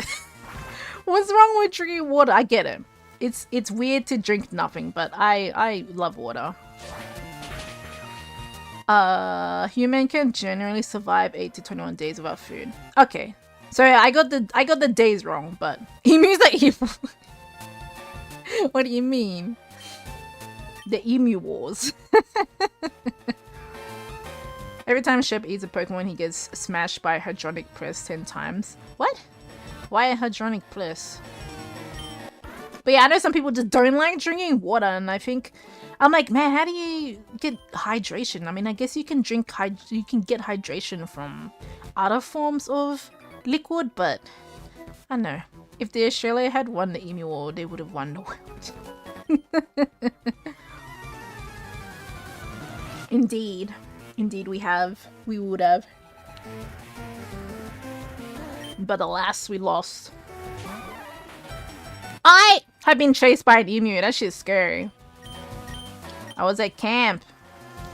what's wrong with drinking water? I get it. It's weird to drink nothing, but I love water. Human can generally survive 8 to 21 days without food. Okay. So I got the days wrong, but emus are evil. What do you mean? The emu wars. Every time Shep eats a Pokemon, he gets smashed by a hadronic press 10 times. What? Why a hadronic press? But yeah, I know some people just don't like drinking water, and I'm like, man, how do you get hydration? I mean, I guess you can get hydration from other forms of liquid, but I don't know. If the Australia had won the Emu War, they would have won the world. Indeed. Indeed, we would have. But alas, we lost. I have been chased by an emu. That shit's scary. I was at camp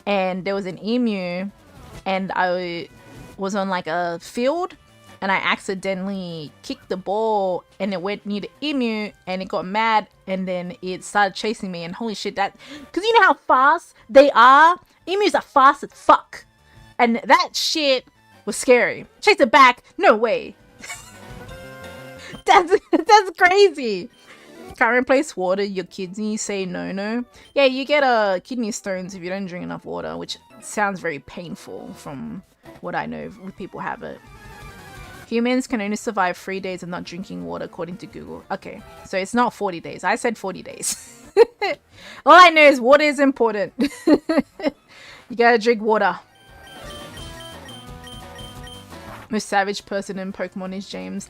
and there was an emu and I was on like a field and I accidentally kicked the ball and it went near the emu and it got mad and then it started chasing me, and holy shit, that, because you know how fast they are? Emus are fast as fuck. And that shit was scary. Chase it back? No way. That's crazy. Can't replace water, your kidneys say no. Yeah, you get kidney stones if you don't drink enough water, which sounds very painful from what I know people have it. Humans can only survive 3 days of not drinking water according to Google. Okay, so it's not 40 days. I said 40 days. All I know is water is important. You gotta drink water. Most savage person in Pokemon is James.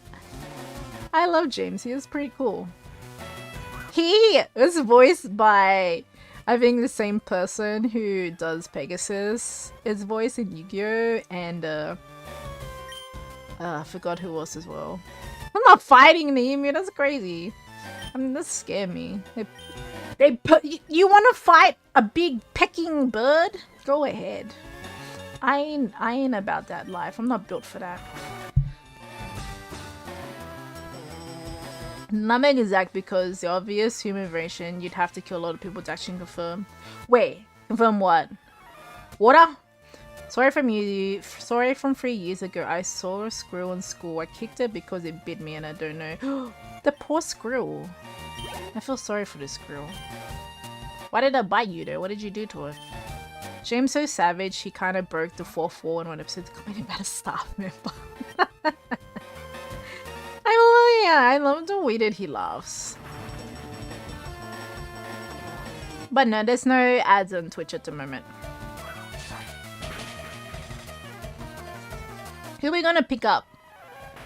I love James. He is pretty cool. He was voiced by, I think, the same person who does Pegasus. His voice in Yu-Gi-Oh! And I forgot who else as well. I'm not fighting the emu. That's crazy. I mean, that scared me. You want to fight a big pecking bird? Go ahead. I ain't about that life. I'm not built for that. Not exact because the obvious human variation, you'd have to kill a lot of people to actually confirm. Wait, confirm what? Water? Sorry from 3 years ago. I saw a squirrel in school. I kicked it because it bit me and I don't know. The poor squirrel. I feel sorry for the squirrel. Why did it bite you though? What did you do to it? James so savage, he kind of broke the fourth wall in one episode to complain about a staff member. I love the way that he laughs. But no, there's no ads on Twitch at the moment. Who are we gonna pick up?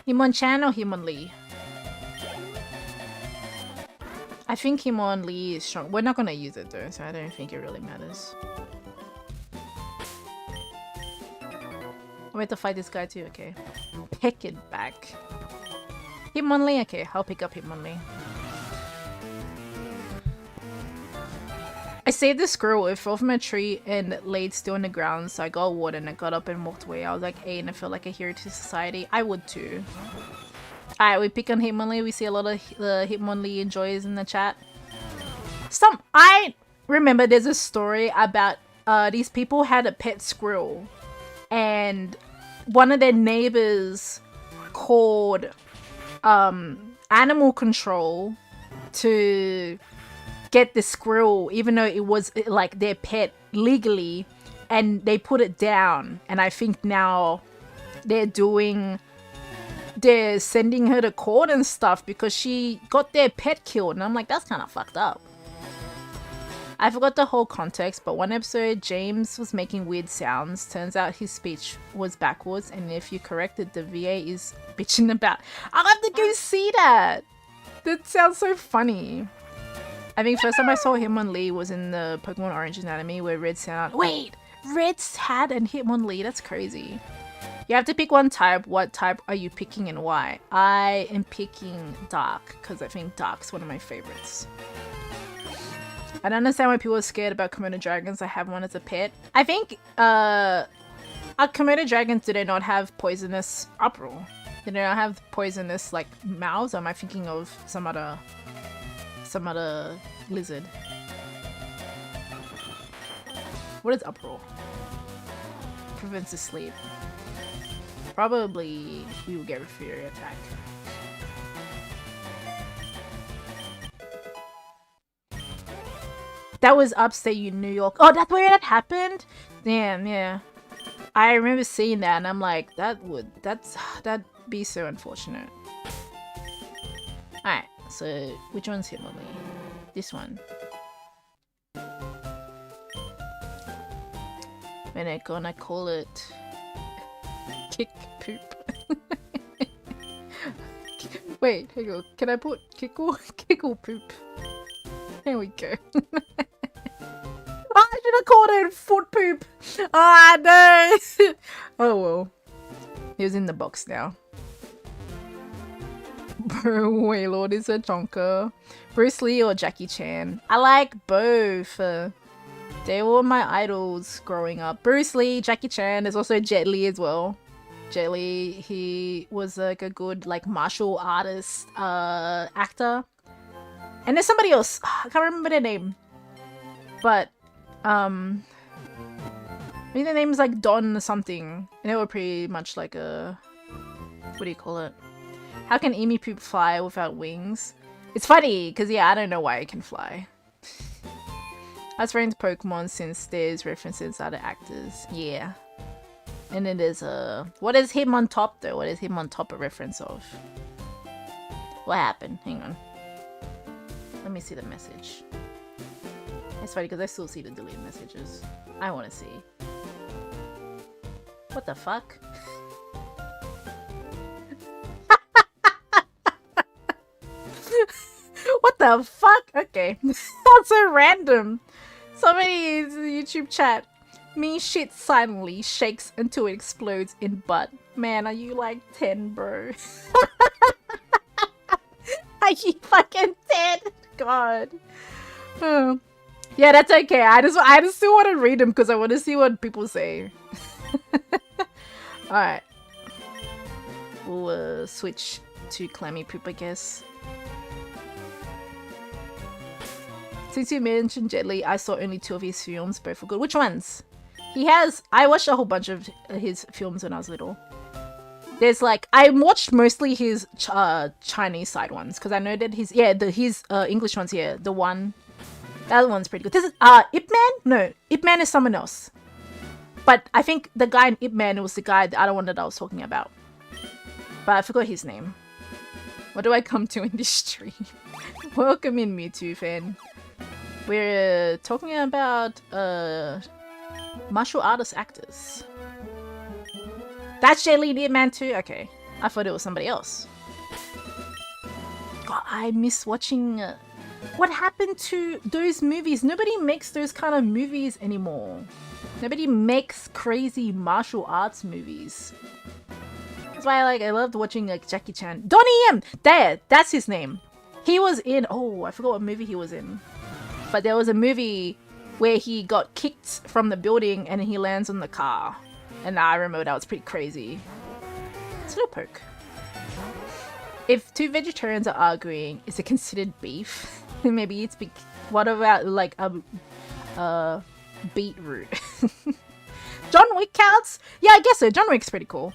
Hitmonchan or Hitmonlee? I think Hitmonlee is strong. We're not gonna use it though, so I don't think it really matters. I have to fight this guy too, okay. Pick it back. Hitmonlee? Okay, I'll pick up Hitmonlee. I saved the squirrel. It fell from a tree and laid still on the ground, so I got water and I got up and walked away. I was like, hey, and I felt like a hero to society. I would too. Alright, we pick on Hitmonlee. We see a lot of Hitmonlee enjoys in the chat. I remember there's a story about these people had a pet squirrel and one of their neighbors called animal control to get the squirrel, even though it was like their pet legally, and they put it down. And I think now they're sending her to court and stuff because she got their pet killed. And I'm like, that's kind of fucked up. I forgot the whole context, but one episode, James was making weird sounds. Turns out his speech was backwards, and if you correct it, the VA is bitching about. I'll have to go see that! That sounds so funny. I think first time I saw Hitmonlee was in the Pokemon Orange Anatomy where Red sound. Wait! Red's had and Hitmonlee, that's crazy. You have to pick one type. What type are you picking and why? I am picking Dark, because I think Dark's one of my favorites. I don't understand why people are scared about Komodo dragons. I have one as a pet. I think, are Komodo dragons, do they not have poisonous uproar? Do they not have poisonous, like, mouths? Or am I thinking of some other lizard? What is uproar? Prevents the sleep. Probably we will get a fury attack. That was upstate New York. Oh, that's where that happened? Damn, yeah. I remember seeing that and I'm like, that'd be so unfortunate. Alright, so which one's Hitmonlee? This one. We're gonna call it Kick Poop. Wait, hang on. Can I put Kickle? Kickle Poop. There we go. I should have called it Foot Poop. Ah, no. Oh well. He was in the box now. Bro, Waylord is a chonker. Bruce Lee or Jackie Chan? I like both. They were my idols growing up. Bruce Lee, Jackie Chan. There's also Jet Li as well. Jet Li, he was like a good like martial artist actor. And there's somebody else. I can't remember their name. But I think their name is like Don or something. And they were pretty much like a, what do you call it? How can Emu Poop fly without wings? It's funny because yeah, I don't know why it can fly. I was into Pokemon since there's references to other actors. Yeah. And then there's what is him on top though? What is him on top a reference of? What happened? Hang on. Let me see the message. It's funny because I still see the deleted messages. I want to see. What the fuck? What the fuck? Okay. That's so random. Somebody in the YouTube chat. Me shit silently shakes until it explodes in butt. Man, are you like 10, bro? Are you fucking 10? God. Oh. Yeah, that's okay. I just still want to read them because I want to see what people say. Alright. We'll switch to Clammy Poop, I guess. Since you mentioned Jet Li, I saw only 2 of his films, both were good. Which ones? He has... I watched a whole bunch of his films when I was little. There's like... I watched mostly his Chinese side ones. Because I know that his... Yeah, his English ones here. The one... That one's pretty good. This is... Ip Man? No. Ip Man is someone else. But I think the guy in Ip Man was the guy... The other one that I was talking about. But I forgot his name. What do I come to in this stream? Welcome in, Mewtwo fan. We're talking about martial artist actors. That's Jet Li, Man too? Okay. I thought it was somebody else. God, I miss watching... what happened to those movies? Nobody makes those kind of movies anymore. Nobody makes crazy martial arts movies. That's why I loved watching like Jackie Chan. Donnie Yen! There! That's his name. He was in... Oh, I forgot what movie he was in. But there was a movie where he got kicked from the building and he lands on the car. And I remember that was pretty crazy. Slowpoke. If 2 vegetarians are arguing, is it considered beef? Maybe it's what about like a beetroot? John Wick counts? Yeah, I guess so. John Wick's pretty cool.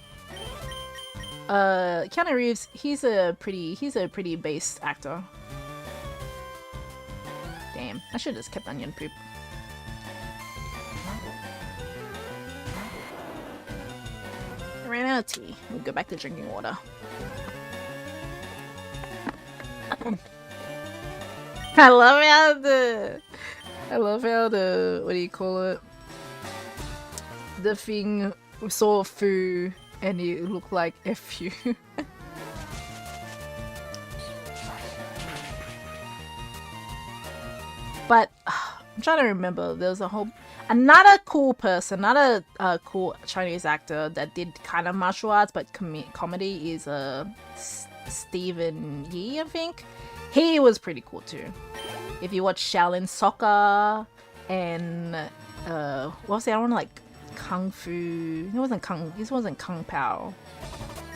Keanu Reeves, he's a pretty base actor. Damn, I should have just kept onion poop. I ran out of tea. We'll go back to drinking water. I love how I love how the, what do you call it? The thing saw Fu and it looked like FU. But I'm trying to remember. There was another cool person, another cool Chinese actor that did kind of martial arts but comedy is Stephen Yi, I think. He was pretty cool too. If you watch Shaolin Soccer and what was the other one, like Kung Fu? It wasn't Kung Pao.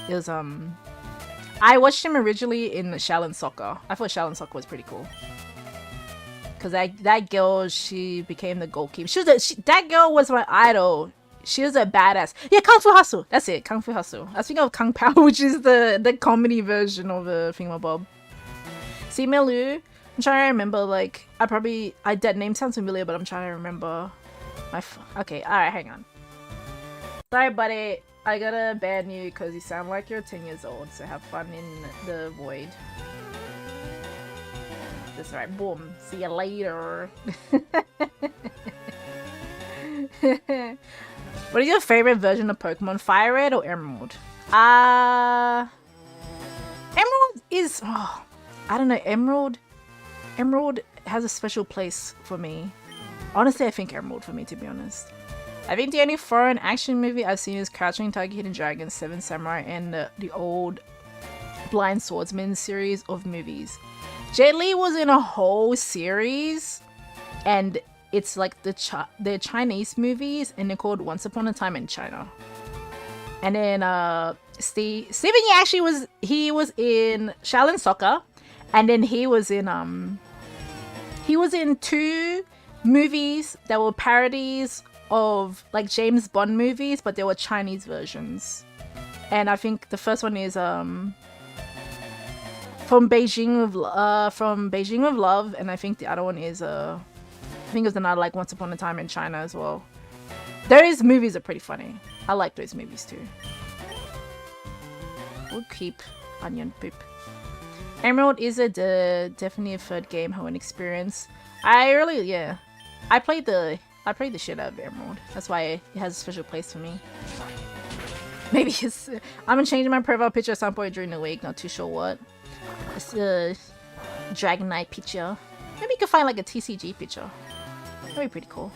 It was I watched him originally in Shaolin Soccer. I thought Shaolin Soccer was pretty cool. Cause that girl, she became the goalkeeper. That girl was my idol. She was a badass. Yeah, Kung Fu Hustle. That's it, Kung Fu Hustle. I was thinking of Kung Pao, which is the comedy version of the Thingamabob. Sima Lu. I'm trying to remember. Like, that name sounds familiar, but I'm trying to remember. Okay, all right, hang on. Sorry, buddy. I gotta ban you because you sound like you're 10 years old. So have fun in the void. That's right. Boom. See you later. What is your favorite version of Pokemon? FireRed or Emerald? Emerald is... Oh, I don't know. Emerald has a special place for me. Honestly, I think Emerald for me, to be honest. I think the only foreign action movie I've seen is Crouching Tiger, Hidden Dragon, Seven Samurai, and the old Blind Swordsman series of movies. Jet Li was in a whole series, and it's like the Chinese movies, and they're called Once Upon a Time in China. And then Steven Yi actually was in Shaolin Soccer, and then he was in 2 movies that were parodies of like James Bond movies, but they were Chinese versions. And I think the first one is From Beijing with Love, and I think the other one is I think it was another like Once Upon a Time in China as well. Those movies are pretty funny. I like those movies too. We'll keep Onion Poop. Emerald is definitely a third game Hoenn experience. I played the shit out of Emerald. That's why it has a special place for me. Maybe I'm gonna change my profile picture at some point during the week. Not too sure what. It's a Dragonite picture. Maybe you can find like a TCG picture. That'd be pretty cool.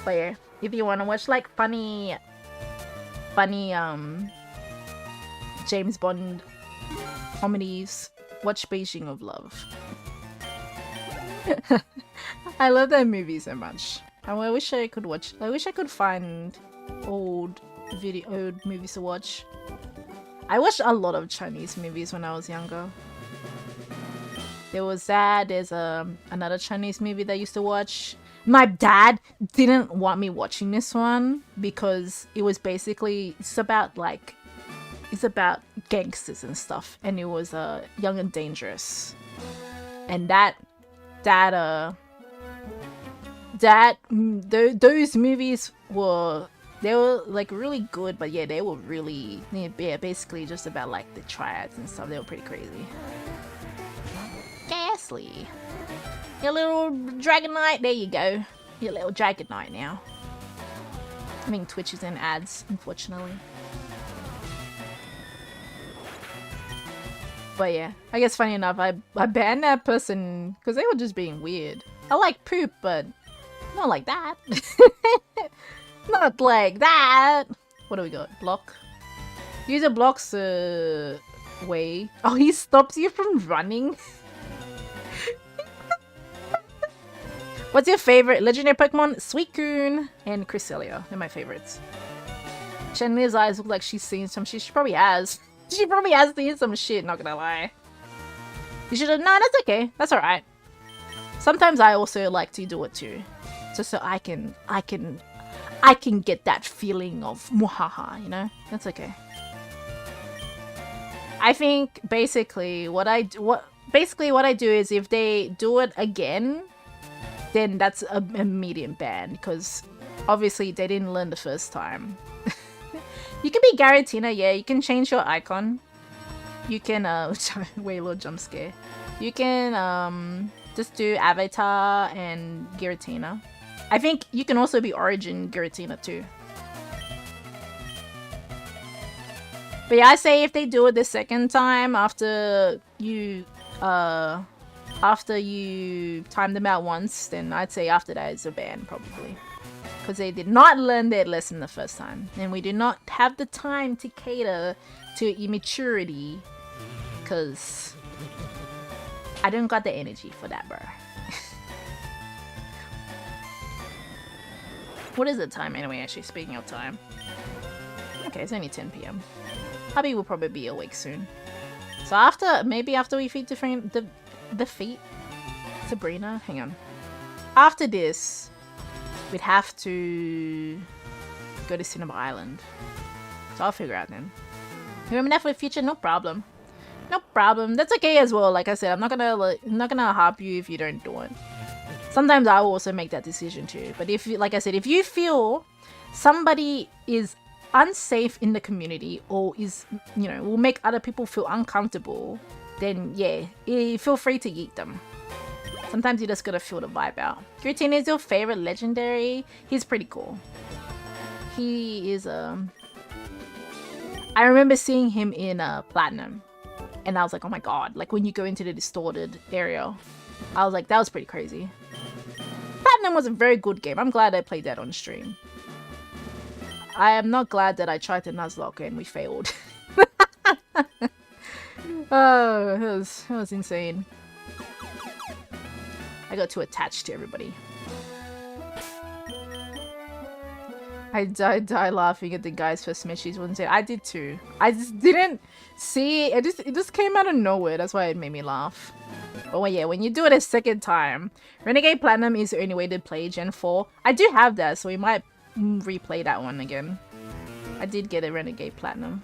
But yeah, if you want to watch like funny James Bond comedies, watch Beijing of Love. I love that movie so much. I wish I could find old movies to watch. I watched a lot of Chinese movies when I was younger. There was that. There's another Chinese movie that I used to watch. My dad didn't want me watching this one because it was basically it's about gangsters and stuff, and it was Young and Dangerous, and those movies were like really good, but yeah, they were really basically just about like the triads and stuff. They were pretty crazy. Ghastly. Your little Dragonite, there you go. Your little Dragonite now. I mean, Twitch is in ads, unfortunately. But yeah, I guess funny enough, I banned that person because they were just being weird. I like poop, but not like that. Not like that. What do we got? Block. User blocks way. Oh, he stops you from running. What's your favorite legendary Pokemon? Suicune and Cresselia. They're my favorites. Shenli's eyes look like she's seen some shit. She probably has. She probably has seen some shit, not gonna lie. You should have. No, that's okay. That's alright. Sometimes I also like to do it too. Just so I can get that feeling of muhaha, you know? That's okay. I think basically what I do is if they do it again, then that's a medium ban because obviously they didn't learn the first time. You can be Garatina, yeah, you can change your icon. you can wait, a little jump scare. You can just do Avatar and Giratina. I think you can also be Origin Giratina too. But yeah, I say if they do it the second time after you time them out once, then I'd say after that it's a ban probably. Because they did not learn their lesson the first time. And we did not have the time to cater to immaturity. Because I don't got the energy for that, bro. What is the time anyway, actually, speaking of time? Okay, it's only 10 PM. Hubby will probably be awake soon. So maybe after we feed defeat Sabrina, hang on. After this, we'd have to go to Cinema Island. So I'll figure out then. Remember that for the future? No problem. No problem. That's okay as well. Like I said, I'm not gonna harp you if you don't do it. Sometimes I will also make that decision too. But if, like I said, if you feel somebody is unsafe in the community or is, you know, will make other people feel uncomfortable, then yeah, feel free to yeet them. Sometimes you just gotta feel the vibe out. Giratina is your favorite legendary? He's pretty cool. He is I remember seeing him in Platinum, and I was like, oh my god! Like when you go into the distorted area, I was like, that was pretty crazy. Platinum was a very good game. I'm glad I played that on stream. I am not glad that I tried to Nuzlocke and we failed. Oh, it was insane. I got too attached to everybody. I die laughing at the guy's first Smashies wouldn't say. I did too. I just didn't see it. It just came out of nowhere. That's why it made me laugh. Oh yeah, when you do it a second time, Renegade Platinum is the only way to play Gen 4. I do have that, so we might replay that one again. I did get a Renegade Platinum.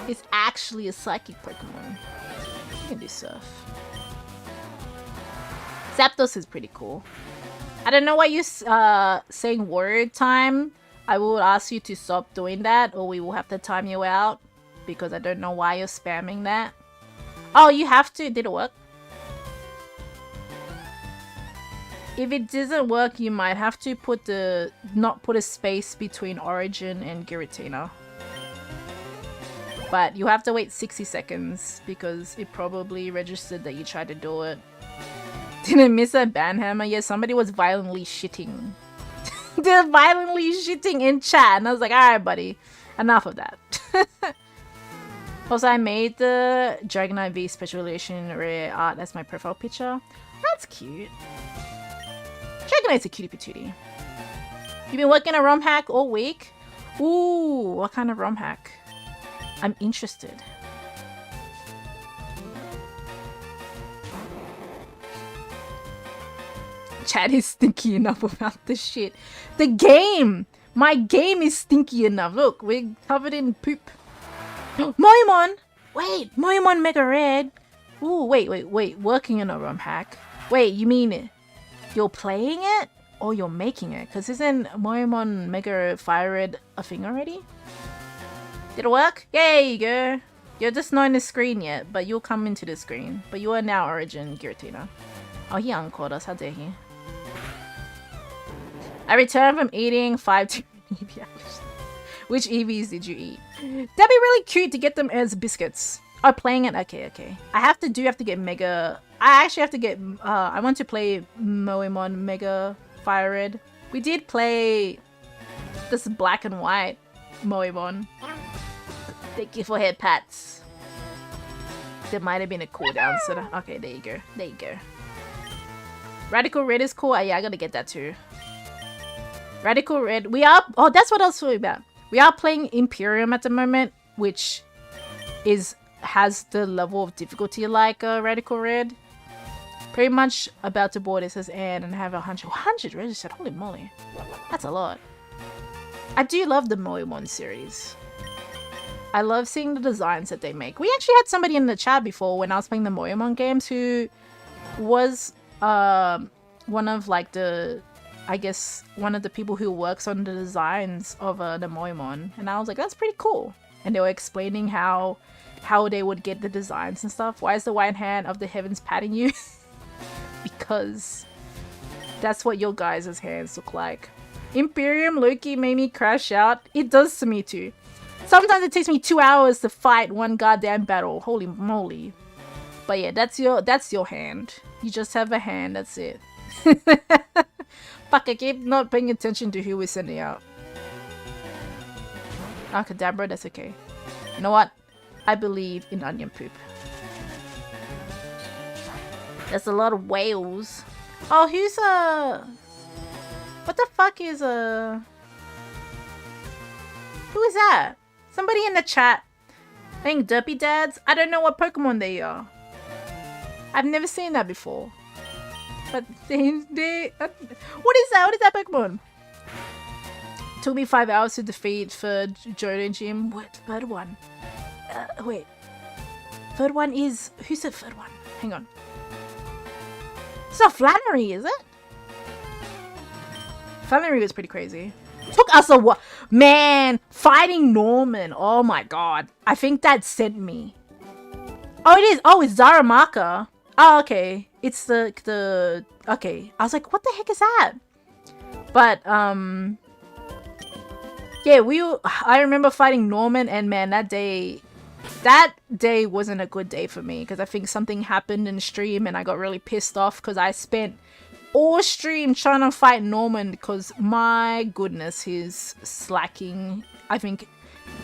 It's actually a psychic Pokemon. You can do Surf. Zapdos is pretty cool. I don't know why you're saying word time. I will ask you to stop doing that or we will have to time you out. Because I don't know why you're spamming that. Oh, you have to? Did it work? If it doesn't work, you might have to not put a space between Origin and Giratina. But you have to wait 60 seconds because it probably registered that you tried to do it. Didn't miss a banhammer? Yeah, somebody was violently shitting. They're violently shitting in chat. And I was like, alright, buddy. Enough of that. Also, I made the Dragonite V Special Edition Rare Art as my profile picture. That's cute. Dragonite's a cutie patootie. You've been working a ROM hack all week? Ooh, what kind of ROM hack? I'm interested. Chat is stinky enough about this shit. The game! My game is stinky enough. Look, we're covered in poop. Moemon! Wait, Moemon Mega Red. Ooh, wait. Working on a ROM hack. Wait, you mean you're playing it? Or you're making it? Because isn't Moemon Mega FireRed a thing already? Did it work? There you go. You're just not in the screen yet, but you'll come into the screen. But you are now Origin Giratina. Oh, he uncalled us. How dare he? I returned from eating 5 EV. Which EVs did you eat? That'd be really cute to get them as biscuits. Oh, playing it? Okay. I have to get Mega... I actually have to get... I want to play Moemon Mega FireRed. We did play this black and white Moemon. Thank you for head pats. There might have been a cooldown, so... Okay, there you go. Radical Red is cool. Yeah, I gotta get that too. Radical Red. We are... Oh, that's what I was talking about. We are playing Imperium at the moment, which has the level of difficulty like Radical Red. Pretty much about to board. It says and have 100 registered. Holy moly. That's a lot. I do love the Moemon series. I love seeing the designs that they make. We actually had somebody in the chat before when I was playing the Moemon games who was one of like the I guess, one of the people who works on the designs of the Moemon. And I was like, that's pretty cool. And they were explaining how they would get the designs and stuff. Why is the white hand of the heavens patting you? Because that's what your guys' hands look like. Imperium Loki made me crash out. It does to me too. Sometimes it takes me 2 hours to fight one goddamn battle. Holy moly. But yeah, that's your hand. You just have a hand, that's it. Fuck, I keep not paying attention to who we're sending out. Kadabra, that's okay. You know what? I believe in onion poop. There's a lot of whales. Oh, who's what the fuck is who is that? Somebody in the chat. I think Derpy Dads. I don't know what Pokemon they are. I've never seen that before. But they what is that? What is that Pokemon? Took me 5 hours to defeat for Jodo Gym. What? Third one? Wait. Third one is... Who's the third one? Hang on. It's not Flannery, is it? Flannery was pretty crazy. Took us a while. Man, fighting Norman. Oh my god. I think that sent me. Oh, it is. Oh, it's Zaramaka. Oh, okay. It's the... Okay. I was like, what the heck is that? But, yeah, I remember fighting Norman, and man, that day wasn't a good day for me because I think something happened in stream and I got really pissed off because I spent all stream trying to fight Norman because my goodness, he's slacking. I think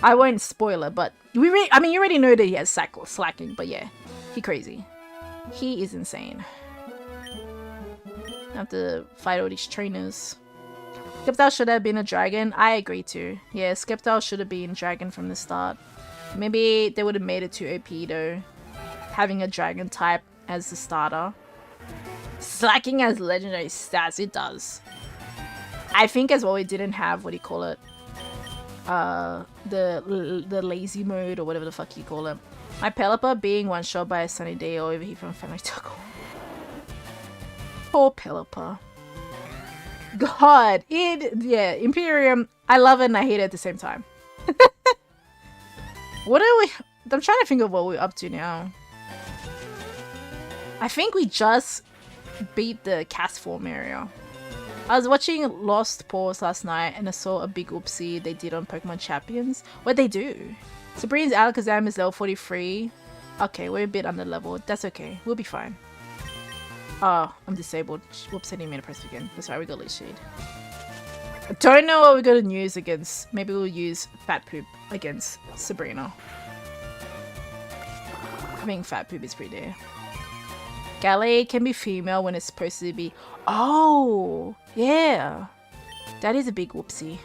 I won't spoil it, but you already know that he has slacking, but yeah, he crazy. He is insane. I have to fight all these trainers. Skeptile should have been a dragon. I agree too. Yeah, Skeptile should have been dragon from the start. Maybe they would have made it too OP though. Having a dragon type as the starter. Slacking as legendary stats, it does. I think as well we didn't have, what do you call it? The lazy mode or whatever the fuck you call it. My Pelipper being one shot by a sunny day over here from Family Tackle. Poor Pelipper. God, yeah, Imperium, I love it and I hate it at the same time. What are we, I'm trying to think of what we're up to now. I think we just beat the cast form area. I was watching Lost Pause last night and I saw a big oopsie they did on Pokemon Champions. What'd they do? Sabrina's Alakazam is level 43. Okay, we're a bit under level. That's okay, we'll be fine. Oh, I'm disabled. Whoops, I didn't mean to press it again. That's right, we got Leech Seed. I don't know what we're gonna use against. Maybe we'll use Fat Poop against Sabrina. I mean, Fat Poop is pretty there. Galley can be female when it's supposed to be. Oh, yeah. That is a big whoopsie.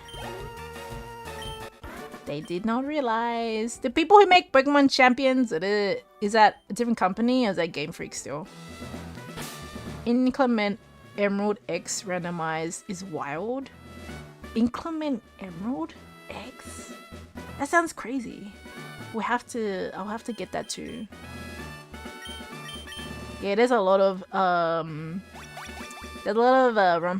They did not realize. The people who make Pokemon Champions, is that a different company or is that Game Freak still? Inclement Emerald X randomized is wild. Inclement Emerald X? That sounds crazy. I'll have to get that too. Yeah, there's a lot of ROM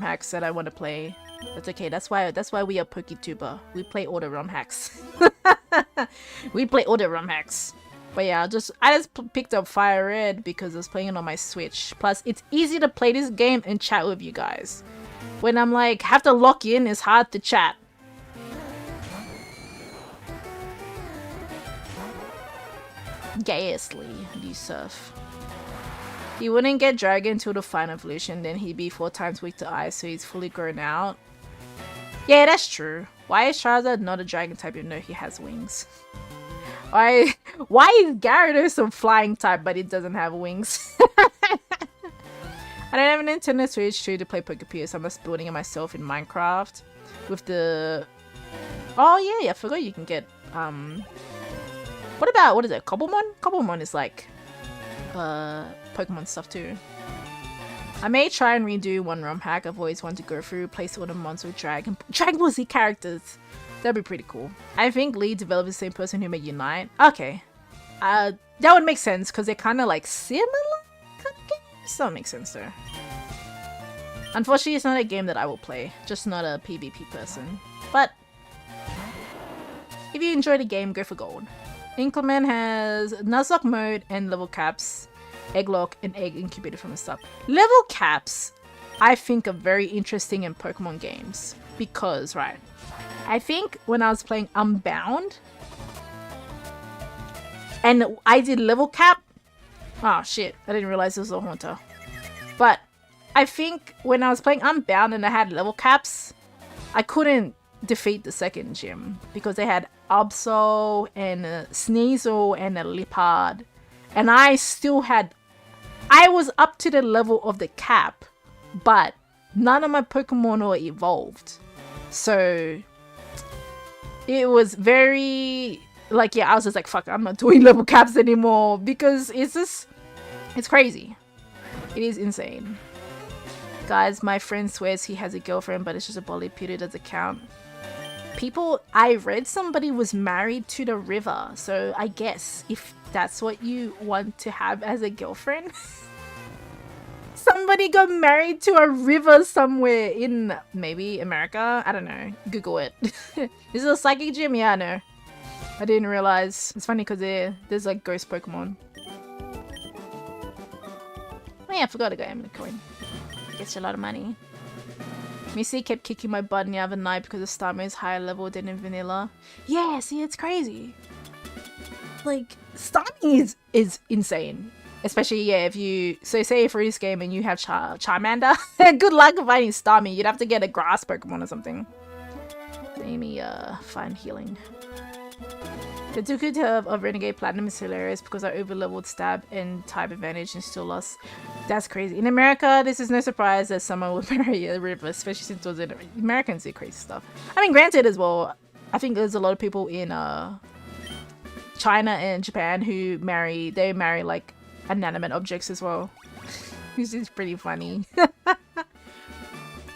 hacks that I want to play. That's okay. That's why we are poketuber. We play all the ROM hacks. We play all the ROM hacks. But yeah, I just picked up FireRed because I was playing it on my Switch. Plus, it's easy to play this game and chat with you guys. When I'm like, have to lock in, it's hard to chat. Gayestly, you surf. He wouldn't get dragon till the final evolution, then he'd be 4 times weak to ice, so he's fully grown out. Yeah, that's true. Why is Charizard not a dragon type even though he has wings? Why is Gyarados a flying type but it doesn't have wings? I don't have a Nintendo Switch 2 to play Pokepedia, so I'm just building it myself in Minecraft with the... Oh yeah, I forgot you can get what is it? Cobblemon? Cobblemon is like Pokemon stuff too. I may try and redo one ROM hack I've always wanted to go through, replace all the monster with Dragon Ball Z characters. That'd be pretty cool. I think Lee developed the same person who made Unite. Okay. That would make sense because they're kind of like similar games. So that makes sense though. Unfortunately, it's not a game that I will play. Just not a PvP person. But if you enjoy the game, go for gold. Inkleman has Nuzlocke mode and level caps, Egglock, and egg incubator from the start. Level caps, I think, are very interesting in Pokemon games because, right, I think when I was playing Unbound and I did level cap. Oh shit! I didn't realize it was a Haunter. But I think when I was playing Unbound and I had level caps, I couldn't defeat the second gym because they had Absol and a Sneasel and a Lippard, and I was up to the level of the cap, but none of my Pokemon were evolved, so it was very like, yeah, I was just like, fuck, I'm not doing level caps anymore because it's crazy. It is insane. Guys, my friend swears he has a girlfriend, but it's just a Polypewter. Does it count? People, I read somebody was married to the river, so I guess if that's what you want to have as a girlfriend. Somebody got married to a river somewhere in maybe America. I don't know. Google it. Is it a psychic gym? Yeah, I know. I didn't realize. It's funny because there's like ghost Pokemon. Oh yeah, I forgot to go Emerald Coin. Gets you a lot of money. Missy kept kicking my butt the other night because the Starmie is higher level than in vanilla. Yeah, see, it's crazy. Like, Starmie is insane. Especially, yeah, if you... So, say for this game and you have Charmander. Good luck finding Starmie. You'd have to get a grass Pokemon or something. Amy, find healing. The Dooku of Renegade Platinum is hilarious because I overleveled stab and type advantage and still lost. That's crazy. In America, this is no surprise that someone would marry a river, especially since it was in Americans do crazy stuff. I mean, granted as well, I think there's a lot of people in China and Japan who marry like inanimate objects as well. This is pretty funny.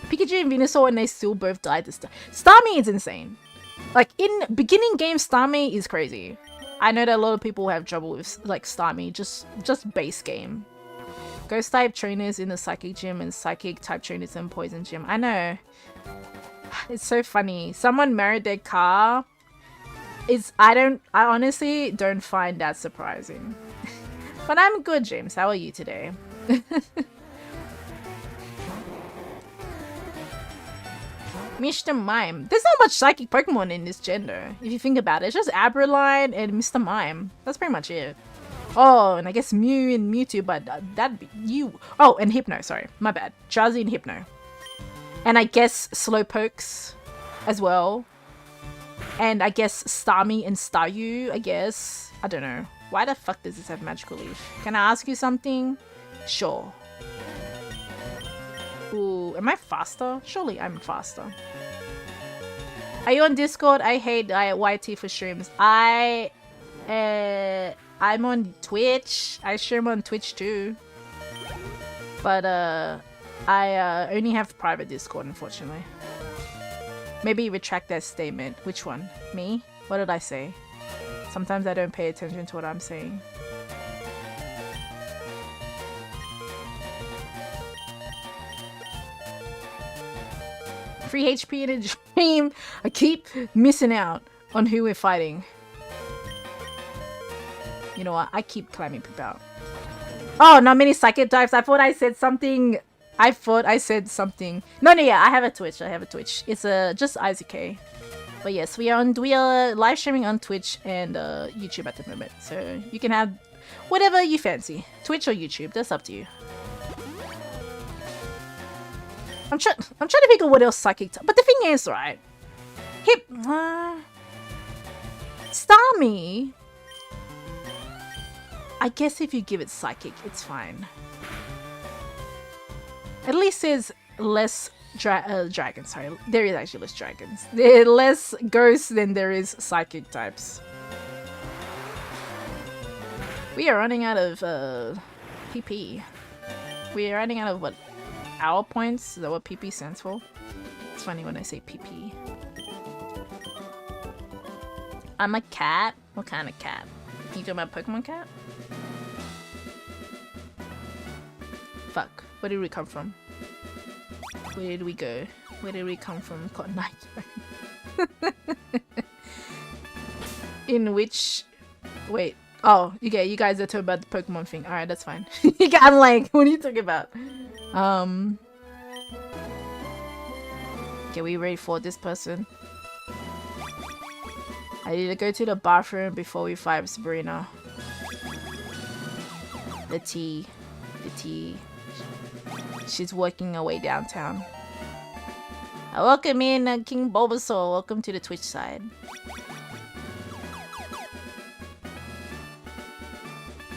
Pikachu and Venusaur, and they still both died this time. Starmie is insane. Like, in beginning game, Starmie is crazy. I know that a lot of people have trouble with, like, Starmie, just base game. Ghost type trainers in the Psychic Gym and Psychic type trainers in Poison Gym. I know. It's so funny. Someone married their car. I honestly don't find that surprising. But I'm good, James. How are you today? Mr. Mime. There's not much psychic Pokemon in this gender, if you think about it. It's just Abraline and Mr. Mime. That's pretty much it. Oh, and I guess Mew and Mewtwo, but that'd be you. Oh, and Hypno, sorry. My bad. Drowsy and Hypno. And I guess Slowpokes as well. And I guess Starmie and Staryu, I guess. I don't know. Why the fuck does this have Magical Leaf? Can I ask you something? Sure. Ooh, am I faster? Surely I'm faster. Are you on Discord? I hate YT for streams. I'm on Twitch. I stream on Twitch too. But I only have private Discord, unfortunately. Maybe retract that statement. Which one? Me? What did I say? Sometimes I don't pay attention to what I'm saying. Free HP in a dream. I keep missing out on who we're fighting. You know what? I keep climbing people out. Oh, not many psychic types. I thought I said something. No, yeah, I have a Twitch. It's just IZK. But yes, we are live streaming on Twitch and YouTube at the moment. So you can have whatever you fancy. Twitch or YouTube, that's up to you. I'm trying to think of what else psychic type. But the thing is, right? Starmie. I guess if you give it psychic, it's fine. At least there's less dragons. Sorry, there is actually less dragons. There are less ghosts than there is psychic types. We are running out of PP. We are running out of what? Hour points? Is that what PP stands for? It's funny when I say PP. I'm a cat. What kind of cat? You talking about Pokemon cat? Fuck. Where did we come from? Where did we go? Where did we come from? Cotton Eye. In which... Wait. Oh, okay, you guys are talking about the Pokemon thing. Alright, that's fine. I'm like, what are you talking about? Okay, we ready for this person? I need to go to the bathroom before we fight Sabrina. The T. She's working her way downtown. Welcome in, King Bulbasaur. Welcome to the Twitch side.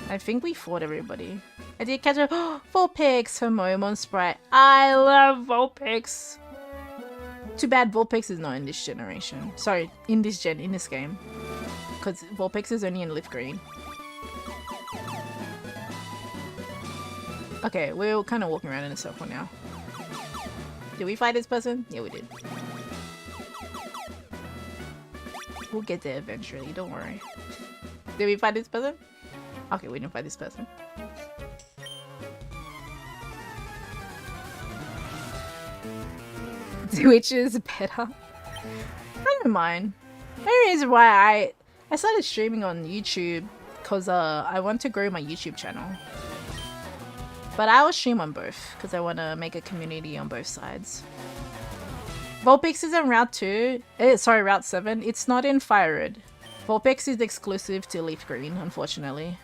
I think we fought everybody. I did catch a Vulpix from Momon Sprite. I love Vulpix. Too bad Vulpix is not in this generation. Sorry, in this game. Because Vulpix is only in Leaf Green. Okay, we're kind of walking around in a circle now. Did we fight this person? Yeah, we did. We'll get there eventually, don't worry. Did we fight this person? Okay, we didn't fight this person. Which is better? I don't mind. The only reason why I started streaming on YouTube because I want to grow my YouTube channel. But I will stream on both because I want to make a community on both sides. Vulpix is in Route 2. Sorry, Route 7. It's not in FireRed. Vulpix is exclusive to Leaf Green, unfortunately.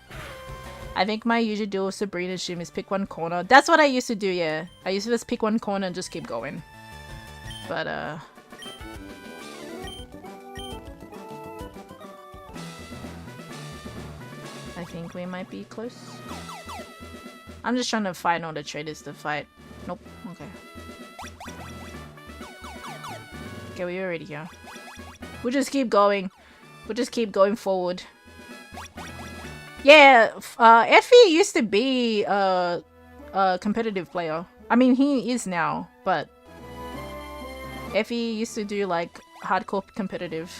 I think my usual duo with Sabrina's stream is pick one corner. That's what I used to do, yeah. I used to just pick one corner and just keep going. But, I think we might be close. I'm just trying to find all the traders to fight. Nope. Okay. Okay, we're already here. We'll just keep going. We'll just keep going forward. Yeah, Effie used to be a competitive player. I mean, he is now, but Effie used to do like hardcore competitive.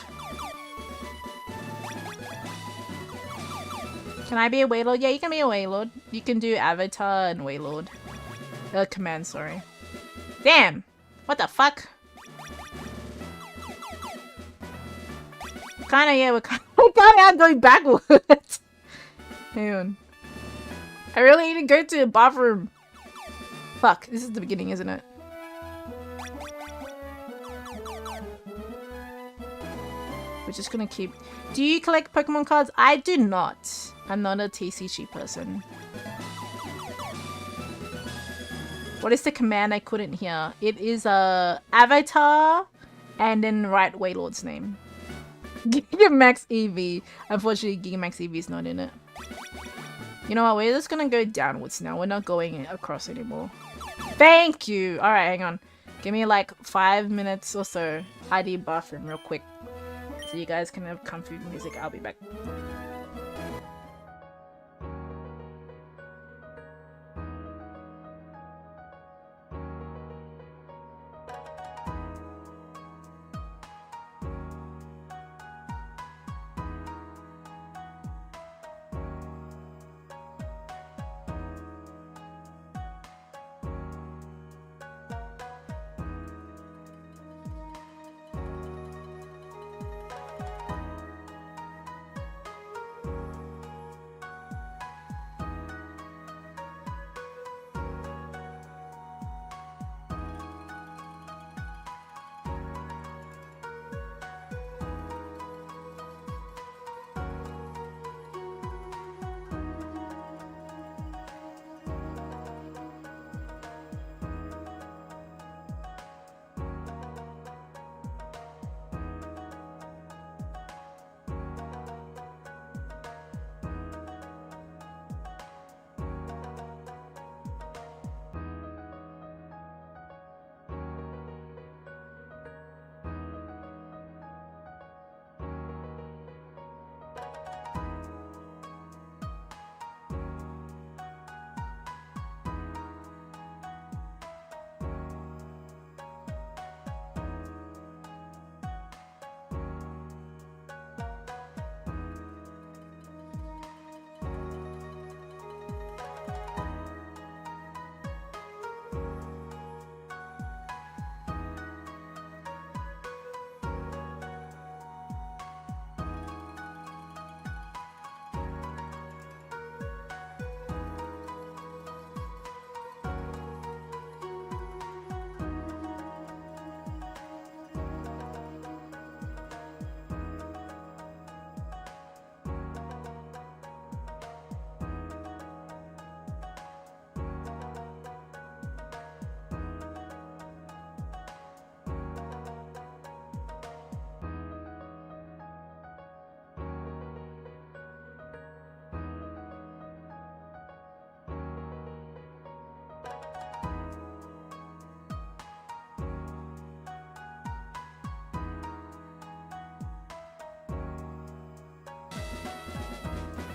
Can I be a Wailord? Yeah, you can be a Wailord. You can do Avatar and Wailord. Command, sorry. Damn! What the fuck? Kinda, yeah, we're kinda going backwards. Hang on. I really need to go to the bathroom. Fuck, this is the beginning, isn't it? We're just gonna keep... Do you collect Pokemon cards? I do not. I'm not a TCG person. What is the command I couldn't hear? It is Avatar and then write Wailord's name. Gigamax EV. Unfortunately, Gigamax EV is not in it. You know what? We're just gonna go downwards now. We're not going across anymore. Thank you! Alright, hang on. Give me like 5 minutes or so. ID bathroom real quick. So you guys can have comfy music. I'll be back.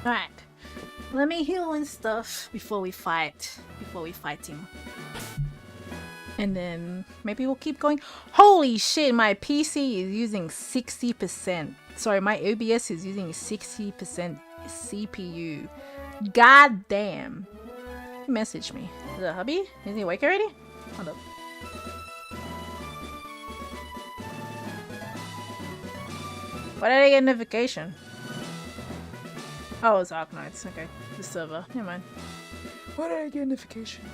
Alright. Let me heal and stuff before we fight. Him. And then maybe we'll keep going. Holy shit, my PC is using 60%. Sorry, my OBS is using 60% CPU. God damn. Message me. Is that hubby? Is he awake already? Hold up. Why did I get a notification? Oh, it's Arknights. Okay. The server. Never mind. Why did I get a notification?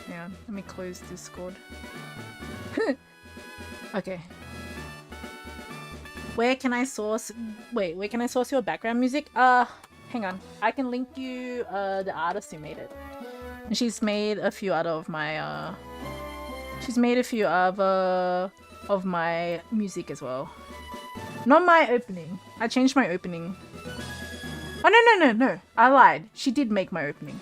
Hang on. Let me close Discord. Okay. Where can I source... Wait, where can I source your background music? Hang on. I can link you the artist who made it. And she's made a few out of my she's made a few other of my music as well. Not my opening. I changed my opening. Oh no. I lied. She did make my opening.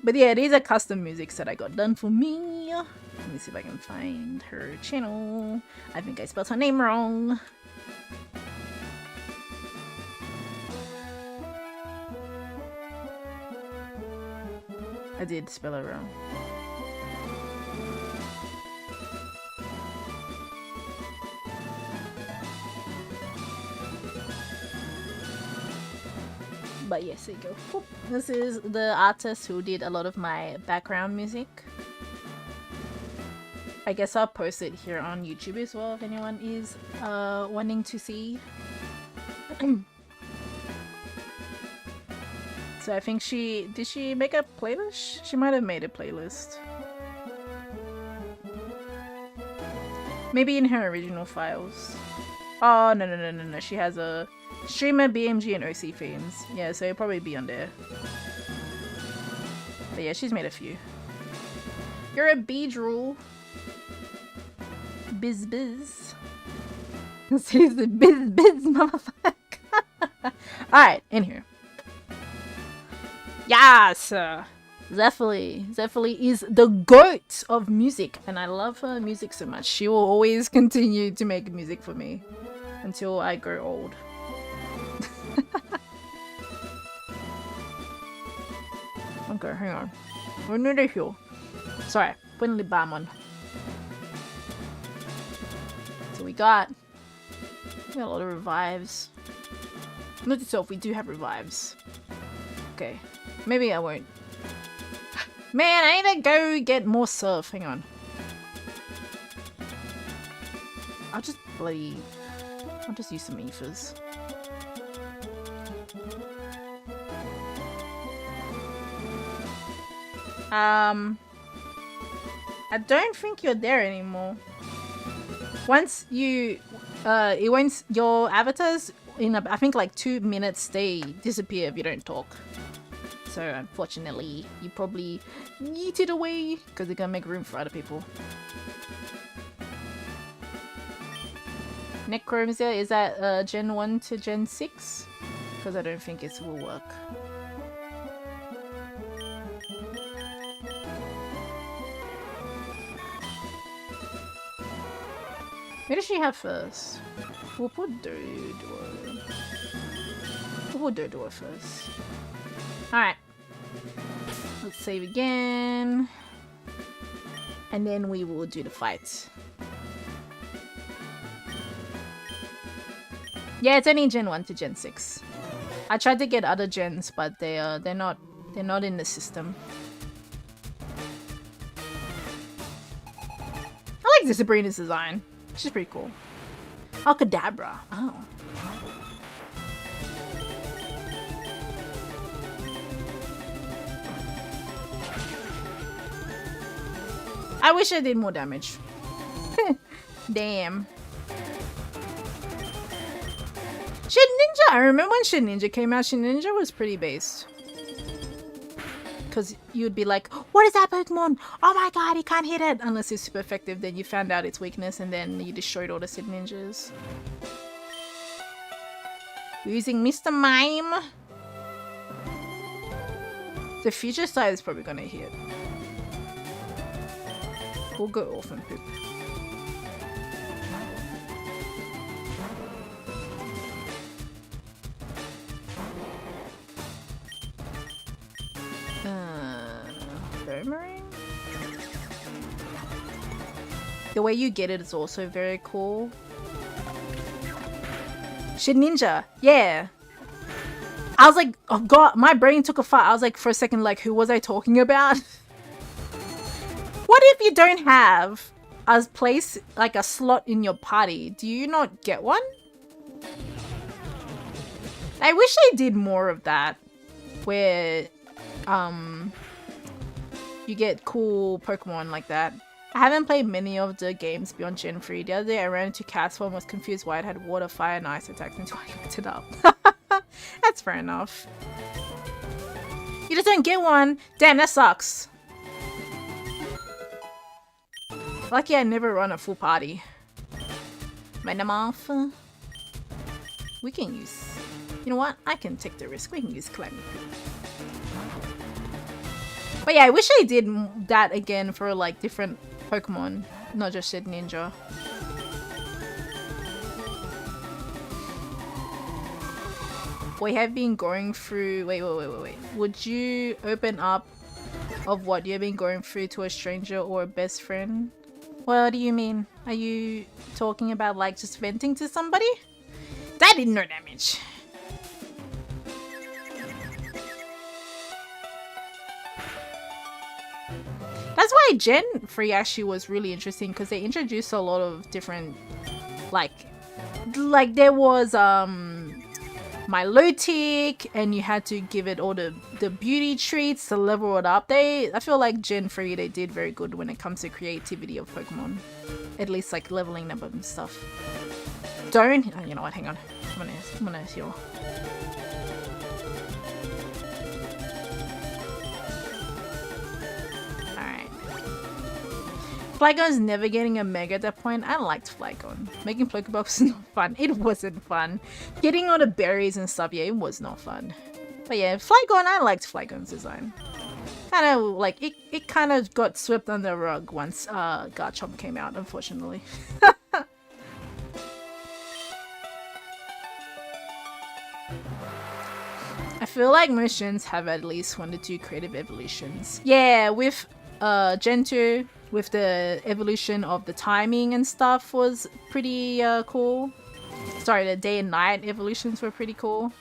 But yeah, these are custom musics that I got done for me. Let me see if I can find her channel. I think I spelled her name wrong. I did spell it wrong. But yes, there you go. Whoop. This is the artist who did a lot of my background music. I guess I'll post it here on YouTube as well if anyone is wanting to see. So I think did she make a playlist? She might have made a playlist. Maybe in her original files. Oh, no. She has a streamer, BMG, and OC themes. Yeah, so it'll probably be on there. But yeah, she's made a few. You're a Beedrool. Biz. Says the biz, motherfucker. Alright, in here. Yes! Zephyli is the GOAT of music, and I love her music so much. She will always continue to make music for me until I grow old. Okay, hang on. We're near the hill. Sorry, putting lip balm on. So we got a lot of revives. Note to self, we do have revives. Okay, maybe I won't. Man, I need to go get more surf. Hang on. I'll just use some ethers. I don't think you're there anymore. Once you, your avatars in I think like 2 minutes they disappear if you don't talk. So unfortunately, you probably yeeted away because they're gonna make room for other people. Necromzia, is that Gen 1 to Gen 6? Because I don't think it will work. What does she have first? We'll put Dodo. We'll put Dodo first. Alright. Let's save again. And then we will do the fight. Yeah, it's only Gen 1 to Gen 6. I tried to get other gens, but they're not in the system. I like the Sabrina's design. She's pretty cool. Oh, Kadabra. Oh. I wish I did more damage. Damn. Shin Ninja! I remember when Shin Ninja came out, Shin Ninja was pretty based. Because you'd be like, what is that Pokemon? Oh my god, he can't hit it! Unless it's super effective, then you found out its weakness and then you destroyed all the Shin Ninjas. We're using Mr. Mime. The future side is probably gonna hit. We'll go Orphan Poop. boomerang. The way you get it is also very cool. Shit ninja, yeah. I was like, oh god, my brain took a fart. I was like, for a second, like, who was I talking about? What if you don't have a place, like a slot in your party? Do you not get one? I wish they did more of that, where you get cool Pokemon like that. I haven't played many of the games beyond Gen 3. The other day I ran into Cats1, was confused why it had water, fire, and ice attacks until I looked it up. That's fair enough. You just don't get one? Damn, that sucks. Lucky I never run a full party. Random off. We can use... You know what? I can take the risk. We can use climbing. But yeah, I wish I did that again for like different Pokemon, not just Shit Ninja. We have been going through... Wait. Would you open up of what you've been going through to a stranger or a best friend? What do you mean? Are you talking about like just venting to somebody? That did no damage. That's why Gen 3 actually was really interesting, because they introduced a lot of different, like there was Milotic, and you had to give it all the beauty treats to level it up. I feel like Gen 3, they did very good when it comes to creativity of Pokemon. At least like leveling them up and stuff. Don't, oh, you know what, hang on. I'm gonna heal. Flygon's never getting a mega at that point. I liked Flygon. Making Pokeballs was not fun. It wasn't fun. Getting all the berries and stuff, yeah, it was not fun. But yeah, Flygon, I liked Flygon's design. Kind of like, it kind of got swept under the rug once Garchomp came out, unfortunately. I feel like most gens have at least 1 to 2 creative evolutions. Yeah, with Gen 2, with the evolution of the timing and stuff was pretty cool. Sorry, the day and night evolutions were pretty cool.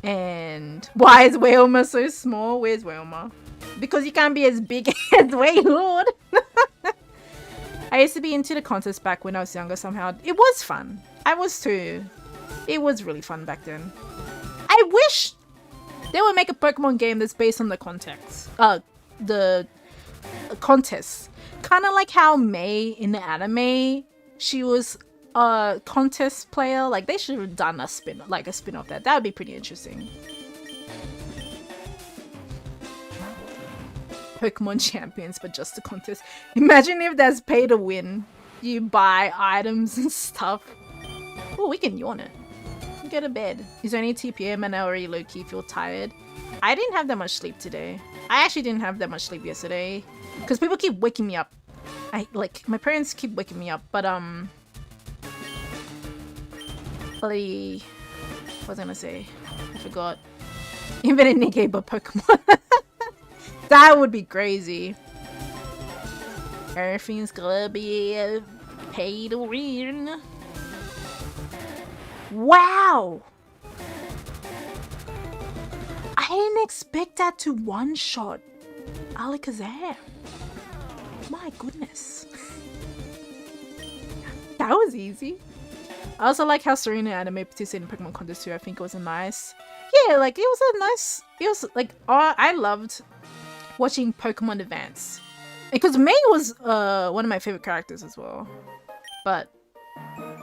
And why is Wailmer so small? Where's Wailmer? Because you can't be as big as Wailord. I used to be into the contest back when I was younger somehow. It was fun. I was too. It was really fun back then. I wish they would make a Pokemon game that's based on the context. The contests. Kind of like how May in the anime, she was a contest player. Like, they should have done a spin-off that. That would be pretty interesting. Pokemon champions, but just a contest. Imagine if that's pay to win. You buy items and stuff. Oh, we can yawn it. Go to bed. It's only 2 PM and I already low-key feel tired. I didn't have that much sleep today. I actually didn't have that much sleep yesterday because people keep waking me up. My parents keep waking me up, but what was I gonna say? I forgot. Infinite negate but Pokemon. That would be crazy. Everything's gonna be pay to win. Wow! I didn't expect that to one-shot Alakazam. My goodness. That was easy. I also like how Serena anime participated in Pokemon contest too. I think it was a nice... Yeah, like, it was a nice... It was, like, I loved watching Pokemon advance. Because May was one of my favorite characters as well. But,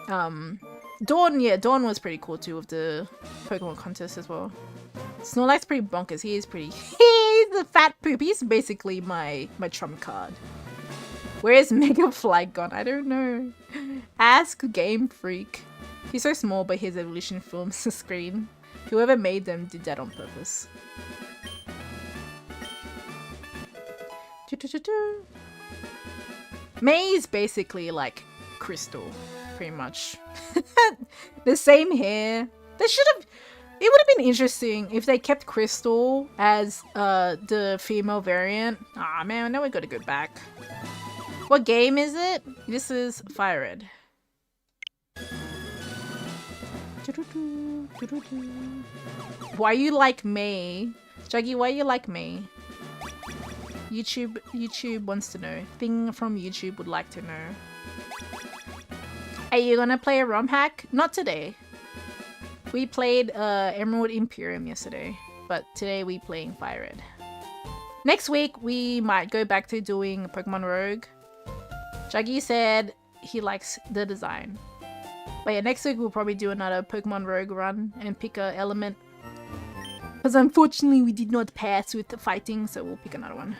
Dawn, yeah, Dawn was pretty cool too with the Pokemon contest as well. Snorlax's pretty bonkers. He's a fat poop. He's basically my trump card. Where is Mega Flygon? I don't know. Ask Game Freak. He's so small, but his evolution films the screen. Whoever made them did that on purpose. May is basically like Crystal, pretty much. The same hair. They should have... It would have been interesting if they kept Crystal as the female variant. Ah man, now we gotta go back. What game is it? This is FireRed. Why you like me? Juggy, why you like me? YouTube wants to know. Thing from YouTube would like to know. Are you gonna play a ROM hack? Not today. We played Emerald Imperium yesterday, but today we playing FireRed. Next week we might go back to doing Pokemon Rogue. Juggy said he likes the design. But yeah, next week we'll probably do another Pokemon Rogue run and pick a element. Because unfortunately we did not pass with the fighting, so we'll pick another one.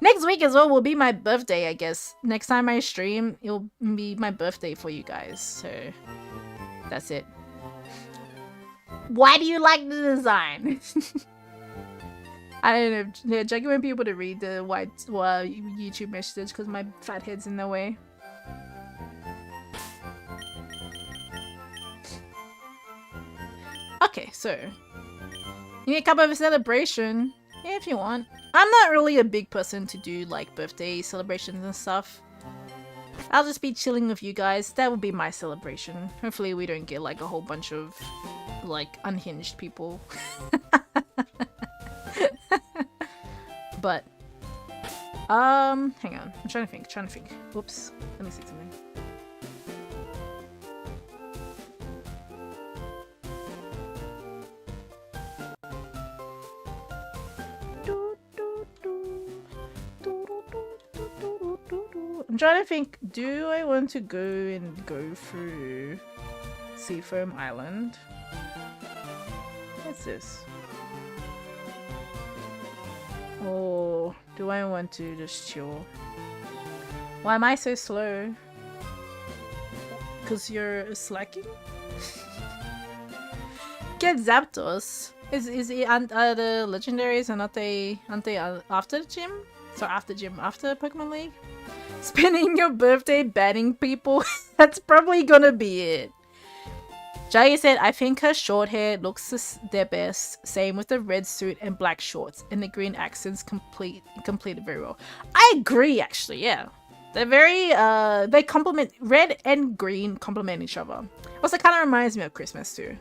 Next week as well will be my birthday, I guess. Next time I stream, it'll be my birthday for you guys. So that's it. Why do you like the design? I don't know. Yeah, Juggy won't be able to read the white YouTube message because my fat head's in the way. Okay, so you need a cup of a celebration. Yeah, if you want. I'm not really a big person to do like birthday celebrations and stuff. I'll just be chilling with you guys. That will be my celebration. Hopefully we don't get like a whole bunch of like unhinged people. But hang on. I'm trying to think. Whoops. Let me see something. I'm trying to think, do I want to go through Seafoam Island? What's this? Or do I want to just chill? Why am I so slow? Because you're slacking? Get Zapdos. Is it the legendaries and aren't they after the gym? So after gym, after Pokemon League? Spending your birthday banning people? That's probably gonna be it. Jaya said, I think her short hair looks their best. Same with the red suit and black shorts. And the green accents completed very well. I agree, actually, yeah. They're very, they complement, red and green complement each other. Also kind of reminds me of Christmas too.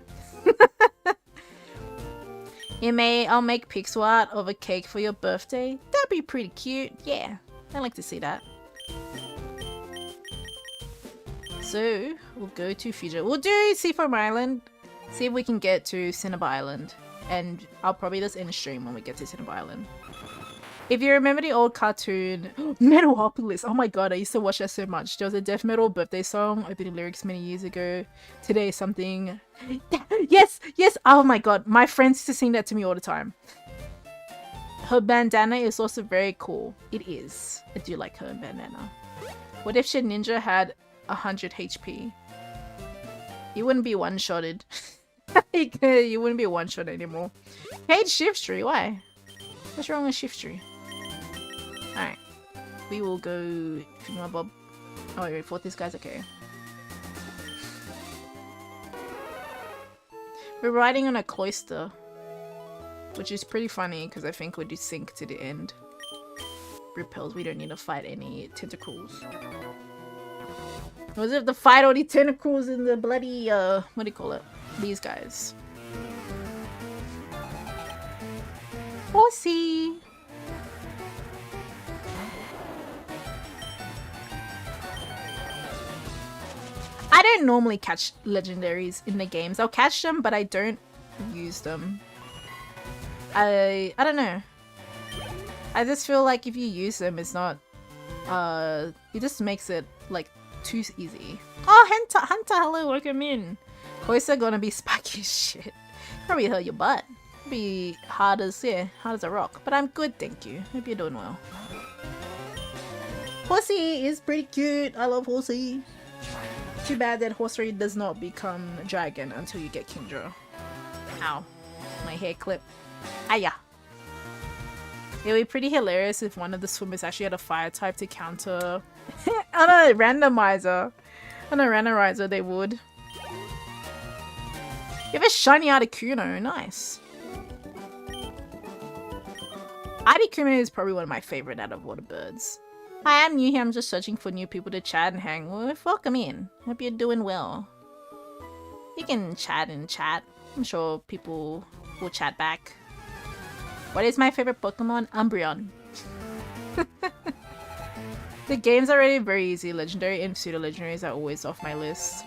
I'll make pixel art of a cake for your birthday. That'd be pretty cute. Yeah, I'd like to see that. So, we'll go to Future. We'll do Seafoam Island. See if we can get to Cinnabar Island. And I'll probably just end stream when we get to Cinnabar Island. If you remember the old cartoon, Metalopolis. Oh my god, I used to watch that so much. There was a death metal birthday song, opening lyrics many years ago. Today something. Yes, yes. Oh my god, my friends used to sing that to me all the time. Her bandana is also very cool. It is. I do like her bandana. What if Shedinja had 100 HP? You wouldn't be one-shotted. You wouldn't be one-shot anymore. Hate Shift Tree, why? What's wrong with Shift Tree? Alright. We will go Bob. Oh wait, for this guy's okay. We're riding on a cloister. Which is pretty funny because I think we do sync to the end. Repels, we don't need to fight any tentacles. Was it to fight all the tentacles in the bloody what do you call it? These guys. Horsey! I don't normally catch legendaries in the games. I'll catch them, but I don't use them. I don't know. I just feel like if you use them, it's not it just makes it like too easy. Oh, Hunter, hello, welcome in. Cloister gonna be spiky as shit. Probably hurt your butt. Be hard as a rock. But I'm good, thank you. Hope you're doing well. Horsey is pretty cute. I love Horsey. Too bad that Horsey does not become a dragon until you get Kingdra. Ow. My hair clip. Aya. It would be pretty hilarious if one of the swimmers actually had a fire type to counter on a randomizer. On a randomizer they would. You have a shiny Articuno. Nice. Articuno is probably one of my favorite out of all the birds. Hi, I'm new here. I'm just searching for new people to chat and hang with. Welcome in. Hope you're doing well. You can chat and chat. I'm sure people will chat back. What is my favorite Pokemon? Umbreon. The game's already very easy. Legendary and pseudo-legendaries are always off my list.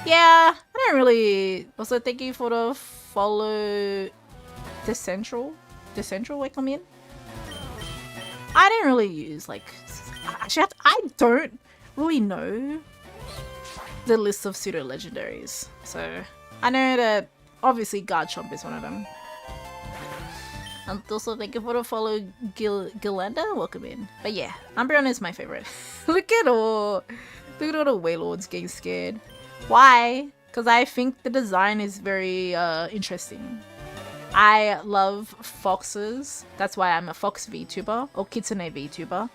Yeah, I don't really... Also, thank you for the follow... Decentral, welcome in. I didn't really use, like... Actually, I don't really know the list of pseudo-legendaries. So, I know that, obviously, Garchomp is one of them. And also, thank you for the follow, Gilanda. Welcome in. But yeah, Umbreon is my favorite. Look at all the Wailords getting scared. Why? Because I think the design is very interesting. I love foxes. That's why I'm a fox VTuber or Kitsune VTuber.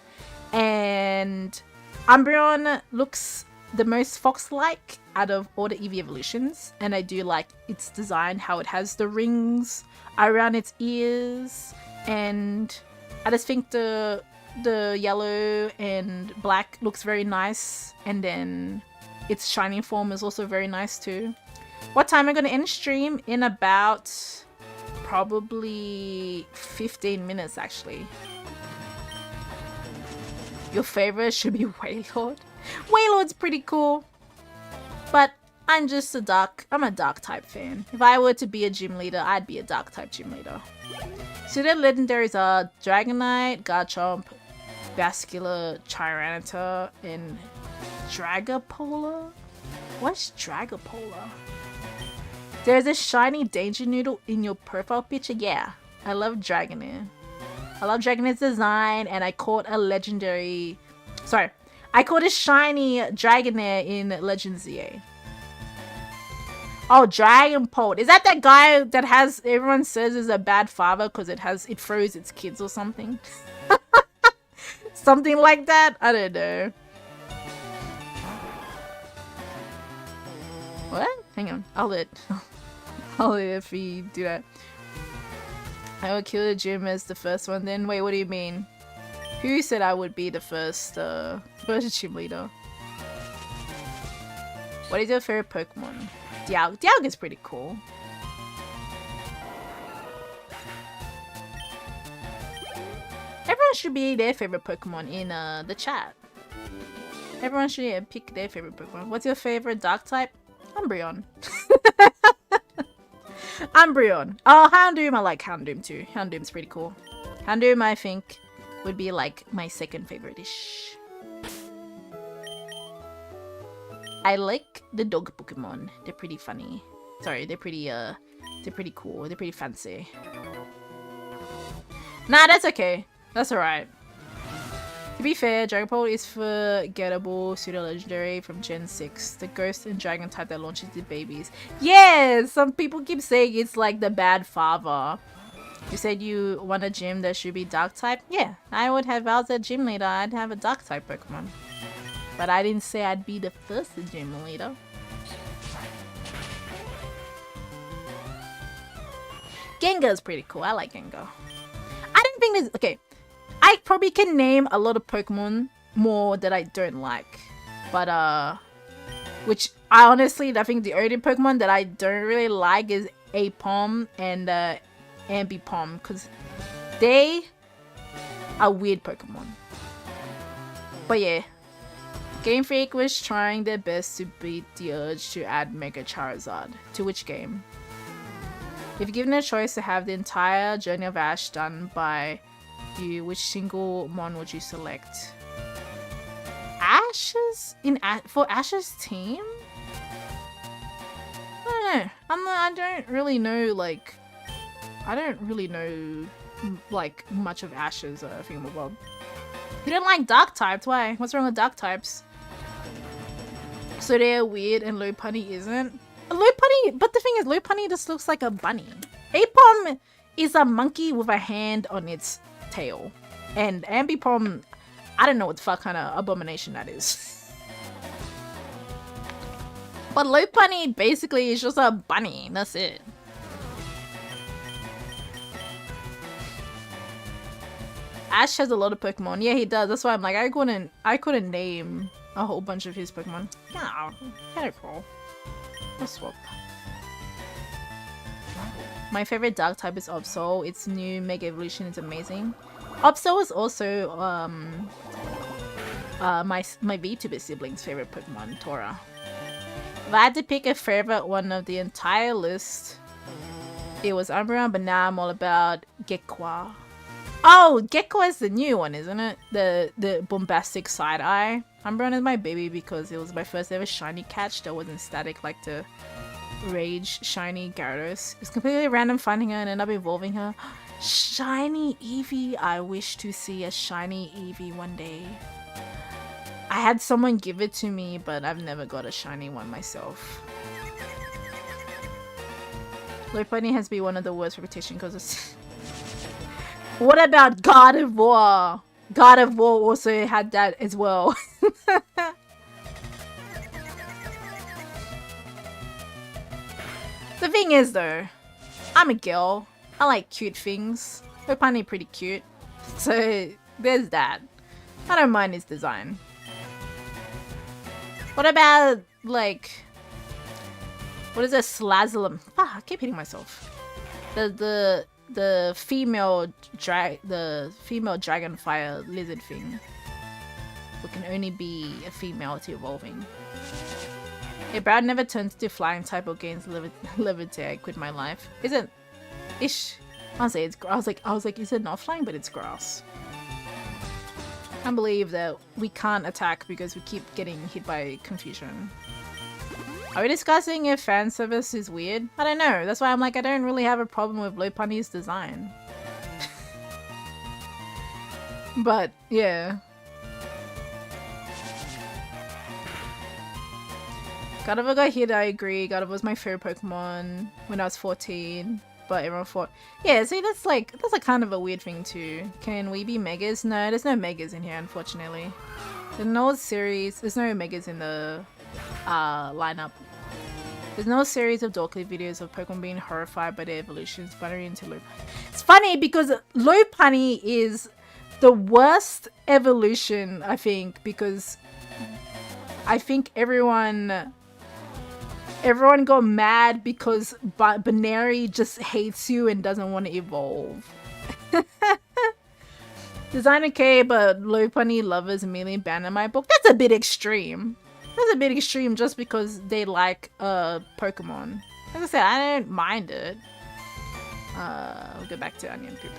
And Umbreon looks the most fox-like out of all the Eevee evolutions. And I do like its design, how it has the rings around its ears. And I just think the yellow and black looks very nice. And then its shiny form is also very nice too. What time am I going to end stream? In about probably 15 minutes actually. Your favorite should be Wailord. Wailord's pretty cool. But I'm just a dark type fan. If I were to be a gym leader, I'd be a dark type gym leader. So the legendaries are Dragonite, Garchomp, Vascular, Tyranitar, and Dragapult? What's Dragapult? There's a shiny Danger Noodle in your profile picture? Yeah, I love Dragonair. I love Dragonair's design, and I caught a legendary... Sorry, I caught a shiny Dragonair in Legends ZA. Oh, Dragapult. Is that guy that has... Everyone says is a bad father because it throws its kids or something? Something like that? I don't know. What? Hang on. I'll let Effie do that. I would kill the gym as the first one then. Wait, what do you mean? Who said I would be the first gym leader? What is your favorite Pokemon? Dialga. Dialga is pretty cool. Everyone should be their favorite Pokemon in the chat. Everyone should pick their favorite Pokemon. What's your favorite dark type? Umbreon. Umbreon. Oh, Houndoom. I like Houndoom too. Houndoom's pretty cool. Houndoom, I think, would be like my second favorite-ish. I like the dog Pokemon. They're pretty funny. Sorry, they're pretty cool. They're pretty fancy. Nah, that's okay. That's alright. To be fair, Dragapult is forgettable pseudo-legendary from Gen 6. The ghost and dragon type that launches the babies. Yeah! Some people keep saying it's like the bad father. You said you want a gym that should be dark type? Yeah, I would have, if I was a gym leader, I'd have a dark type Pokemon. But I didn't say I'd be the first gym leader. Gengar's pretty cool. I like Gengar. I don't think there's... Okay. I probably can name a lot of Pokemon more that I don't like. But, which I honestly, I think the only Pokemon that I don't really like is Apom and Ambipom. Because they are weird Pokemon. But yeah. Game Freak was trying their best to beat the urge to add Mega Charizard. To which game? If given a choice to have the entire Journey of Ash done by you, which single mon would you select? Ash's? For Ash's team? I don't know. I don't really know, like... I don't really know, like, much of Ash's thingamabob. You don't like dark types? Why? What's wrong with dark types? So they're weird and Lopunny isn't? Lopunny, but the thing is, Lopunny just looks like a bunny. Apom is a monkey with a hand on its tail. And Ambipom, I don't know what the fuck kind of abomination that is. But Lopunny basically is just a bunny. That's it. Ash has a lot of Pokemon. Yeah, he does. That's why I'm like, I couldn't name a whole bunch of his Pokemon. No, careful. Let's swap. My favorite dark type is Absol. Its new Mega Evolution is amazing. Absol is also my vtuber sibling's favorite Pokemon, Tora. If I had to pick a favorite one of the entire list, it was Umbreon, but now I'm all about Gekwa. Oh, Gekko is the new one, isn't it? The bombastic side eye. Umbreon is my baby because it was my first ever shiny catch that wasn't static like the Rage shiny Gyarados. It's completely random finding her and end up evolving her. Shiny Eevee. I wish to see a shiny Eevee one day. I had someone give it to me, but I've never got a shiny one myself. Lopunny has been one of the worst reputation because it's... What about God of War? God of War also had that as well. The thing is though, I'm a girl. I like cute things. Lopunny pretty cute. So there's that. I don't mind his design. What about like... What is a Slazzle? Ah, I keep hitting myself. The female dragonfire lizard thing, who can only be a female to evolving. Yeah, Brad never turns to flying type or gains levitate. I quit my life. Isn't ish? I was like, is it not flying? But it's grass. I can't believe that we can't attack because we keep getting hit by confusion. Are we discussing if fan service is weird? I don't know. That's why I'm like, I don't really have a problem with Lopunny's design. But, yeah. God of War got hit, I agree. God of War was my favorite Pokemon when I was 14. But everyone thought... Yeah, see, that's a kind of a weird thing too. Can we be Megas? No, there's no Megas in here, unfortunately. There's no series. There's no Megas in the... lineup. There's no series of Dorkly videos of Pokemon being horrified by their evolutions, buttering into Lopunny. It's funny because Lopunny is the worst evolution, I think, because I think everyone got mad because Binary just hates you and doesn't want to evolve. Design okay, but Lopunny lovers immediately banned in my book. That's a bit extreme. That's a bit extreme just because they like Pokemon. As I said, I don't mind it. We'll go back to Onion Poop.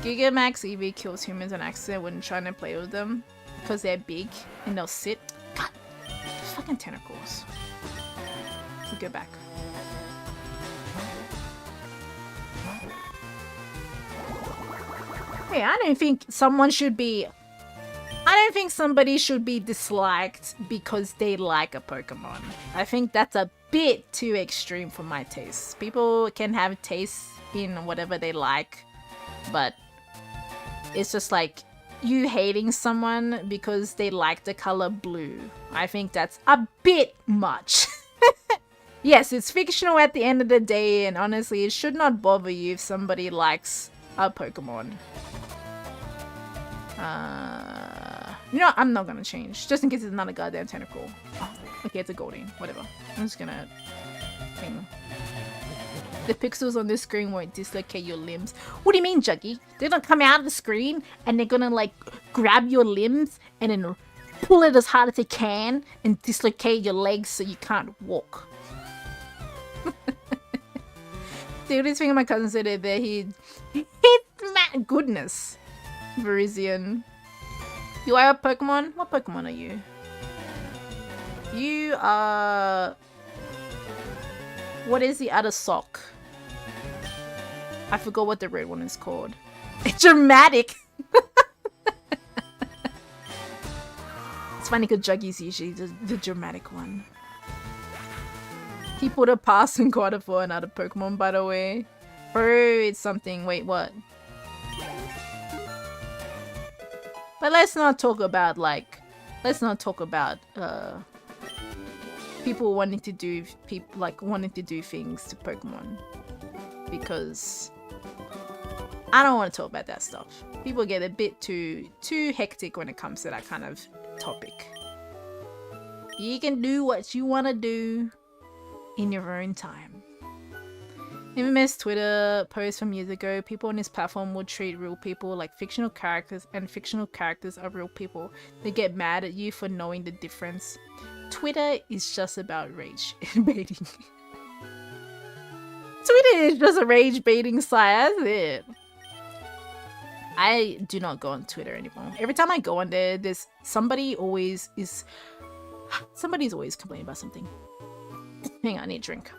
Gigamax Eevee kills humans on accident when trying to play with them because they're big and they'll sit. God, fucking tentacles. We'll go back. Hey, I don't think somebody should be disliked because they like a Pokemon. I think that's a bit too extreme for my taste. People can have tastes in whatever they like, but it's just like you hating someone because they like the color blue. I think that's a bit much. Yes, it's fictional at the end of the day, and honestly, it should not bother you if somebody likes a Pokemon. You know what? I'm not gonna change, just in case it's not a goddamn tentacle. Oh, okay, it's a Goldeen. Whatever. I'm just gonna... thing. The pixels on this screen won't dislocate your limbs. What do you mean, Juggy? They're gonna come out of the screen and they're gonna like grab your limbs and then pull it as hard as they can and dislocate your legs so you can't walk. Dude, this thing my cousin said it there. He mad goodness. Virizion. You are a Pokemon? What Pokemon are you? You are... What is the other sock? I forgot what the red one is called. Dramatic! It's funny because Juggy's usually the dramatic one. He put a pass in God of War another Pokemon, by the way. Bro, it's something. Wait, what? But let's not talk about people wanting to do things to Pokemon, because I don't want to talk about that stuff. People get a bit too hectic when it comes to that kind of topic. You can do what you want to do in your own time. Infamous Twitter post from years ago, people on this platform would treat real people like fictional characters, and fictional characters are real people. They get mad at you for knowing the difference. Twitter is just about rage baiting. Twitter is just a rage baiting site, that's it. I do not go on Twitter anymore. Every time I go on there, somebody's always complaining about something. Hang on, I need a drink.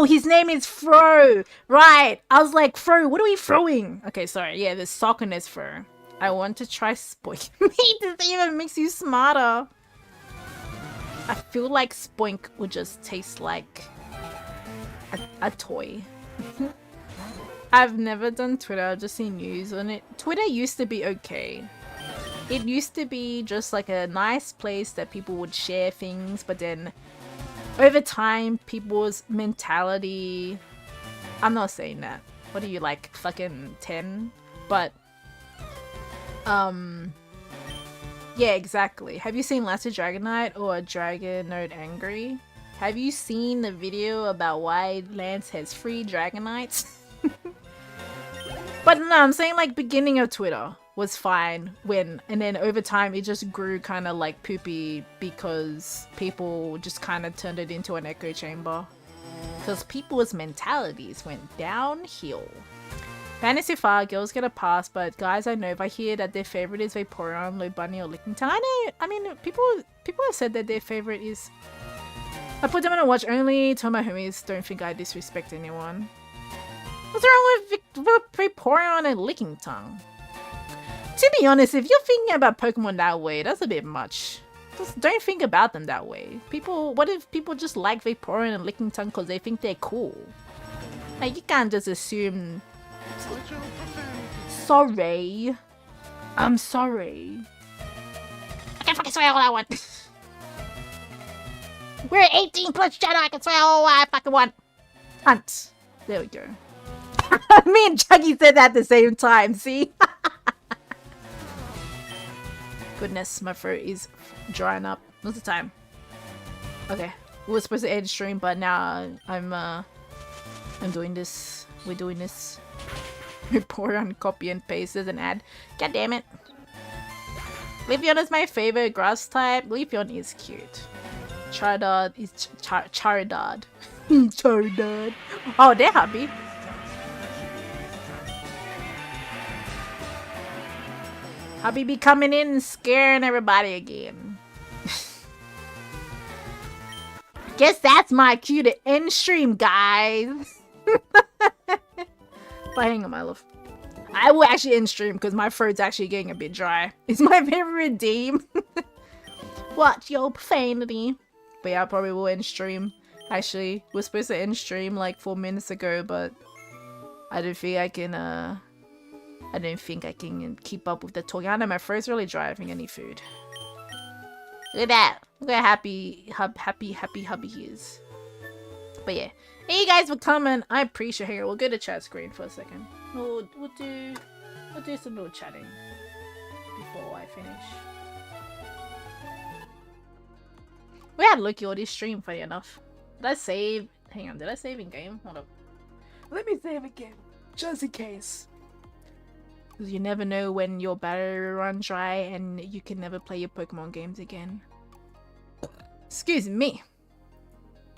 Oh, his name is Fro. Right. I was like, Fro, what are we throwing? Okay, sorry. Yeah, there's Sockiness Fro. I want to try Spoink. This even makes you smarter. I feel like Spoink would just taste like a toy. I've never done Twitter, I've just seen news on it. Twitter used to be okay. It used to be just like a nice place that people would share things, but then over time, people's mentality... I'm not saying that. What are you, like, fucking 10? But, yeah, exactly. Have you seen Last of Dragonite or Dragonode Angry? Have you seen the video about why Lance has 3 Dragonites? But no, I'm saying like beginning of Twitter was fine and then over time it just grew kind of like poopy because people just kind of turned it into an echo chamber. Because people's mentalities went downhill. Fantasy Fire, girls get a pass, but guys I know, if I hear that their favorite is Vaporeon, Lobunny, or Lickitung, I mean, people have said that their favorite is... I put them on a watch only, tell my homies, don't think I disrespect anyone. What's wrong with Vaporeon and Lickitung? To be honest, if you're thinking about Pokemon that way, that's a bit much. Just don't think about them that way. What if people just like Vaporeon and Lickitung because they think they're cool? Like, you can't just assume... Sorry. I'm sorry. I can fucking swear all I want. We're 18 plus Jedi, I can swear all I fucking want. Hunt. There we go. Me and Chuggy said that at the same time, see? Goodness, my throat is drying up. What's the time? Okay. We were supposed to end stream, but now I'm doing this. We're doing this. Report on copy and paste as an ad. God damn it. Leafeon is my favorite grass type. Leafeon is cute. Charizard is Charizard. Charizard. Oh, they're happy. Happy be coming in and scaring everybody again. Guess that's my cue to end stream, guys. But hang on, my love. I will actually end stream because my throat's actually getting a bit dry. It's my favorite redeem. Watch your profanity. But yeah, I probably will end stream. Actually, we're supposed to end stream like 4 minutes ago, but I don't think I can keep up with the talking. I know my throat's really dry. I think I need food. Look at that. Look how happy hubby he is. But yeah. Thank you guys for coming. I appreciate it. We'll go to chat screen for a second. We'll do some little chatting before I finish. We had Loki all this stream, funny enough. Did I save? Hang on, did I save in game? Hold up. Let me save again, just in case. Because you never know when your battery runs dry and you can never play your Pokemon games again. Excuse me.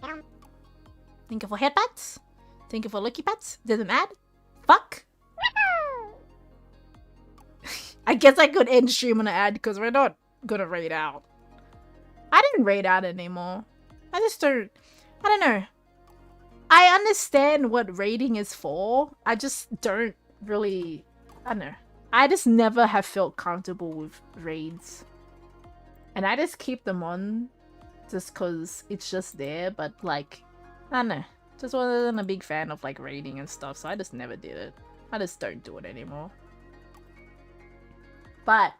Thank you for headpats. Thank you for lucky pats. There's an ad. Fuck. I guess I could end stream on an ad because we're not gonna raid out. I didn't raid out anymore. I don't know. I understand what raiding is for. I just don't really, I don't know. I just never have felt comfortable with raids. And I just keep them on just because it's just there, but like, I don't know. Just wasn't a big fan of like raiding and stuff, so I just never did it. I just don't do it anymore. But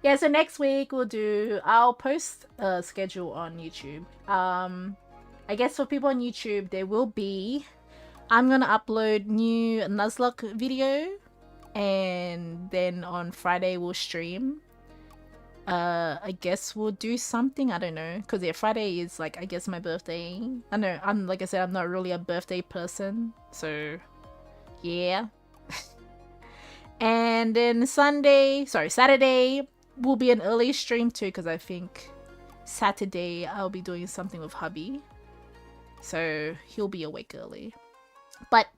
Yeah, so next week I'll post a schedule on YouTube. I guess for people on YouTube, I'm gonna upload new Nuzlocke video, and then on Friday we'll stream. I guess we'll do something, I don't know, because yeah, Friday is like, I guess, my birthday. I know, like I said, I'm not really a birthday person, so yeah. And then Saturday will be an early stream too, because I think Saturday I'll be doing something with hubby, so he'll be awake early. But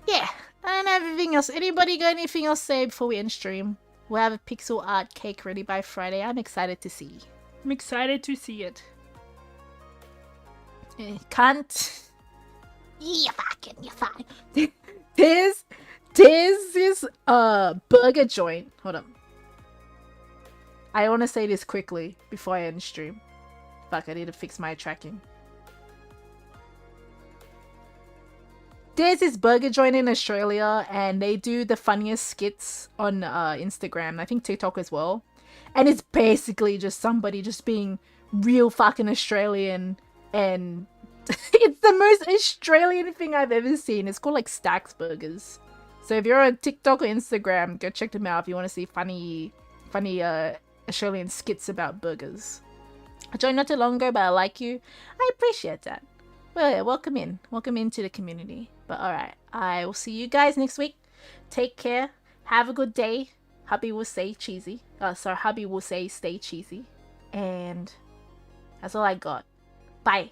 yeah, I don't have anything else. Anybody got anything else to say before we end stream? We'll have a pixel art cake ready by Friday. I'm excited to see. I'm excited to see it. Can't. You're fine. There's this burger joint. Hold on. I want to say this quickly before I end stream. Fuck, I need to fix my tracking. There's this burger joint in Australia, and they do the funniest skits on Instagram, I think TikTok as well. And it's basically just somebody just being real fucking Australian, and it's the most Australian thing I've ever seen. It's called like Stacks Burgers. So if you're on TikTok or Instagram, go check them out if you want to see funny Australian skits about burgers. I joined not too long ago, but I like you. I appreciate that. Well, yeah, welcome into the community. But alright, I will see you guys next week. Take care. Have a good day. Hubby will say cheesy. Hubby will say stay cheesy. And that's all I got. Bye.